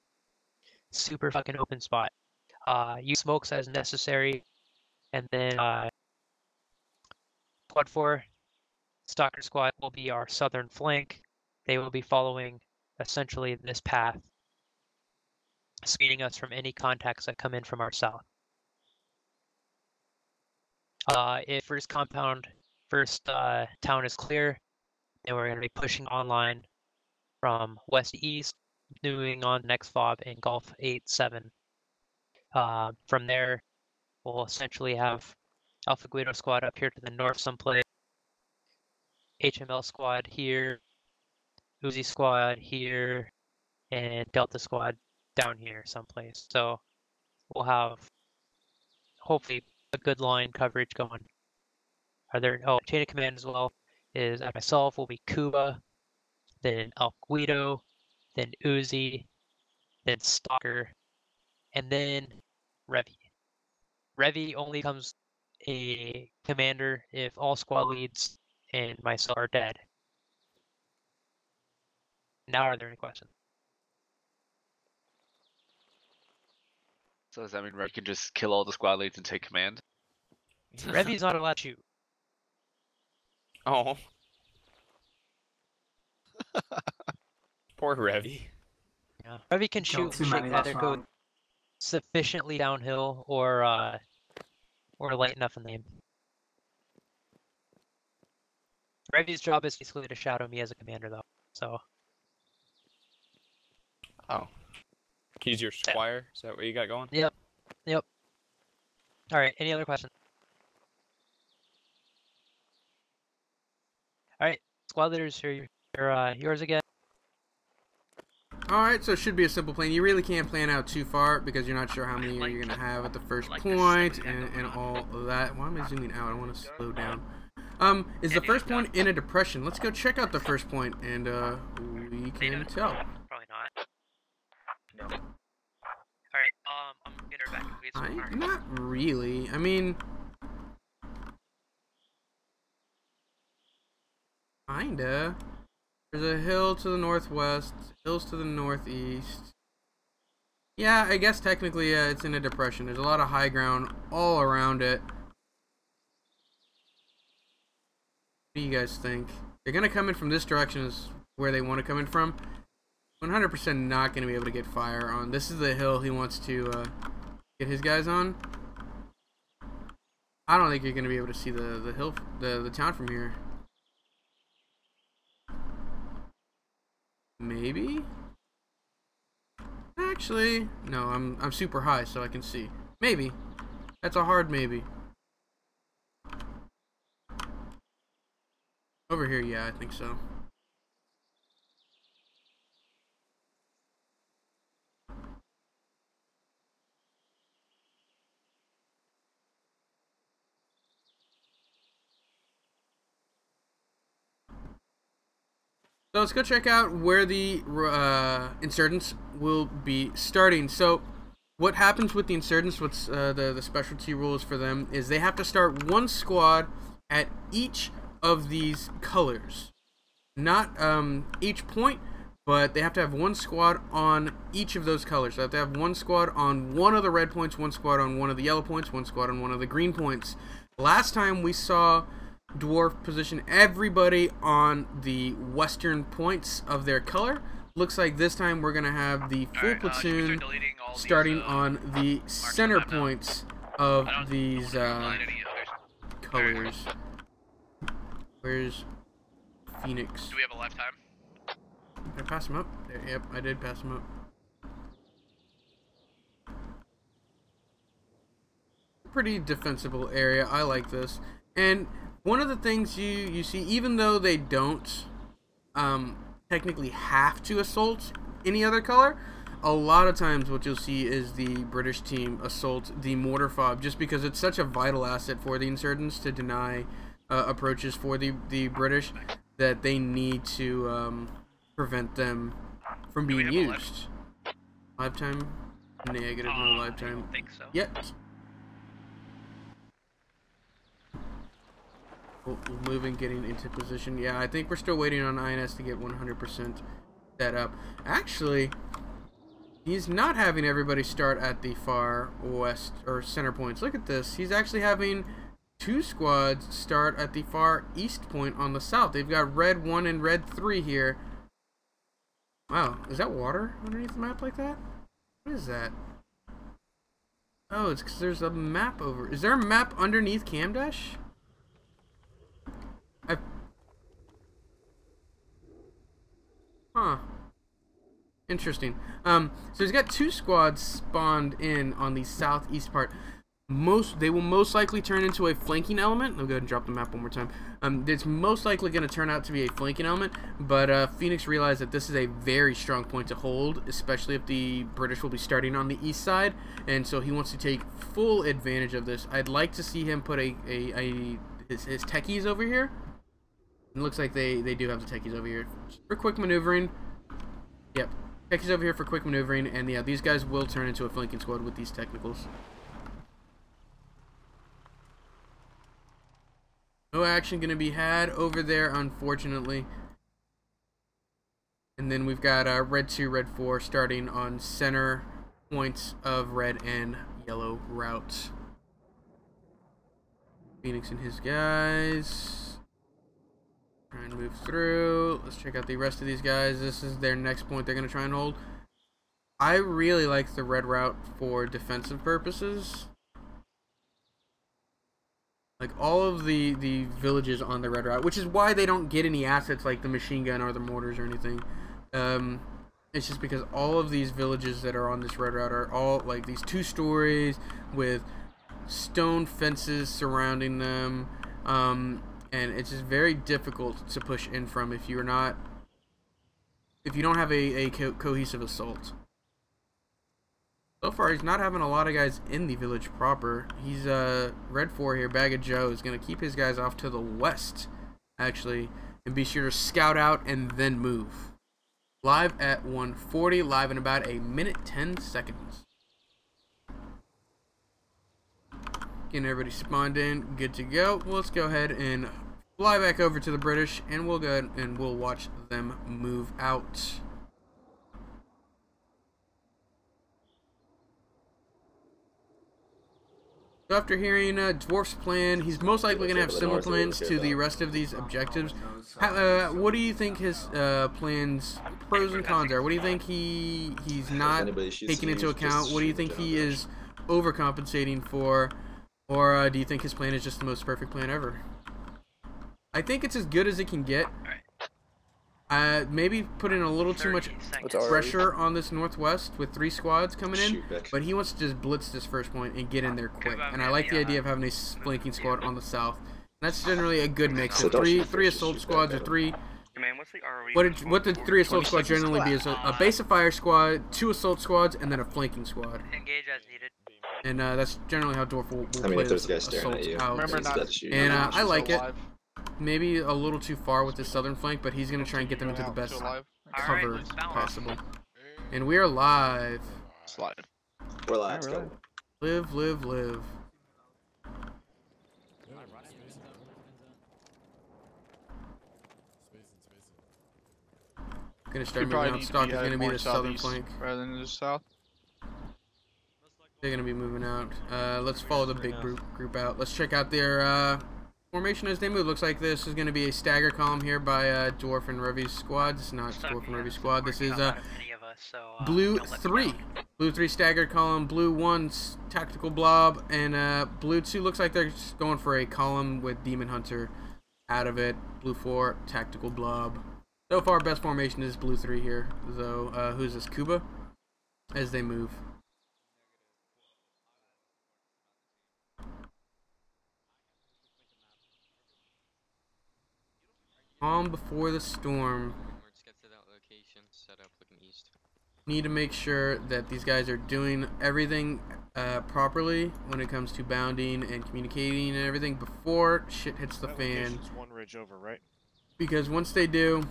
super fucking open spot. Use smokes as necessary, and then Squad 4, Stalker Squad will be our southern flank. They will be following essentially this path, screening us from any contacts that come in from our south. If first town is clear, then we're going to be pushing online from west to east, continuing on next fob in Golf 8-7. From there, we'll essentially have Alpha Guido squad up here to the north someplace, HML squad here, Uzi squad here, and Delta squad down here someplace. So we'll have hopefully a good line coverage going. Chain of command as well is myself will be Kuba, then El Guido, then Uzi, then Stalker, and then Revi. Revi only becomes a commander if all squad leads and myself are dead. Now, are there any questions? So does that mean Red can just kill all the squad leads and take command? Revi's not allowed to shoot. Oh. Poor Revi. Yeah. Revi can shoot and either go sufficiently downhill or light enough in the aim. Revi's job is basically to shadow me as a commander, though. So. Oh. He's your squire? Is that what you got going? Yep. Yep. All right. Any other questions? All right. Squad leaders, here you're yours again. Alright, so it should be a simple plan. You really can't plan out too far because you're not sure how many you're going to have at the first point and all of that. Why am I zooming out? I want to slow down. Is the first point in a depression? Let's go check out the first point and we can tell. Probably not. No. Alright, I'm gonna get her back. Not really. I mean... Kinda. There's a hill to the northwest, hills to the northeast. Yeah, I guess technically it's in a depression. There's a lot of high ground all around it. What do you guys think? They're going to come in from this direction is where they want to come in from. 100% not going to be able to get fire on. This is the hill he wants to get his guys on. I don't think you're going to be able to see the hill, the town from here. Maybe? Actually, no, I'm super high so I can see. Maybe. That's a hard maybe. Over here, yeah, I think so. So let's go check out where the insurgents will be starting. So what happens with the insurgents, what's the specialty rules for them, is they have to start one squad at each of these colors. Not each point, but they have to have one squad on each of those colors. So they have to have one squad on one of the red points, one squad on one of the yellow points, one squad on one of the green points. Last time we saw Dwarf position everybody on the western points of their color. Looks like this time we're gonna have the full platoon starting on the center points of these colors. Where's Phoenix? Do we have a lifetime? Did I pass him up? There, yep, I did pass him up. Pretty defensible area. I like this. And one of the things you see, even though they don't technically have to assault any other color, a lot of times what you'll see is the British team assault the mortar fob just because it's such a vital asset for the insurgents to deny approaches for the British that they need to prevent them from being used. Lifetime? Negative, no lifetime. I don't think so. Yet. Moving, getting into position. Yeah, I think we're still waiting on INS to get 100% set up. Actually, he's not having everybody start at the far west or center points. Look at this. He's actually having two squads start at the far east point on the south. They've got red 1 and red 3 here. Wow, is that water underneath the map like that? What is that? Oh, it's because there's a map over. Is there a map underneath Camdash? Huh. Interesting. So he's got 2 squads spawned in on the southeast part. They will most likely turn into a flanking element. I'll go ahead and drop the map one more time. It's most likely going to turn out to be a flanking element, but Phoenix realized that this is a very strong point to hold, especially if the British will be starting on the east side, and so he wants to take full advantage of this. I'd like to see him put his techies over here. It looks like they do have the techies over here for quick maneuvering. Yep, techies over here for quick maneuvering, and yeah, these guys will turn into a flanking squad with these technicals. No action going to be had over there, unfortunately. And then we've got red 2, red 4 starting on center points of red and yellow routes. Phoenix and his guys. Try and move through. Let's check out the rest of these guys. This is their next point they're going to try and hold. I really like the red route for defensive purposes. Like all of the villages on the red route, which is why they don't get any assets like the machine gun or the mortars or anything. It's just because all of these villages that are on this red route are all like these 2 stories with stone fences surrounding them, and it's just very difficult to push in from if you don't have a cohesive assault. So far, he's not having a lot of guys in the village proper. He's red 4 here. Bag of Joe is going to keep his guys off to the west, actually, and be sure to scout out and then move. Live at 1:40, live in about a minute 10 seconds. Getting everybody spawned in, good to go. Well, let's go ahead and fly back over to the British, and we'll go ahead and we'll watch them move out. So after hearing Dwarf's plan, he's most likely going to have similar plans to the rest of these objectives. What do you think his plans, pros and cons are? What do you think he's not taking into account? What do you think he is overcompensating for? Or do you think his plan is just the most perfect plan ever? I think it's as good as it can get. Maybe put in a little too much pressure on this northwest with 3 squads coming in, but he wants to just blitz this first point and get in there quick. And I like the idea of having a flanking squad on the south. That's generally a good mix of three assault squads or 3. What the 3 assault squads generally be is a base of fire squad, 2 assault squads, and then a flanking squad. Engage as needed. And that's generally how Dwarf will play this assault out. And I like it. Maybe a little too far with the southern flank, but he's going to try and get them into the best cover possible. And we are live. We're live. Let's go. Live, live, live. Going to start moving out. Stock is going to be the southern flank rather than the south. They're going to be moving out. Let's follow the big group out. Let's check out their formation as they move. Looks like this is going to be a stagger column here by Dwarf and Revy's squad. It's not Dwarf and Revy's squad. This is blue 3. Blue 3 staggered column. Blue 1 tactical blob. And blue 2 looks like they're just going for a column with Demon Hunter out of it. Blue 4 tactical blob. So far, best formation is blue 3 here. Though, who's this? Cuba? As they move. Calm before the storm. Need to make sure that these guys are doing everything properly when it comes to bounding and communicating and everything before shit hits the fan. One ridge over, right? Because once they do,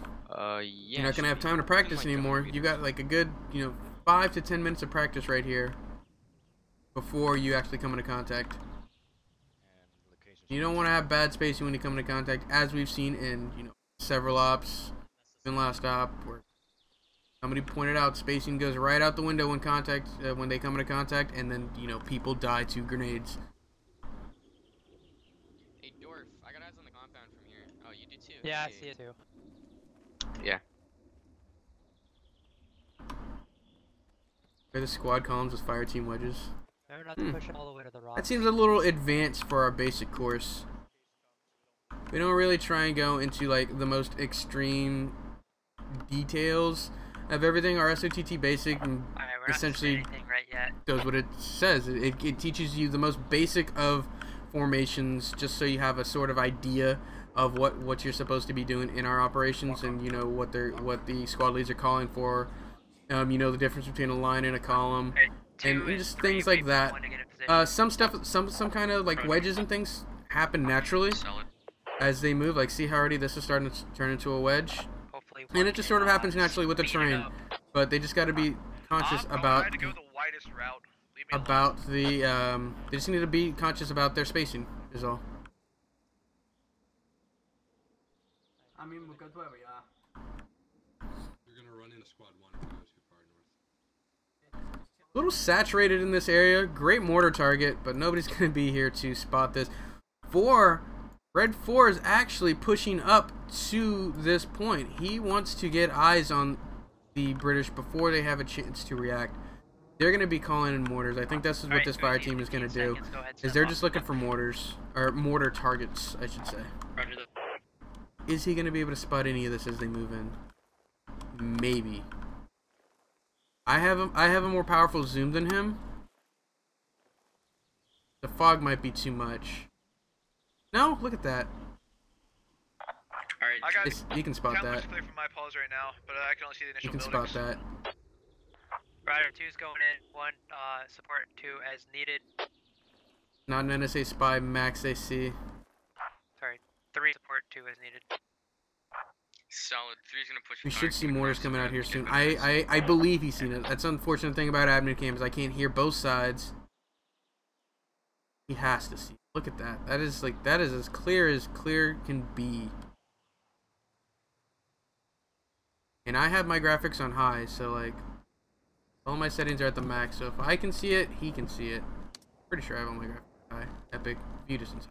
you're not gonna have time to practice anymore. You got like a good, 5 to 10 minutes of practice right here before you actually come into contact. You don't want to have bad spacing when you come into contact, as we've seen in several ops, even last op, where somebody pointed out spacing goes right out the window when when they come into contact, and then people die to grenades. Hey Dwarf, I got eyes on the compound from here. Oh, you do too. Yeah, I see it too. Yeah. Are the squad columns with fire team wedges? Remember not to push it all the way to the rock. That seems a little advanced for our basic course. We don't really try and go into like the most extreme details. of everything. Our SOTT basic essentially does what it says. It teaches you the most basic of formations, just so you have a sort of idea of what you're supposed to be doing in our operations, and you know what the squad leads are calling for. You know the difference between a line and a column, and just things like that. Some stuff, some kind of like wedges and things happen naturally as they move. Like, see how already this is starting to turn into a wedge, and it just sort of happens naturally with the terrain. But they just got to be conscious about to go the widest route. they just need to be conscious about their spacing is all. I mean, we're good where we are. You're gonna run into squad 1 if you go too far north. A little saturated in this area. Great mortar target, but nobody's gonna be here to spot this. Red 4 is actually pushing up to this point. He wants to get eyes on the British before they have a chance to react. They're going to be calling in mortars. I think this is what this fire team is going to do. Is they're just looking for mortars, or mortar targets, I should say. Is he going to be able to spot any of this as they move in? Maybe. I have a more powerful zoom than him. The fog might be too much. No, look at that. Alright, you can spot that. Clear from my paws right now, but I can only see the initial You can buildings. spot that. Rider 2's going in. 1 support 2 as needed. Not an NSA spy, max AC. Sorry, 3 support 2 as needed. Solid. 3's gonna push. We should see mortars coming out here soon. I believe he's seen it. That's the unfortunate thing about admin cam is I can't hear both sides. He has to see. Look at that. That is as clear can be. And I have my graphics on high, so like all my settings are at the max. So if I can see it, he can see it. Pretty sure I have all my graphics high. Epic view distance.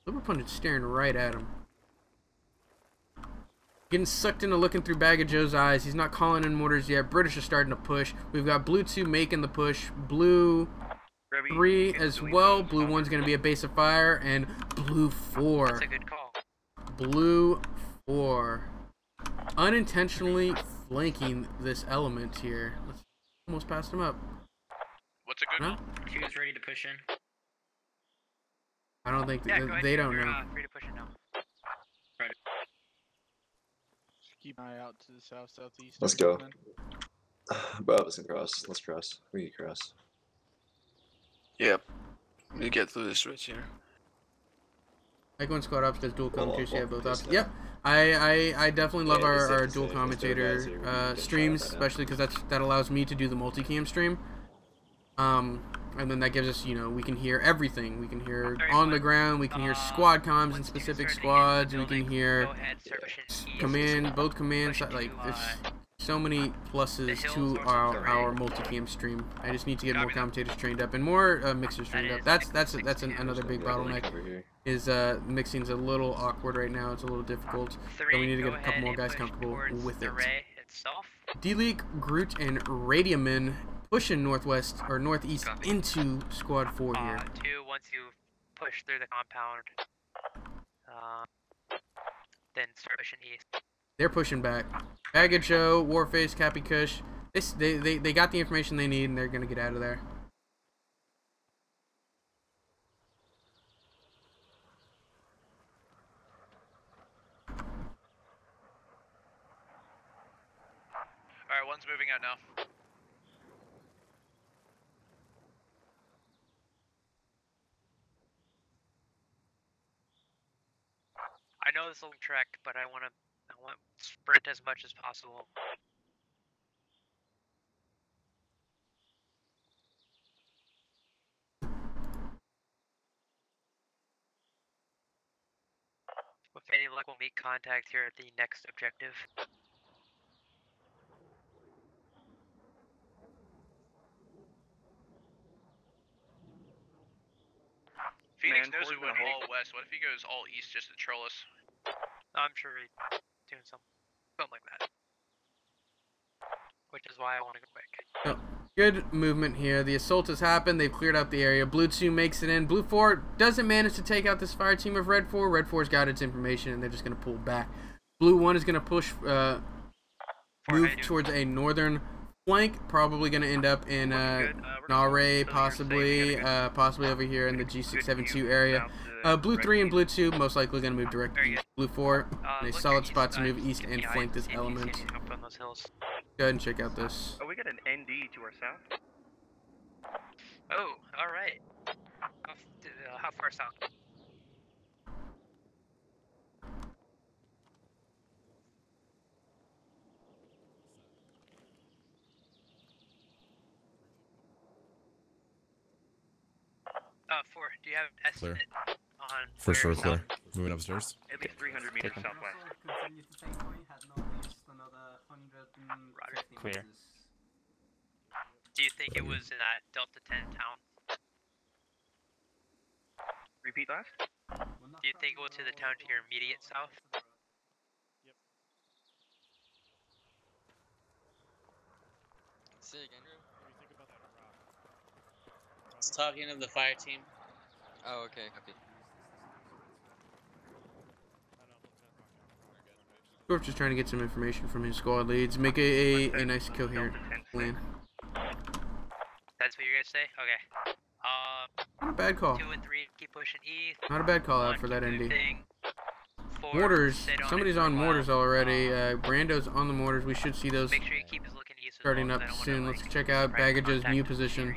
Silver Pundit's staring right at him. Getting sucked into looking through Bag of Joe's eyes. He's not calling in mortars yet. British are starting to push. We've got Blue 2 making the push. Blue 3 as well. Blue 1's going to be a base of fire. And Blue 4. That's a good call. Blue 4. Unintentionally flanking this element here. Let's almost passed him up. What's a good call? 2 is ready to push in. I don't think they don't know. Free to push it now. Right. Keep an eye out to the south, southeast. Let's go. Bob isn't cross. Let's cross. We can cross. Yep. We get through this switch here. I go and squad ops does dual commentators. Yeah, both options. Yep. I definitely love our dual commentator streams, especially because that allows me to do the multicam stream. And then that gives us, you know, we can hear everything. We can hear on the ground. We can hear squad comms in specific squads. We can hear both commands. Like, there's so many pluses to our multicam stream. I just need to get more commentators trained up and more mixers trained up. That's another big bottleneck. Is mixing's a little awkward right now. It's a little difficult. So we need to get a couple more guys comfortable with it. D-League, Groot, and Radiaman pushing northwest or northeast into squad 4 here. 2 once you push through the compound, then start pushing east. They're pushing back. Bag of Joe, Warface, Cappy Kush. They got the information they need and they're gonna get out of there. Alright, one's moving out now. I know this will trek, but I want sprint as much as possible. With any luck, we'll meet contact here at the next objective. Phoenix knows we went all west. What if he goes all east just to troll us? I'm sure he's doing something like that. Which is why I want to go quick. Oh, Good movement here. The assault has happened. They've cleared out the area. Blue 2 makes it in. Blue 4 doesn't manage to take out this fire team of Red 4. Red 4's got its information, and they're just going to pull back. Blue 1 is going to push, move towards a northern flank. Probably going to end up in Nare, possibly over here in the G672 area. Blue 3 and Blue 2 most likely going to move direct east. Blue 4 in a solid spot to move east and flank this element. Go ahead and check out this. Oh, we got an ND to our south. Oh, alright. How far south? Four. Do you have an estimate on For sure, clear. Moving upstairs. At least 300 meters southwest. Clear. Do you think it was in that Delta 10 town? Repeat last? Do you think it was to the town to your immediate south? Say again. It's talking to the fire team. Oh, okay. Copy. Dwarf just trying to get some information from his squad leads. Make a nice coherent plan. That's what you're gonna say? Okay. Not a bad call. 2 and 3 keep pushing east. Not a bad call out for that ND. Mortars. Somebody's on mortars already. Brando's on the mortars. We should see those starting up soon. Let's check out Baggage's new position.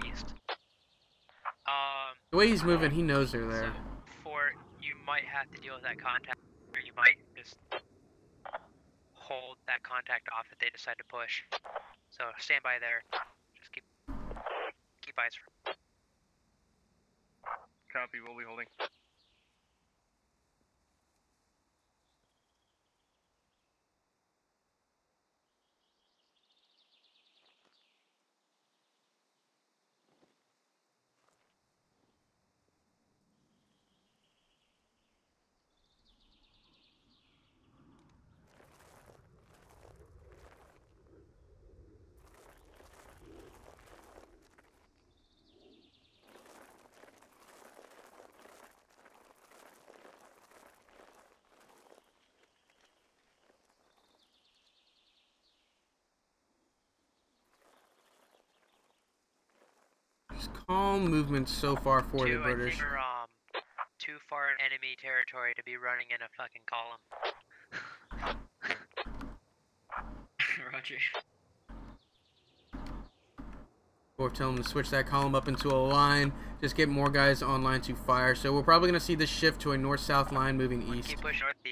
The way he's moving, he knows they're there. So, you might have to deal with that contact, or you might just hold that contact off if they decide to push. So stand by there. Just keep eyes for. Copy, we'll be holding. Just calm movements so far for the British. I think we're too far in enemy territory to be running in a fucking column. Roger. Or tell them to switch that column up into a line. Just get more guys online to fire. So we're probably going to see this shift to a north-south line moving east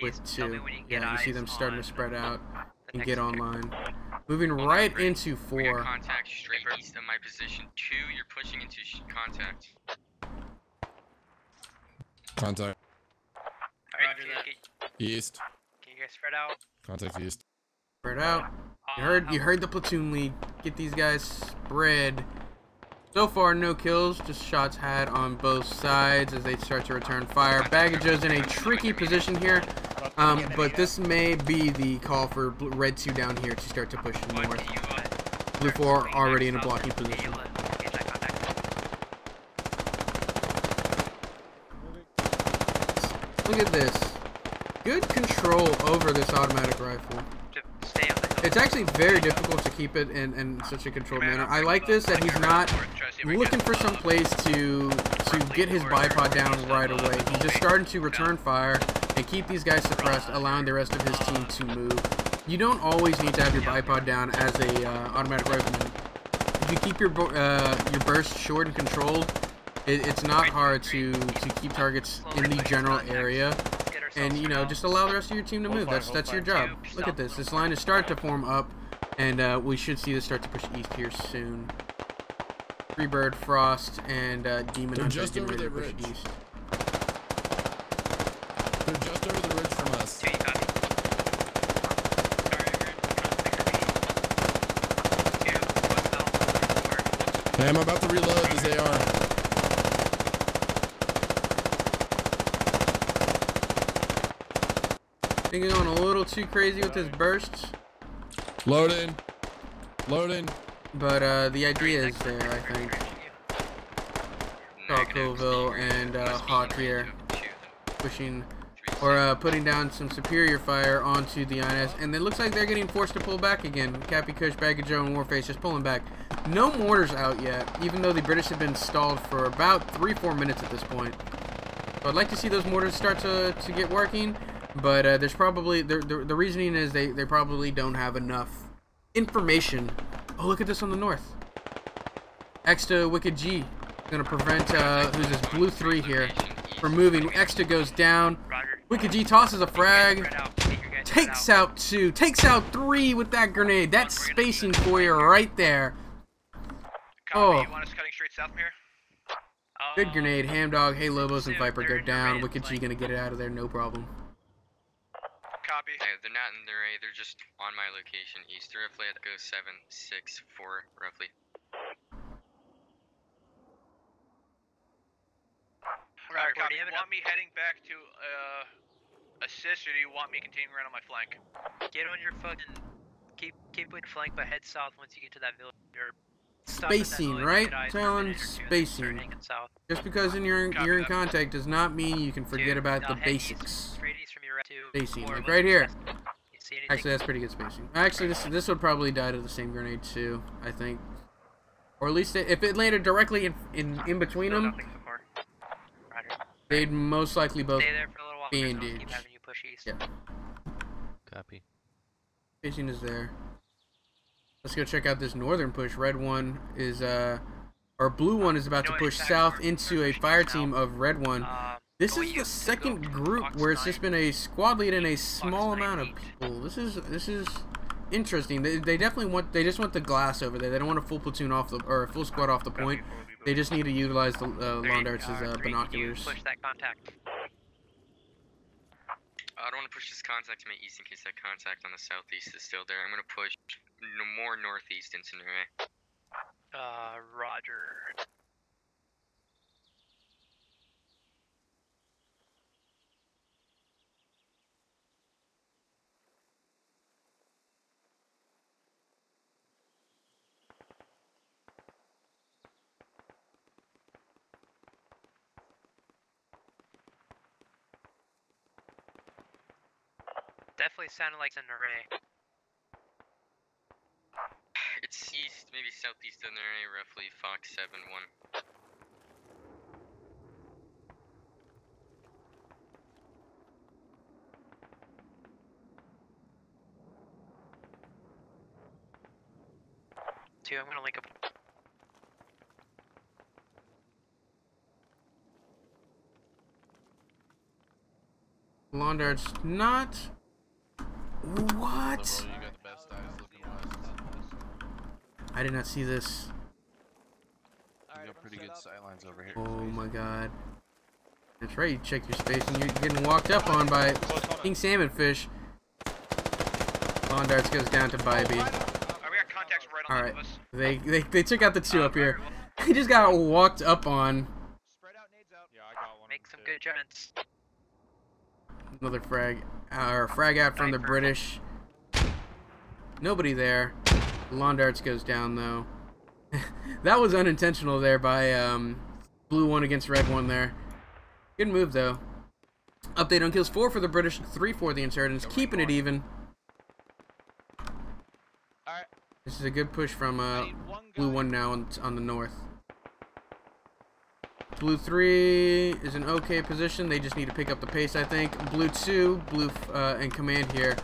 with 2. Yeah, you see them starting to spread out and get online. Moving right into 4. We got contact straight east of my position. 2, you're pushing into contact. Contact. Roger that. East. Can you guys spread out? Contact east. Spread out. You heard the platoon lead. Get these guys spread. So far, no kills, just shots had on both sides as they start to return fire. Baggage's in a tricky position here, but this may be the call for Red 2 down here to start to push north. Blue 4 already in a blocking position. Look at this. Good control over this automatic rifle. It's actually very difficult to keep it in such a controlled manner. I like this that he's not looking for some place to get his bipod down right away. He's just starting to return fire and keep these guys suppressed, allowing the rest of his team to move. You don't always need to have your bipod down as a automatic rifleman. If you keep your burst short and controlled, it's not hard to keep targets in the general area. And, you know, just allow the rest of your team to move. That's your job. Look at this. This line is starting to form up, and we should see this start to push east here soon. Freebird, Frost, and Demon Hunter just over the ridge. East. They're just over the ridge from us. Hey, I'm about to reload this AR. Thinking going a little too crazy with his bursts. Loading. Loading. But the idea is there, I think. Colville and Hawk here pushing or putting down some superior fire onto the INS, and it looks like they're getting forced to pull back again. Cappy Kush, Bag of Joe, and Warface just pulling back. No mortars out yet, even though the British have been stalled for about 3-4 minutes at this point. So I'd like to see those mortars start to get working, but there's probably the reasoning is they probably don't have enough information. Oh, look at this on the north. Exta Wicked G gonna prevent who's this Blue 3 here from moving. Exta goes down. Wicked G tosses a frag. Takes out 2. Takes out 3 with that grenade. That's spacing for you right there. Oh. You want us cutting straight south from here? Good grenade. Hamdog, Hey Lobos, and Viper go down. Wicked G gonna get it out of there, no problem. Copy. Hey, they're not in their A, they're just on my location east. They're roughly at go 7, 6, 4, roughly. Alright, copy. Do you want me heading back to assist, or do you want me continuing around on my flank? Get on your fucking keep with your flank, but head south once you get to that village. Or spacing, right? Talon, spacing. Just because you're in contact does not mean you can forget about the basics. Spacing, like right here. Actually, that's pretty good spacing. Actually, this would probably die to the same grenade too, I think. Or at least if it landed directly in between them, they'd most likely both be engaged. Yeah. Copy. Spacing is there. Let's go check out this northern push. Red one is or blue one is about to push south into a fire team of red one. This is the second group where it's just been a squad lead and a small amount of people. This is interesting. They definitely just want the glass over there. They don't want a full platoon off the or a full squad off the point. They just need to utilize the lawn darts as binoculars. Push that contact. I don't want to push this contact to my east in case that contact on the southeast is still there. I'm going to push more northeast into Nure. Roger. Definitely sounded like an array. It's east, maybe southeast of Nure, roughly Fox 7-1. I'm gonna link up. Lawn darts not. What? I did not see this. You got pretty good sightlines over here. Oh my god. That's right, you check your space and you're getting walked up on by King Salmon Fish. Lawn darts goes down to Bybee. We got contacts right on top of us. They took out the 2 up here. He just got walked up on. Make some good judgments. Another frag out from the British. Nobody there. Lawn darts goes down though. That was unintentional there by blue 1 against red 1 there. Good move though. Update on kills: 4 for the British, 3 for the insurgents, keeping it even. This is a good push from blue 1 now on the north. Blue 3 is in okay position. They just need to pick up the pace, I think. Blue 2, blue and command here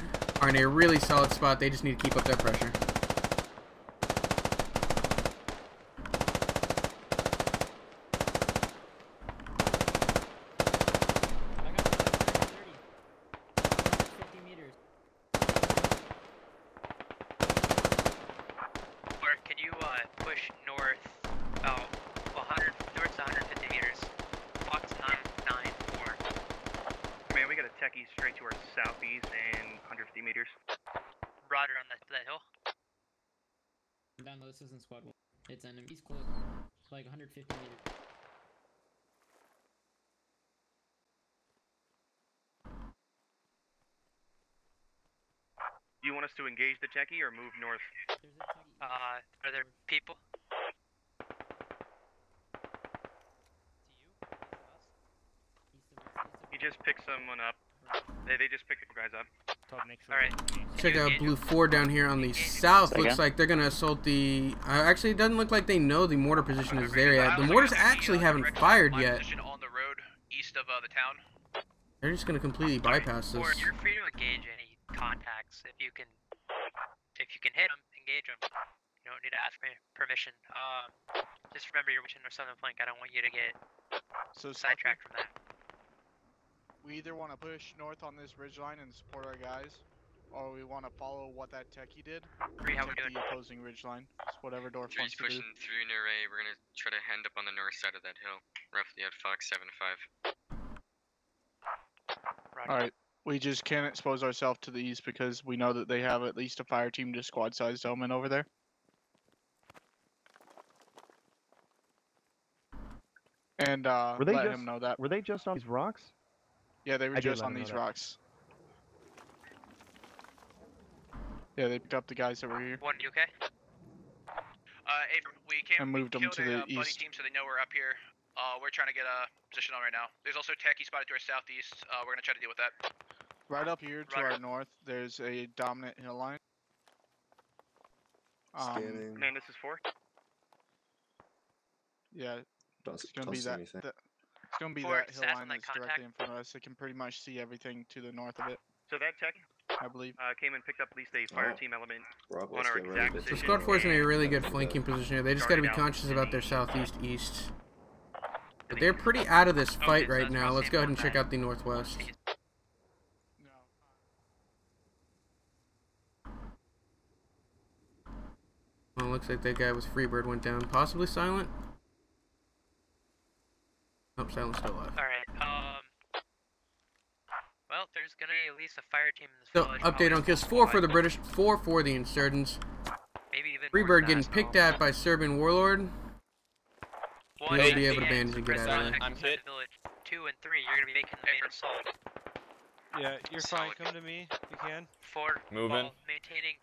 are in a really solid spot. They just need to keep up that pressure. Can you push north about 100 north to 150 meters? Fox 994. Man, we got a techie straight to our southeast and 150 meters. Roger on that hill. Down low, this isn't squad 1. It's enemy. He's close, like 150 meters. Do you want us to engage the techie or move north? Are there people? He just picked someone up. They just picked the guys up. Alright. Check out Blue 4 down here on the south. Looks like they're gonna assault the... actually, it doesn't look like they know the mortar position is there yet. The mortars actually haven't fired yet. On the road east of the town. They're just gonna completely bypass this. Or you're free to engage any contacts if you can hit them, engage them. You don't need to ask me permission. Just remember you're watching the southern flank. I don't want you to get sidetracked from that. We either want to push north on this ridgeline and support our guys, or we want to follow what that techie did. How we doing? The opposing ridgeline. It's whatever Dorf wants to do. Pushing through an array. We're gonna try to end up on the north side of that hill, roughly at Fox 7-5. Alright, we just can't expose ourselves to the east because we know that they have at least a fire team to squad-sized element over there. And let him know that. Were they just on these rocks? Yeah, they were just on these rocks. Yeah, they picked up the guys that were here. One, you okay? Abram, we came and moved them to the buddy east. team so they know we're up here. We're trying to get a position on right now. There's also techie spotted to our southeast. We're gonna try to deal with that. Right up here to our north, there's a dominant hill line. Scanning. Man, this is 4. Yeah, it's gonna be see that. anything. It's gonna be Forward, that hill line that's directly in front of us. They can pretty much see everything to the north of it. So that tech, I believe, came and picked up at least a fire team element Bravo's on our getting ready exact to position. So Squad 4 is in a really good flanking position here. They just gotta be conscious about their southeast-east. But they're pretty out of this fight right now. Let's go ahead and check out the northwest. Well, looks like that guy with Freebird went down. Possibly Silent? Nope, Silent's still alive. Alright, well, there's gonna be at least a fire team in this So, village. update on kills. 4 for the British, 4 for the insurgents. Maybe even Freebird getting picked at by Serbian Warlord. He'll be able to bandage and get out of there. I'm hit. 2 and 3, you're gonna be making the main assault. Yeah, you're fine. Come to me if you can. 4, Moving. Maintaining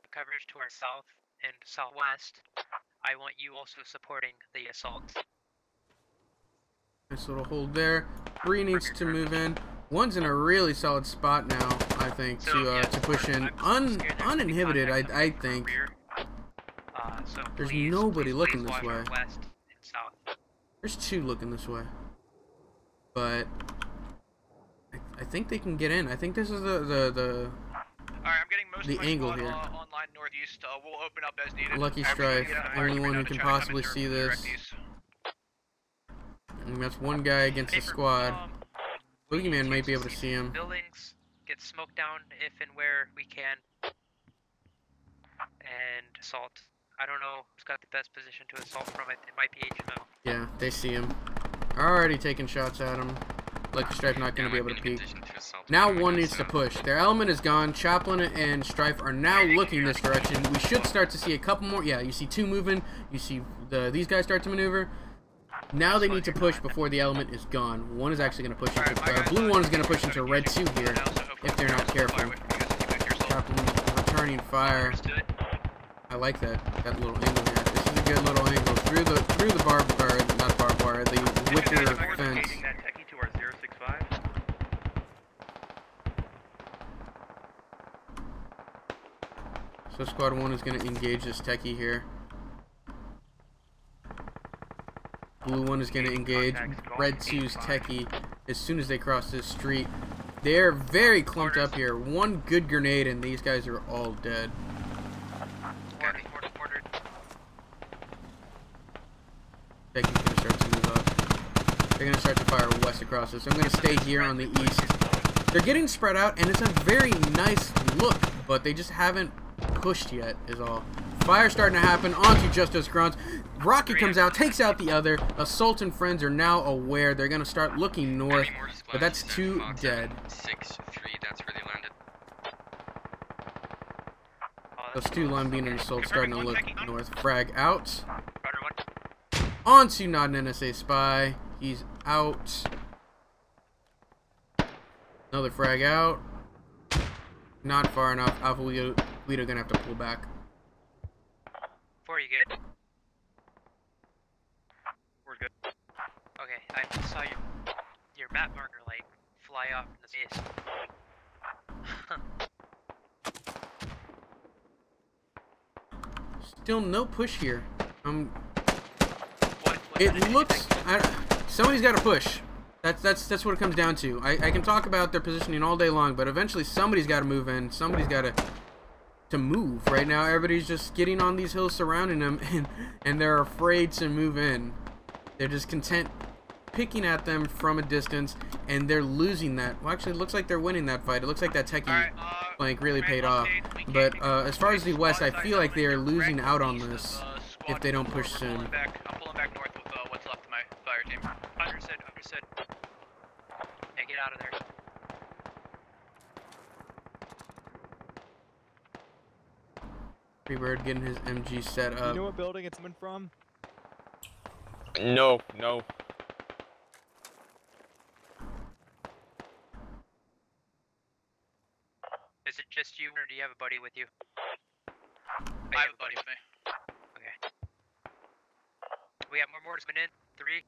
coverage to our south and southwest. I want you also supporting the assault. Nice little hold there. 3 needs to move in. 1's in a really solid spot now, I think, to push in uninhibited. I think. There's nobody looking this way. There's 2 looking this way, but I think they can get in. I think this is the Alright, I'm getting most the of my angle squad, here. online northeast. We'll open up as needed. Lucky Strife, only one who can possibly see this. And that's one guy against the squad. Boogeyman might be able to see him. Buildings get smoked down if and where we can. And assault. I don't know who's got the best position to assault from it. It might be HMO. Yeah, they see him. Already taking shots at him. Lucky Strife not going to be able to peek. Now 1 needs to push. Their element is gone. Chaplain and Strife are now looking this direction. We should start to see a couple more. Yeah, you see 2 moving. You see these guys start to maneuver. Now they need to push before the element is gone. 1 is actually going to push into blue 1 is going to push into red 2 here if they're not careful. Chaplain returning fire. I like that little angle here. This is a good little angle through the barbed wire, not barbed wire, the wicker fence. So Squad 1 is going to engage this techie here. Blue 1 is going to engage Red 2's techie as soon as they cross this street. They're very clumped up here. 1 good grenade and these guys are all dead. Techie's going to start to move up. They're going to start to fire west across this. I'm going to stay here on the east. They're getting spread out and it's a very nice look, but they just haven't pushed yet is all. Fire starting to happen onto Justice Grunts. Rocky comes out, takes out the other. Assault and friends are now aware. They're going to start looking north, but that's 2 dead. 6-3, that's where they landed. Those 2 Lime Bean and Assault starting to look north. Frag out. Onto not an NSA spy. He's out. Another frag out. Not far enough. Alpha, we're gonna have to pull back. 4, you good? We're good. Okay, I just saw your map marker like fly off in the space. Still no push here. It looks. Somebody's got to push. That's what it comes down to. I can talk about their positioning all day long, but eventually somebody's got to move in. Somebody's got to move. Right now, everybody's just getting on these hills surrounding them, and they're afraid to move in. They're just content picking at them from a distance, and they're losing that. Well, actually, it looks like they're winning that fight. It looks like that techie flank really paid off. But as far as the West, I feel like they are losing out on this if they don't push soon. I'm pulling back north with what's left of my fire team. Understood. Hey, get out of there. Freebird getting his MG set up. You know what building it's coming from? No. Is it just you, or do you have a buddy with you? I have a buddy with me. Okay. We have more mortars coming in. 3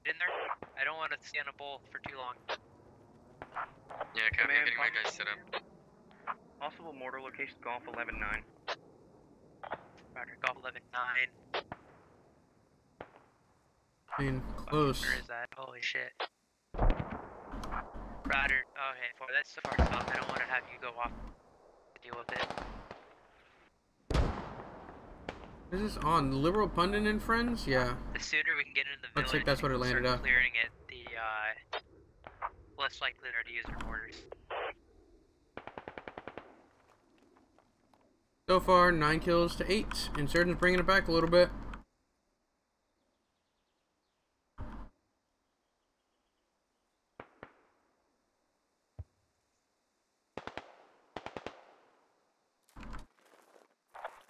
in there. I don't want to stay on a bowl for too long. Yeah, copy. I'm getting my guys set up. Possible mortar location, Golf 11-9. Roger, Golf 11-9. I mean, close. Where is that? Holy shit. Roger. Okay, that's so far south. I don't want to have you go off to deal with it. Is this on Liberal Pundit and Friends? Yeah. The sooner we can get into the village, Looks like that's what it landed up. clearing it, the less likely they are to use their mortars. So far, 9 kills to 8. Insurgents bringing it back a little bit.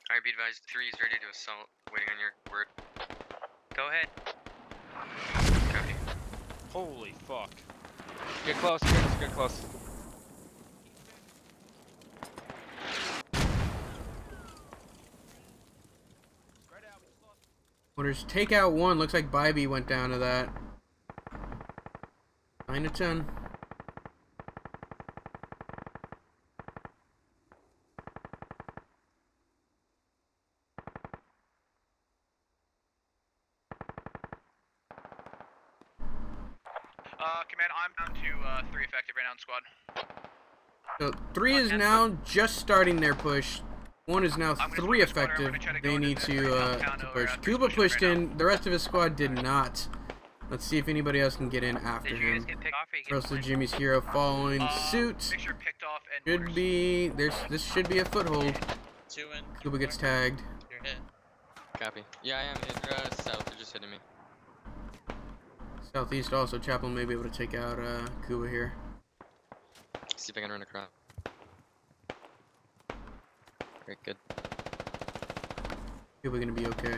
Alright, be advised, 3 is ready to assault. Waiting on your word. Go ahead. Copy. Holy fuck. Get close, get close. Orders take out 1. Looks like Bybee went down to that. 9 to 10. Command, I'm down to 3 effective right now in squad. So 3 is now just starting their push. 1 is now 3 effective. They need to push. Cuba pushed in. The rest of his squad did not. Let's see if anybody else can get in after him. Rest of Jimmy's hero following suit. Should be this should be a foothold. 2 in. Cuba gets tagged. You're hit. Copy. Yeah, I am. South. They're just hitting me. Southeast also. Chaplain may be able to take out Cuba here. See if I can run across. Very good. Cuba gonna be okay. 3,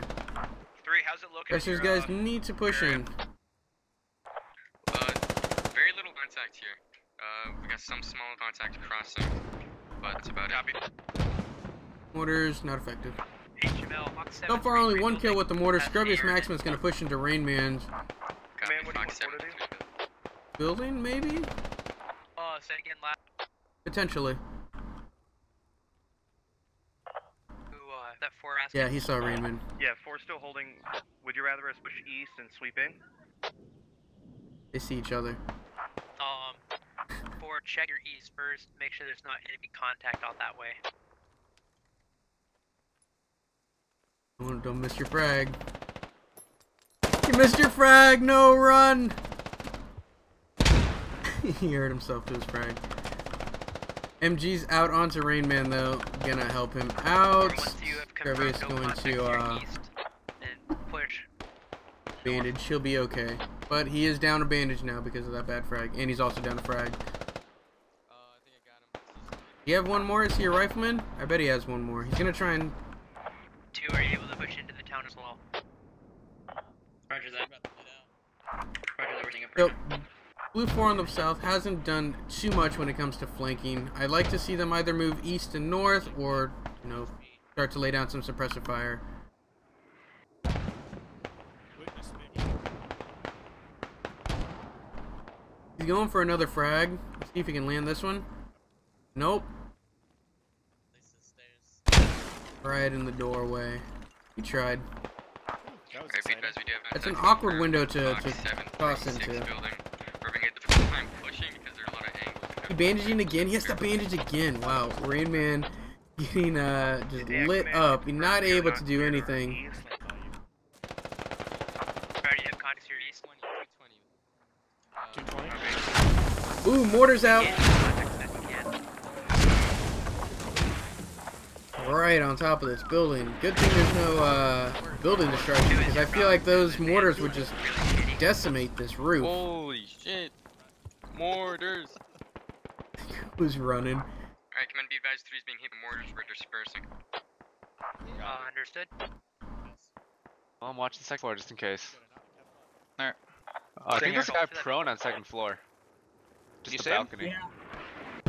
how's it looking? Rest of these guys need to push in. Very little contact here. We got some small contact crossing, but that's about it. Mortars not effective. HML, So far, only 1 kill with the mortar. Scrubbius Maximus gonna push into Rain Man's building, maybe? Say again, last. Potentially. That 4 asking. Yeah, he saw Rainman. Yeah, 4 still holding. Would you rather us push east and sweep in? They see each other. 4, check your east first. Make sure there's not enemy contact out that way. Don't miss your frag. You missed your frag! No, run! He hurt himself to his frag. MG's out onto Rainman though. Gonna help him out. Scrubbius going to bandage. He'll be okay. But he is down a bandage now because of that bad frag. And he's also down a frag. I think I got him. Do you have one more? Is he a rifleman? I bet he has one more. He's gonna try and... 2, are you able to push into the town as well? Roger that. Roger that, we're seeing a So, Blue 4 on the south hasn't done too much when it comes to flanking. I'd like to see them either move east and north or, you know, start to lay down some suppressive fire. He's going for another frag. Let's see if he can land this one. Nope. Right in the doorway. He tried. It's an awkward window to toss into. He bandaging again? He has to bandage again. Wow. Rain Man getting just lit up. He's not able to do anything. Ooh, mortar's out. Right on top of this building. Good thing there's no building destruction, because I feel like those mortars would just decimate this roof. Holy shit. Mortars. Who's running? Alright, command, be advised, 3's being hit by mortars, we're dispersing. Understood. Well, I'm watching the second floor just in case. Alright. I think there's a guy prone on second floor. Just the balcony. Yeah.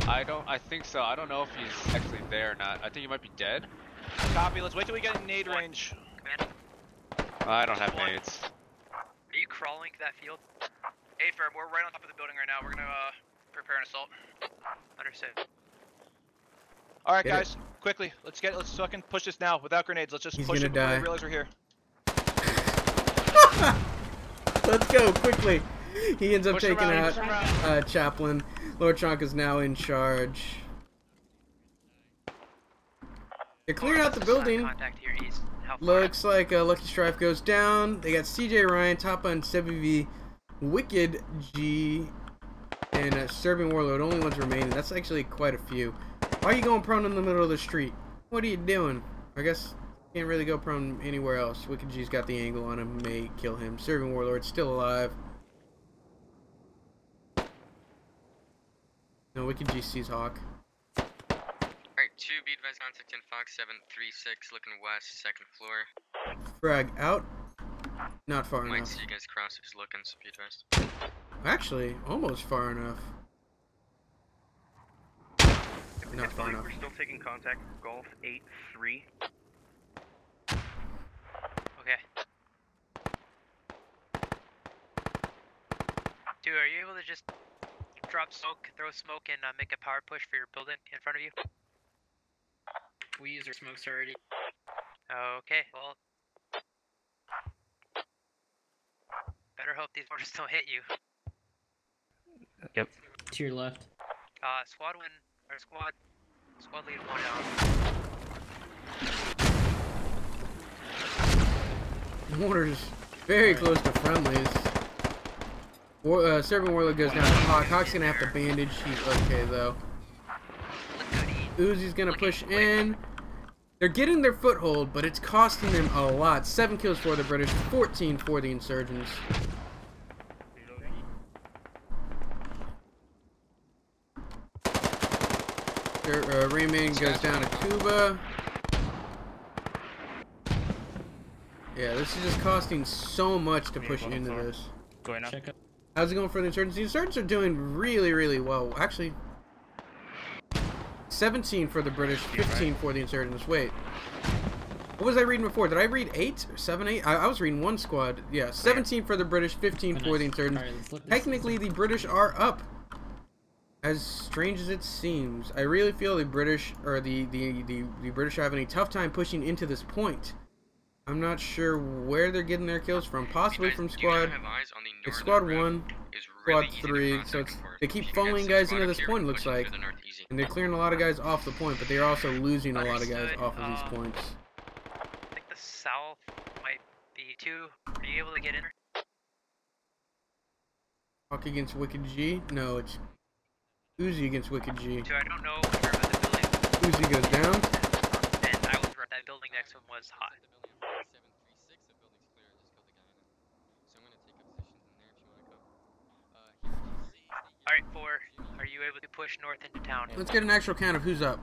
I think so. I don't know if he's actually there or not. I think he might be dead. Copy, let's wait till we get in nade range. Command. I don't have nades. Are you crawling to that field? Hey, firm, we're right on top of the building right now. We're gonna prepare an assault. Understood. All right, guys, quickly, let's fucking push this now without grenades. Let's just push it before we realize we're here. Let's go quickly. He ends up taking out Chaplain. Lord Chonk is now in charge. They're clearing out the building. Looks like Lucky Strife goes down. They got CJ Ryan, Tapa and Sebi, Wicked G, and Serving Warlord. Only ones remaining. That's actually quite a few. Why are you going prone in the middle of the street? What are you doing? I guess can't really go prone anywhere else. Wicked G's got the angle on him. May kill him. Serving Warlord still alive. No, Wicked G sees Hawk. Alright, 2, be advised, contact in Fox 736, looking west, second floor. Frag out. Not far Might enough. see you guys cross who's looking, so be advised. Actually, almost far enough. Not far enough. We're still taking contact. Golf 8-3. Okay. Dude, are you able to just drop smoke, throw smoke, and make a power push for your building in front of you? We use our smokes already. Okay, well, better hope these mortars don't hit you. Yep. To your left. Squad win, or squad lead 1 out. Mortar's very close to friendlies. Serving Warlord goes down to Hawk. Hawk's gonna have to bandage. He's okay though. Uzi's gonna push in. They're getting their foothold, but it's costing them a lot. 7 kills for the British, 14 for the insurgents. Rayman goes down to Cuba. Yeah, this is just costing so much to push into this. Going up. How's it going for the insurgents? The insurgents are doing really, really well. Actually, 17 for the British, 15 for the insurgents. Wait. What was I reading before? Did I read 8 or 7, 8? I was reading one squad. Yeah, 17 for the British, 15 for the insurgents. Technically, the British are up. As strange as it seems, I really feel the British, or the British are having a tough time pushing into this point. I'm not sure where they're getting their kills from. Possibly from squad. It's squad 1, squad 3. So they keep funneling guys into this point. Looks like, and they're clearing a lot of guys off the point, but they are also losing a lot of guys off of these points. I think the south might be 2. Are you able to get in? Hawk against Wicked G? No, it's Uzi against Wicked G. So I don't know if you're in the building. Uzi goes down. And I was right. That building next to him was hot. Alright, 4. Are you able to push north into town? Let's get an actual count of who's up.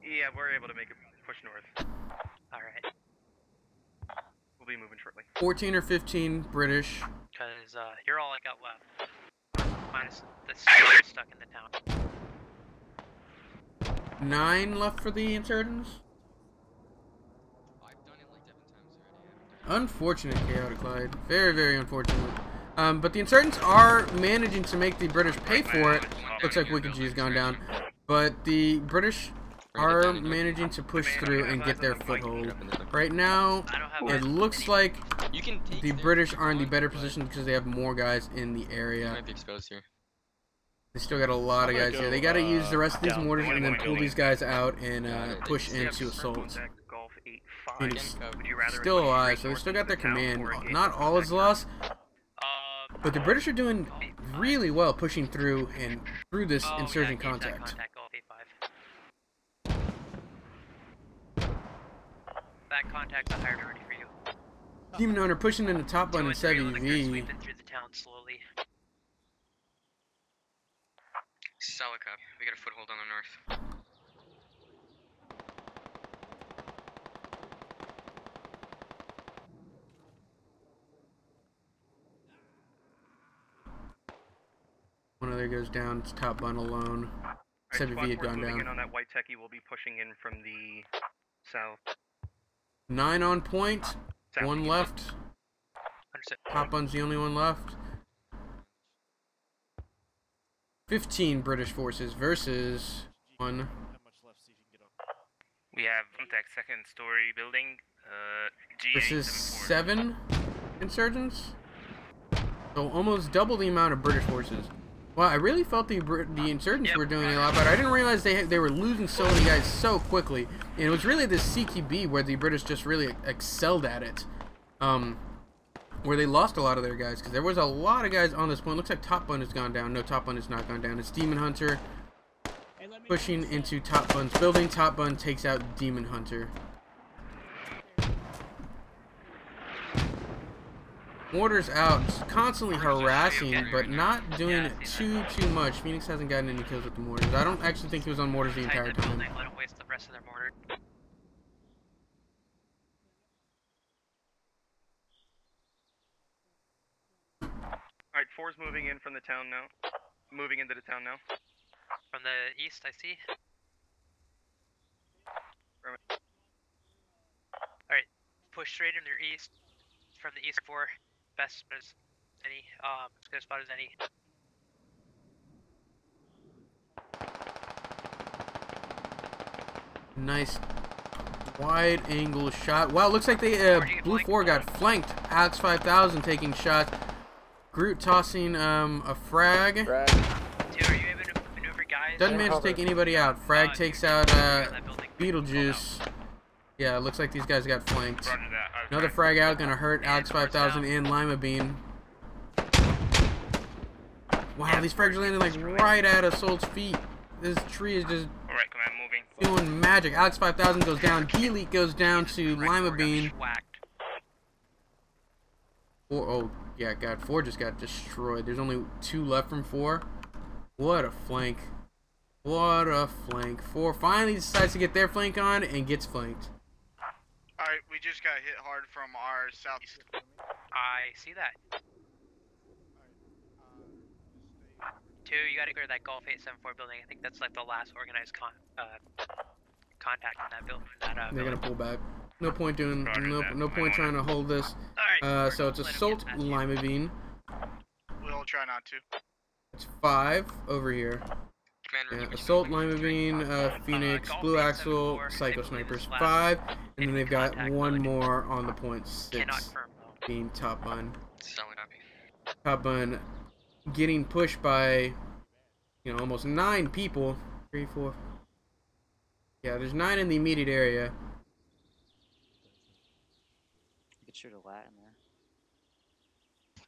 Yeah, we're able to make a push north. Alright. We'll be moving shortly. 14 or 15 British. Because you're all I got left. Minus the stuck in the town. 9 left for the insurgents. Unfortunate chaotic Clyde. Very, very unfortunate. But the insurgents are managing to make the British pay for it. Looks like Wicked G has gone down. But the British are managing to push through and get their foothold. Right now, it looks like the British are in the better position because they have more guys in the area. Might be exposed here. They still got a lot of guys here. They got to use the rest of these mortars and then pull these guys out and push into assault. And he's still alive, so they still got their command. Not all is lost, but the British are doing really well pushing through and through this insurgent contact. That contact's a higher priority for you. Demon Hunter pushing in the top button in 7V. Sweeping through the town slowly. Solid copy. We got a foothold on the north. One other goes down. It's top button alone. 7V had gone down. In on that white techie, we'll be pushing in from the south. 9 on point. 1 left. Top button's the only one left. 15 British forces versus 1. We have contact second story building. Versus 7 insurgents. So almost double the amount of British forces. Wow, I really felt the insurgents were doing a lot better. I didn't realize they were losing so many guys so quickly. And it was really this CQB where the British just really excelled at it. Where they lost a lot of their guys, because there was a lot of guys on this point. Looks like top bun has gone down. No, top bun has not gone down. It's Demon Hunter pushing into top bun's building. Top bun takes out Demon Hunter. Mortars out, just constantly harassing, but not doing it too much. Phoenix hasn't gotten any kills with the mortars. I don't actually think he was on mortars the entire time. Let him waste the rest of their mortar. Alright, 4's moving in from the town now. Moving into the town now. From the east, I see. Alright, push straight in their east. From the east 4. Best as any, as good a spot as any. Nice wide angle shot. Wow, looks like they Blue 4 got flanked. Alex 5000 taking shots. Groot tossing a frag. Dude, are you able to maneuver guys? Doesn't manage to take anybody out. Frag takes out Beetlejuice. Yeah, it looks like these guys got flanked. Another frag out, gonna hurt Alex 5000 and Lima Bean. Wow, these frags are landing like right at Assault's feet. This tree is just doing magic. Alex 5000 goes down. D-Leak goes down to Lima Bean. Oh, yeah, God, 4 just got destroyed. There's only 2 left from 4. What a flank. What a flank. 4 finally decides to get their flank on and gets flanked. Alright, we just got hit hard from our southeast. I see that. 2, you gotta go to that Golf 874 building. I think that's like the last organized contact in that building. They're gonna pull back. No point doing. No point trying to hold this. So it's Assault Lima Bean. We'll try not to. It's 5 over here. Yeah, Assault Lima Bean, Phoenix, Blue Axle, Psycho Snipers 5, and then they've got 1 more on the point 6. Being Top Bun. Top Bun getting pushed by, you know, almost 9 people. 3, 4. Yeah, there's 9 in the immediate area. You could shoot a lat in there.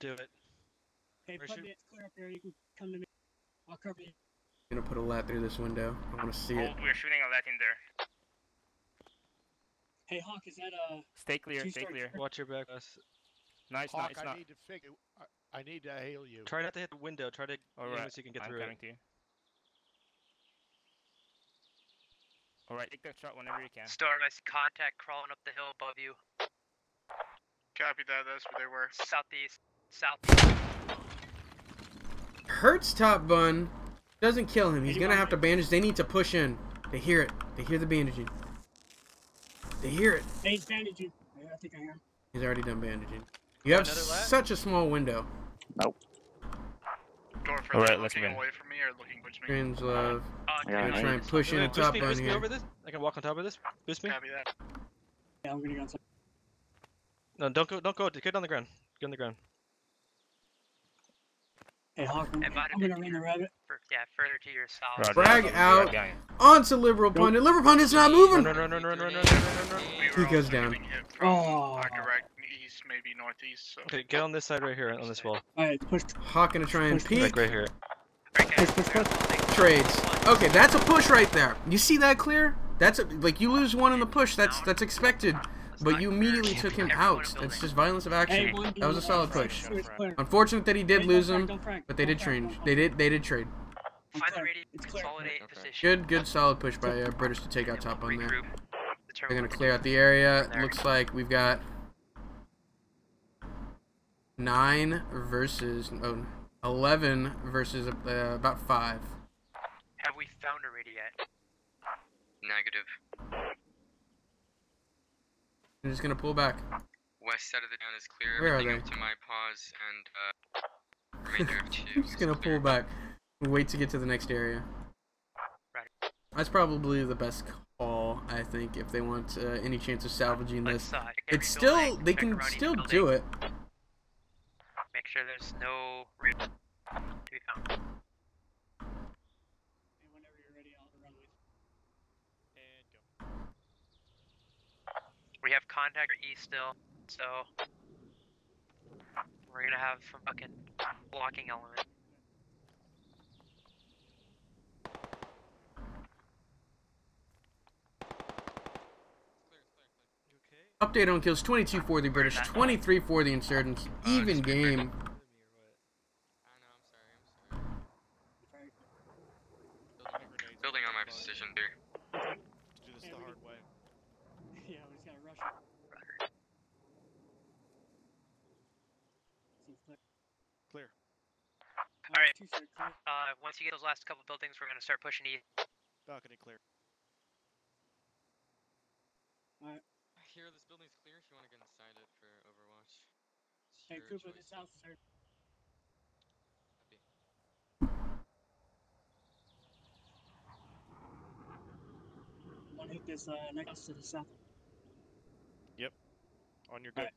Do it. Hey, put me, it's clear up there. You can come to me. I'll cover you. I'm gonna put a lat through this window. I want to see it. We're shooting a lat in there. Hey, Hawk, is that Stay clear, stay clear. Watch your back. Nice, Hawk, nice. I need to hail you. Try not to hit the window. Try to so you can get through coming it. to you. Alright, take that shot whenever you can. Start, I see contact crawling up the hill above you. Copy that. That's where they were. Southeast. Southeast. Hurts top bun. Doesn't kill him. He's gonna have to bandage. They need to push in. They hear it. They hear the bandaging. They hear it. He's bandaging. I think I am. He's already done bandaging. You have such a small window. Nope. Alright, looking away from me or looking towards me? Trans love. I I'm gonna try and push in top bun Boost me here. over this. I can walk on top of this. Boost me. Copy that. Yeah, I'm gonna go outside. No, don't go. Don't go. Get on the ground. Get on the ground. Hey, Hawk, I'm gonna run the rabbit. Yeah, further to your south. Frag out onto Liberal Pundit. Liberal Pundit's not moving. Run. He goes down. Oh. Direct east, maybe northeast. So. Okay, get on this side right here on this wall. Alright, push. Hawk gonna try and peek. Like right here. Trades. Okay, that's a push right there. You see that clear? That's like you lose one in the push. That's expected. But you immediately took him out. That's just violence of action. That was a solid push. Unfortunate that he did lose him, but they did trade. They did trade. Good solid push by British to take out top on there. They're gonna clear out the area. Looks like we've got 11 versus about 5. Have we found a radio yet? Negative. I'm just gonna pull back. West side of the town is clear. Where are Everything they? up to my paws and remainder of 2. I'm just gonna pull back. Wait to get to the next area. That's probably the best call, I think, if they want any chance of salvaging this. It's still, they can still do it. Make sure there's no radio to be found. We have contact east still, so we're gonna have some fucking blocking element. Update on kills: 22 for the British, 23 for the insurgents. Even game. Building on my position here. Do this the hard way. Yeah, we just gotta rush it. Clear. Alright, once you get those last couple buildings, we're gonna start pushing east. Balcony clear. Alright. Here, this building's clear if you want to get inside it for Overwatch. Hey, Cooper, this house is hurt. I'm gonna hit this next house to the south. Yep. On your good.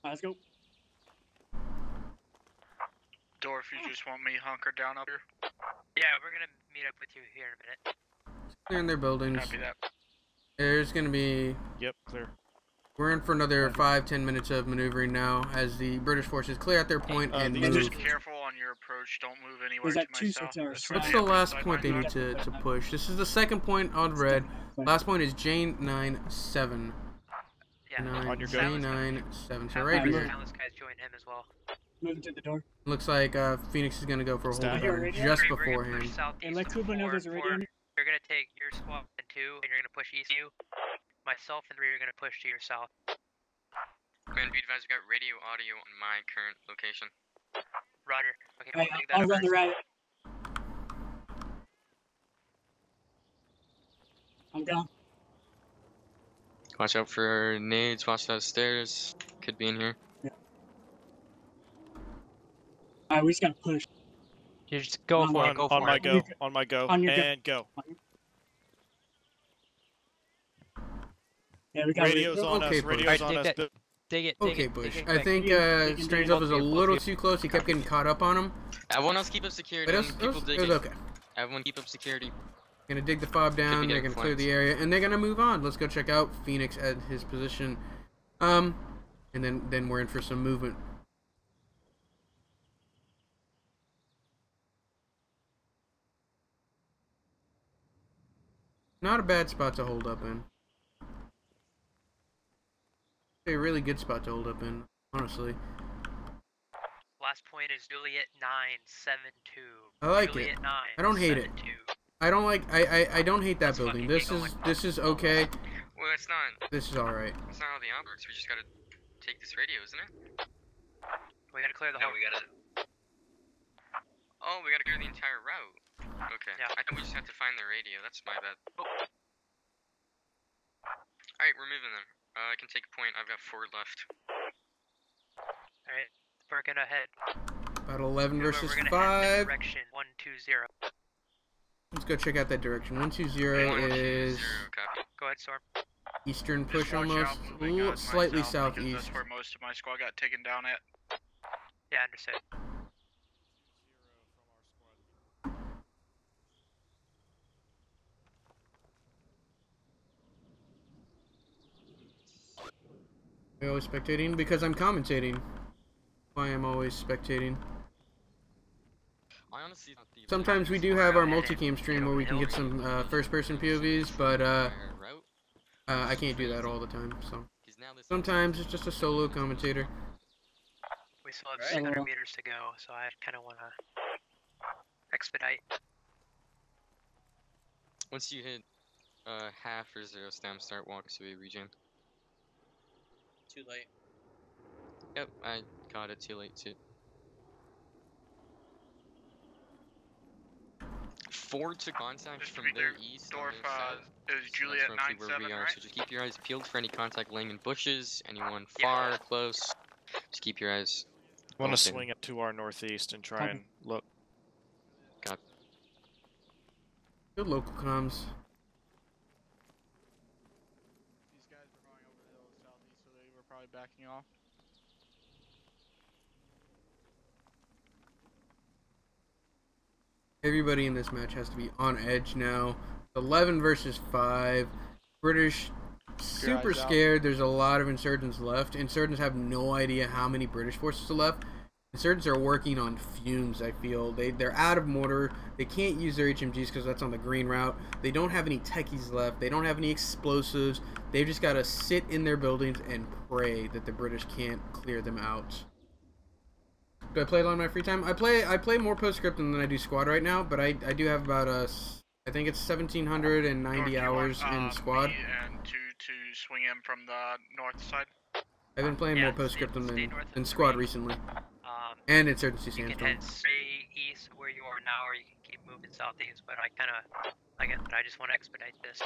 Alright, let's go. Dorf, you just want me hunkered down up here? Yeah, we're gonna meet up with you here in a minute. Clearing their buildings. Copy that. There's gonna be. Yep, clear. We're in for another 5-10 minutes of maneuvering now as the British forces clear out their point and move. Just be careful on your approach. Don't move anywhere to my south. What's the last point they need to push? This is the second point on red. Last point is J97. Yeah. On your go. J97. So right here. This guy's joined him as well. Moving to the door. Looks like Phoenix is gonna go for a hold down just beforehand. And let Cooper know there's a radio. You're gonna take your squad and 2, and you're gonna push east you. Myself and 3 are gonna push to your south. Man, be advised, we got radio audio on my current location. Roger. Okay, Right, we'll take that I'll run the rabbit. I'm down. Watch out for nades, watch those stairs. Could be in here. Yeah. Alright, we just gotta push. You just go for it, go for it. On my go, on my go, and go. Yeah, we got radio's on us, radio's on us. Dig it, okay, Bush. I think Strange Love is a little too close. He kept getting caught up on him. Everyone else keep up security. But it was okay. Everyone keep up security. Gonna dig the fob down. They're gonna clear the area, and they're gonna move on. Let's go check out Phoenix at his position. And then we're in for some movement. Not a bad spot to hold up in. A really good spot to hold up in, honestly. Last point is Juliet 972. I like Juliet it. 9, I don't hate it. I don't like. I don't hate that building. This is okay. Well, it's not. This is all right. It's not how the op works. We just gotta take this radio, isn't it? We gotta clear the whole. we gotta. Oh, we gotta clear the entire route. Okay. Yeah. I thought we just had to find the radio. That's my bad. Oh. Alright, we're moving them. I can take a point. I've got 4 left. Alright, we're gonna head. About 11 versus we're gonna 5. Head direction 120. Let's go check out that direction. 120 is Go ahead, Storm. eastern push Just watch almost, out for the guys slightly myself, because southeast. That's where most of my squad got taken down at. Yeah, understood. Are you always spectating? Because I'm commentating. I am always spectating. I honestly don't think Sometimes we do have our multicam stream where we can get some first-person POVs, but I can't do that all the time. So sometimes it's just a solo commentator. We still have 600 meters to go, so I kind of want to expedite. Once you hit half or 0 stam, start walk to a regen. Too late. Yep, I got it too late too. 4 to contact Just from to be their clear, east. Dorf is So Juliet that's roughly where we 97, are. right? So just keep your eyes peeled for any contact laying in bushes. Anyone far, close. Just keep your eyes. I want to open. swing up to our northeast and try and look. Got. Good local comms. These guys were going over the hill southeast, so they were probably backing off. Everybody in this match has to be on edge now. 11 versus 5. British super scared. There's a lot of insurgents left. Insurgents have no idea how many British forces are left. Insurgents are working on fumes, I feel. They're out of mortar. They can't use their HMGs because that's on the green route. They don't have any techies left. They don't have any explosives. They've just got to sit in their buildings and pray that the British can't clear them out. Do I play a lot in my free time? I play more Postscriptum than I do Squad right now, but I do have about I think it's 1,790 hours in Squad. And to swing in from the north side. I've been playing more Postscriptum than Squad recently. And Insurgency You can Sandstorm. head straight east where you are now, or you can keep moving southeast, but I kind of like it, but I just want to expedite this.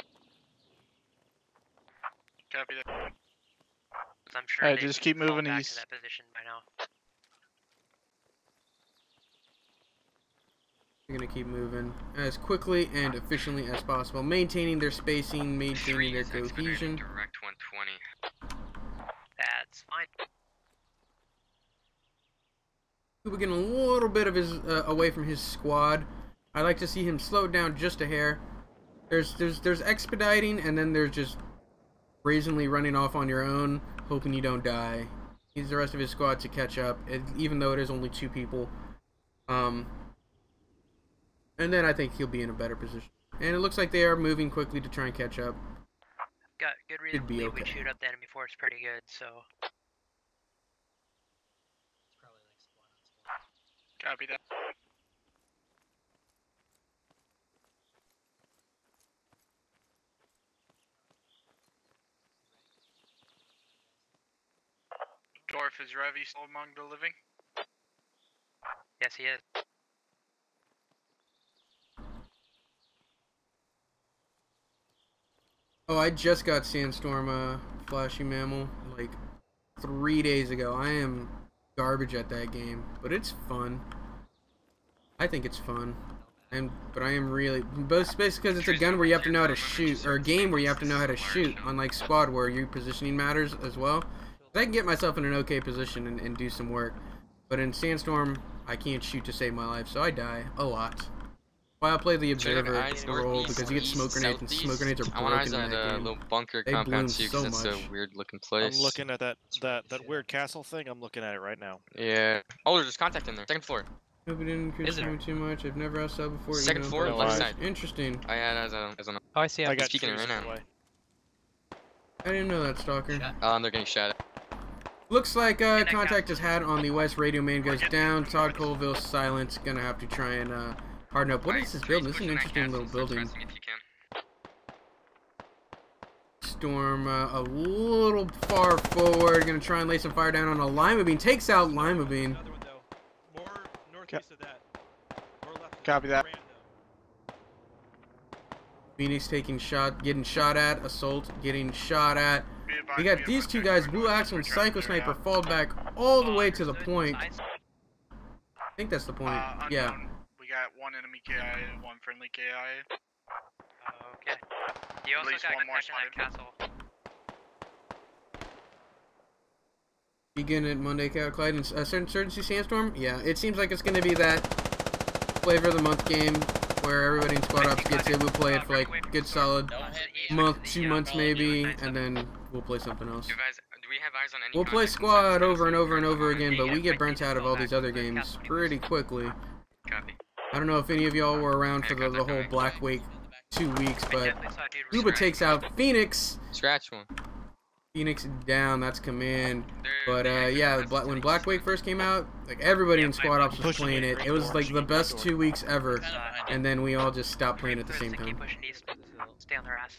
Copy that. 'Cause I'm sure Alright, they've just keep fallen moving back east. to that position by now. They're gonna keep moving as quickly and efficiently as possible, maintaining their spacing, maintaining their cohesion. Direct 120. That's fine. We're getting a little bit of his away from his squad. I like to see him slow down just a hair. There's expediting, and then there's just brazenly running off on your own, hoping you don't die. Needs the rest of his squad to catch up, even though it is only 2 people. And then I think he'll be in a better position. And it looks like they are moving quickly to try and catch up. Got good reason to be believe we okay. shoot up the enemy force pretty good, so. Copy that. Dorf, is Ravi still among the living? Yes, he is. Oh, I just got Sandstorm Flashy Mammal like 3 days ago. I am garbage at that game, but it's fun. I think it's fun. But I am really, both basically because it's a gun where you have to know how to shoot, or a game where you have to know how to shoot, unlike Squad where your positioning matters as well. I can get myself in an okay position and do some work, but in Sandstorm I can't shoot to save my life, so I die a lot. Why I play the observer role because you get smoke grenades, and smoke grenades are broken in that game. Little bunker They compound bloom too, so because it's much. a weird looking place. I'm looking at that weird castle thing. I'm looking at it right now. Yeah. Oh, there's just contact in there. Second floor. Hope it didn't concern me too much. I've never asked that before. Second you know, floor, but left it's side. Interesting. I had as a. Oh, I see. I got speaking right now. I didn't know that, Stalker. They're getting shot at. Looks like contact is had on the west. Radio man goes down. Todd Colville silence. Gonna have to try and harden up. What is this building? This is an interesting little building. Sandstorm a little far forward. Gonna try and lay some fire down on a Lima Bean. Takes out Lima Bean. More northeast of that. More left. Copy that. Phoenix getting shot at. Assault getting shot at. We got these two guys, Blue Axle and Psycho Sniper, fall back all the way to the point. I think that's the point. Yeah. We got one enemy KIA, one friendly KIA. Okay. You also got contact in that castle. Begin at Monday, Clyde, and Insurgency Sandstorm? Yeah, it seems like it's going to be that flavor of the month game where everybody in Squad Ops gets it. We'll play it for like a good solid month, 2 months maybe, and then we'll play something else. Do we have eyes on any We'll play Squad over and over and over again, but we get burnt out of all these other games pretty quickly. Copy. I don't know if any of y'all were around for the whole Black Week 2 weeks, but Cuba takes out Phoenix. Scratch one. Phoenix down, that's command. But yeah, when Black Wake first came out, like everybody in Squad Ops was playing it. It was like the best 2 weeks ever, and then we all just stopped playing at the same time. Stay on their ass.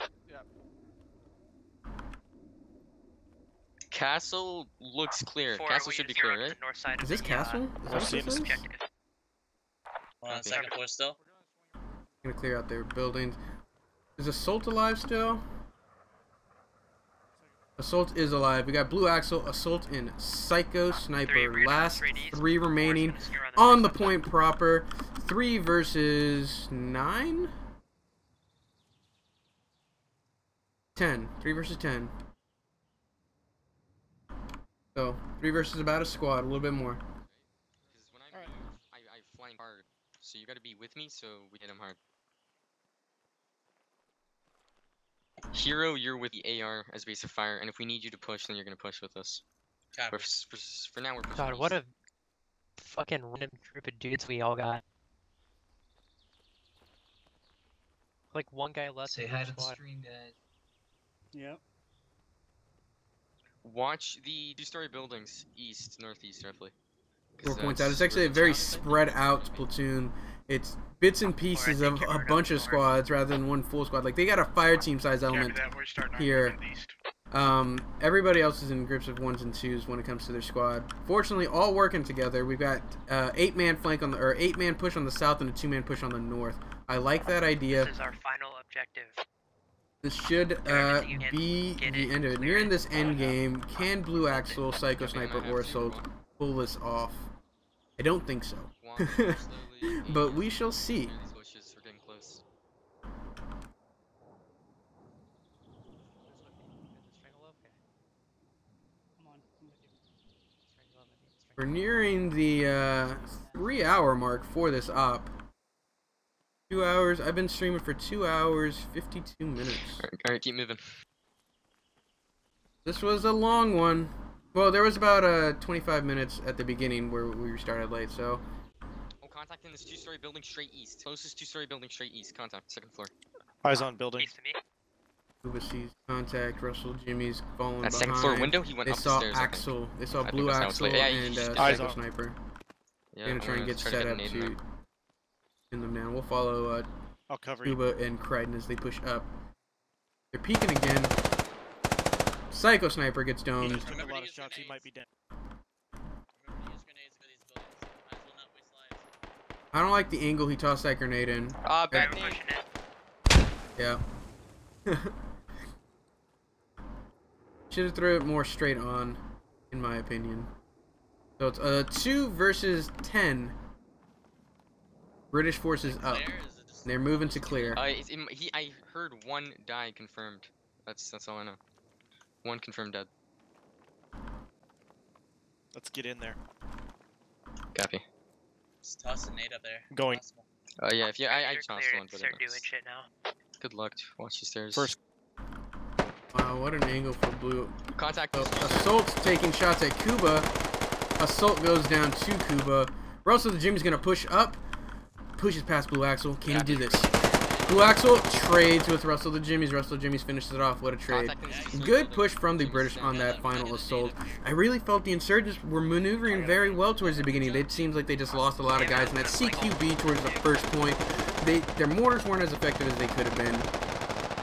Castle looks clear. Castle should be clear, right? Is this Castle? Is that what this is? On second floor still. Gonna clear out their buildings. Is Assault alive still? Assault is alive. We got Blue Axle, Assault, and Psycho Sniper. Last 3 remaining on the point proper. 3 versus 9? 10. 3 versus 10. So, 3 versus about a squad, a little bit more. Because when I move, I flank hard. So you gotta be with me so we hit him hard. Hero, you're with the AR as base of fire, and if we need you to push, then you're gonna push with us. For now, we're pushing. God, what a fucking random group of dudes we all got. Like one guy left. Say hi to the stream, guys. Yep. Watch the 2-story buildings, east, northeast, roughly. 4 points out. It's actually a very spread out platoon. It's bits and pieces of a bunch of squads rather than one full squad. Like they got a fire team size element here. Everybody else is in groups of 1s and 2s when it comes to their squad. Fortunately, all working together. We've got 8-man flank on the 8-man push on the south and a 2-man push on the north. I like that idea. This is our final objective. This should be the end of it. Nearing this end game, can Blue Axle, Psycho Sniper, or Assault pull this off? I don't think so. But we shall see. We're nearing the 3-hour mark for this op. 2 hours. I've been streaming for 2 hours, 52 minutes. Alright, keep moving. This was a long one. Well, there was about 25 minutes at the beginning where we started late, so. Oh, contact in this 2-story building straight east. Closest 2-story building straight east. Contact, 2nd floor. Eyes on building. East to me. Cuba sees contact. Russell Jimmy's falling behind. 2nd floor window. He went up the stairs. Axel. They saw Blue Axle and Psycho Sniper. Yeah, They're gonna try and get set up to pin them down. We'll follow I'll cover Cuba and Crichton as they push up. They're peeking again. Psycho Sniper gets domed. He just took a lot of shots. He might be dead. I don't like the angle he tossed that grenade in. Back Yeah. Should have thrown it more straight on, in my opinion. So it's 2 versus 10. British forces up. They're moving to clear. I heard 1 die confirmed. That's all I know. 1 confirmed dead. Let's get in there. Copy. Just toss a nade up there. Going. Yeah, if you, I tossed one, but start doing shit now. Good luck. Watch the stairs. First. Wow, what an angle for Blue. Contact. Assault's taking shots at Cuba. Assault goes down to Cuba. Russell the Jimmy's gonna push up. Pushes past Blue Axle. Can he do this? Blue Axle trades with Russell the Jimmy's. Russell the Jimmy's finishes it off. What a trade. Good push from the British on that final assault. I really felt the insurgents were maneuvering very well towards the beginning. It seems like they just lost a lot of guys. And that CQB towards the first point, their mortars weren't as effective as they could have been.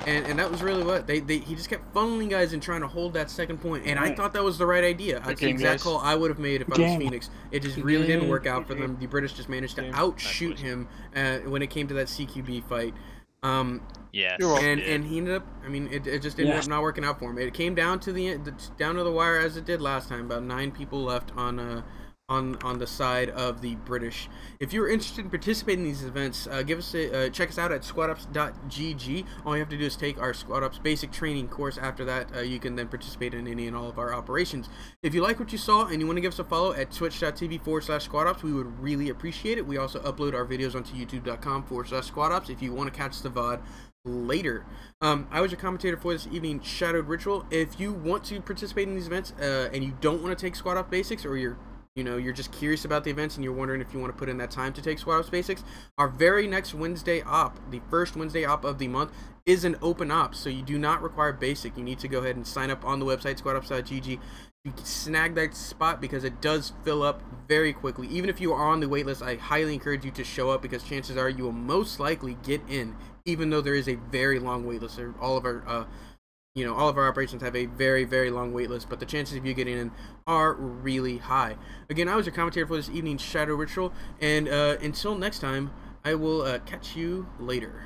And that was really what he just kept funneling guys and trying to hold that second point, and I thought that was the right idea. That's the exact call I would have made if I was Phoenix. It just really didn't work out for them. The British just managed to outshoot him when it came to that CQB fight. Yes. And he ended up. I mean, it just ended up not working out for him. It came down to down to the wire as it did last time. About 9 people left on the side of the British. If you're interested in participating in these events, check us out at squadops.gg. All you have to do is take our Squad Ops basic training course. After that, you can then participate in any and all of our operations. If you like what you saw and you want to give us a follow at twitch.tv/squadops, we would really appreciate it. We also upload our videos onto youtube.com/squadops if you want to catch the VOD later. I was your commentator for this evening, Shadowed Ritual. If you want to participate in these events and you don't want to take Squad Ops basics, or you're just curious about the events and you're wondering if you want to put in that time to take Squad Ops basics, our very next Wednesday op, the first Wednesday op of the month, is an open op, so you do not require basic. You need to go ahead and sign up on the website, squadops.gg. You can snag that spot because it does fill up very quickly. Even if you are on the waitlist, I highly encourage you to show up because chances are you will most likely get in, even though there is a very long waitlist. All of our operations have a very, very long wait list, but the chances of you getting in are really high. Again, I was your commentator for this evening's Shadow Ritual, and until next time, I will catch you later.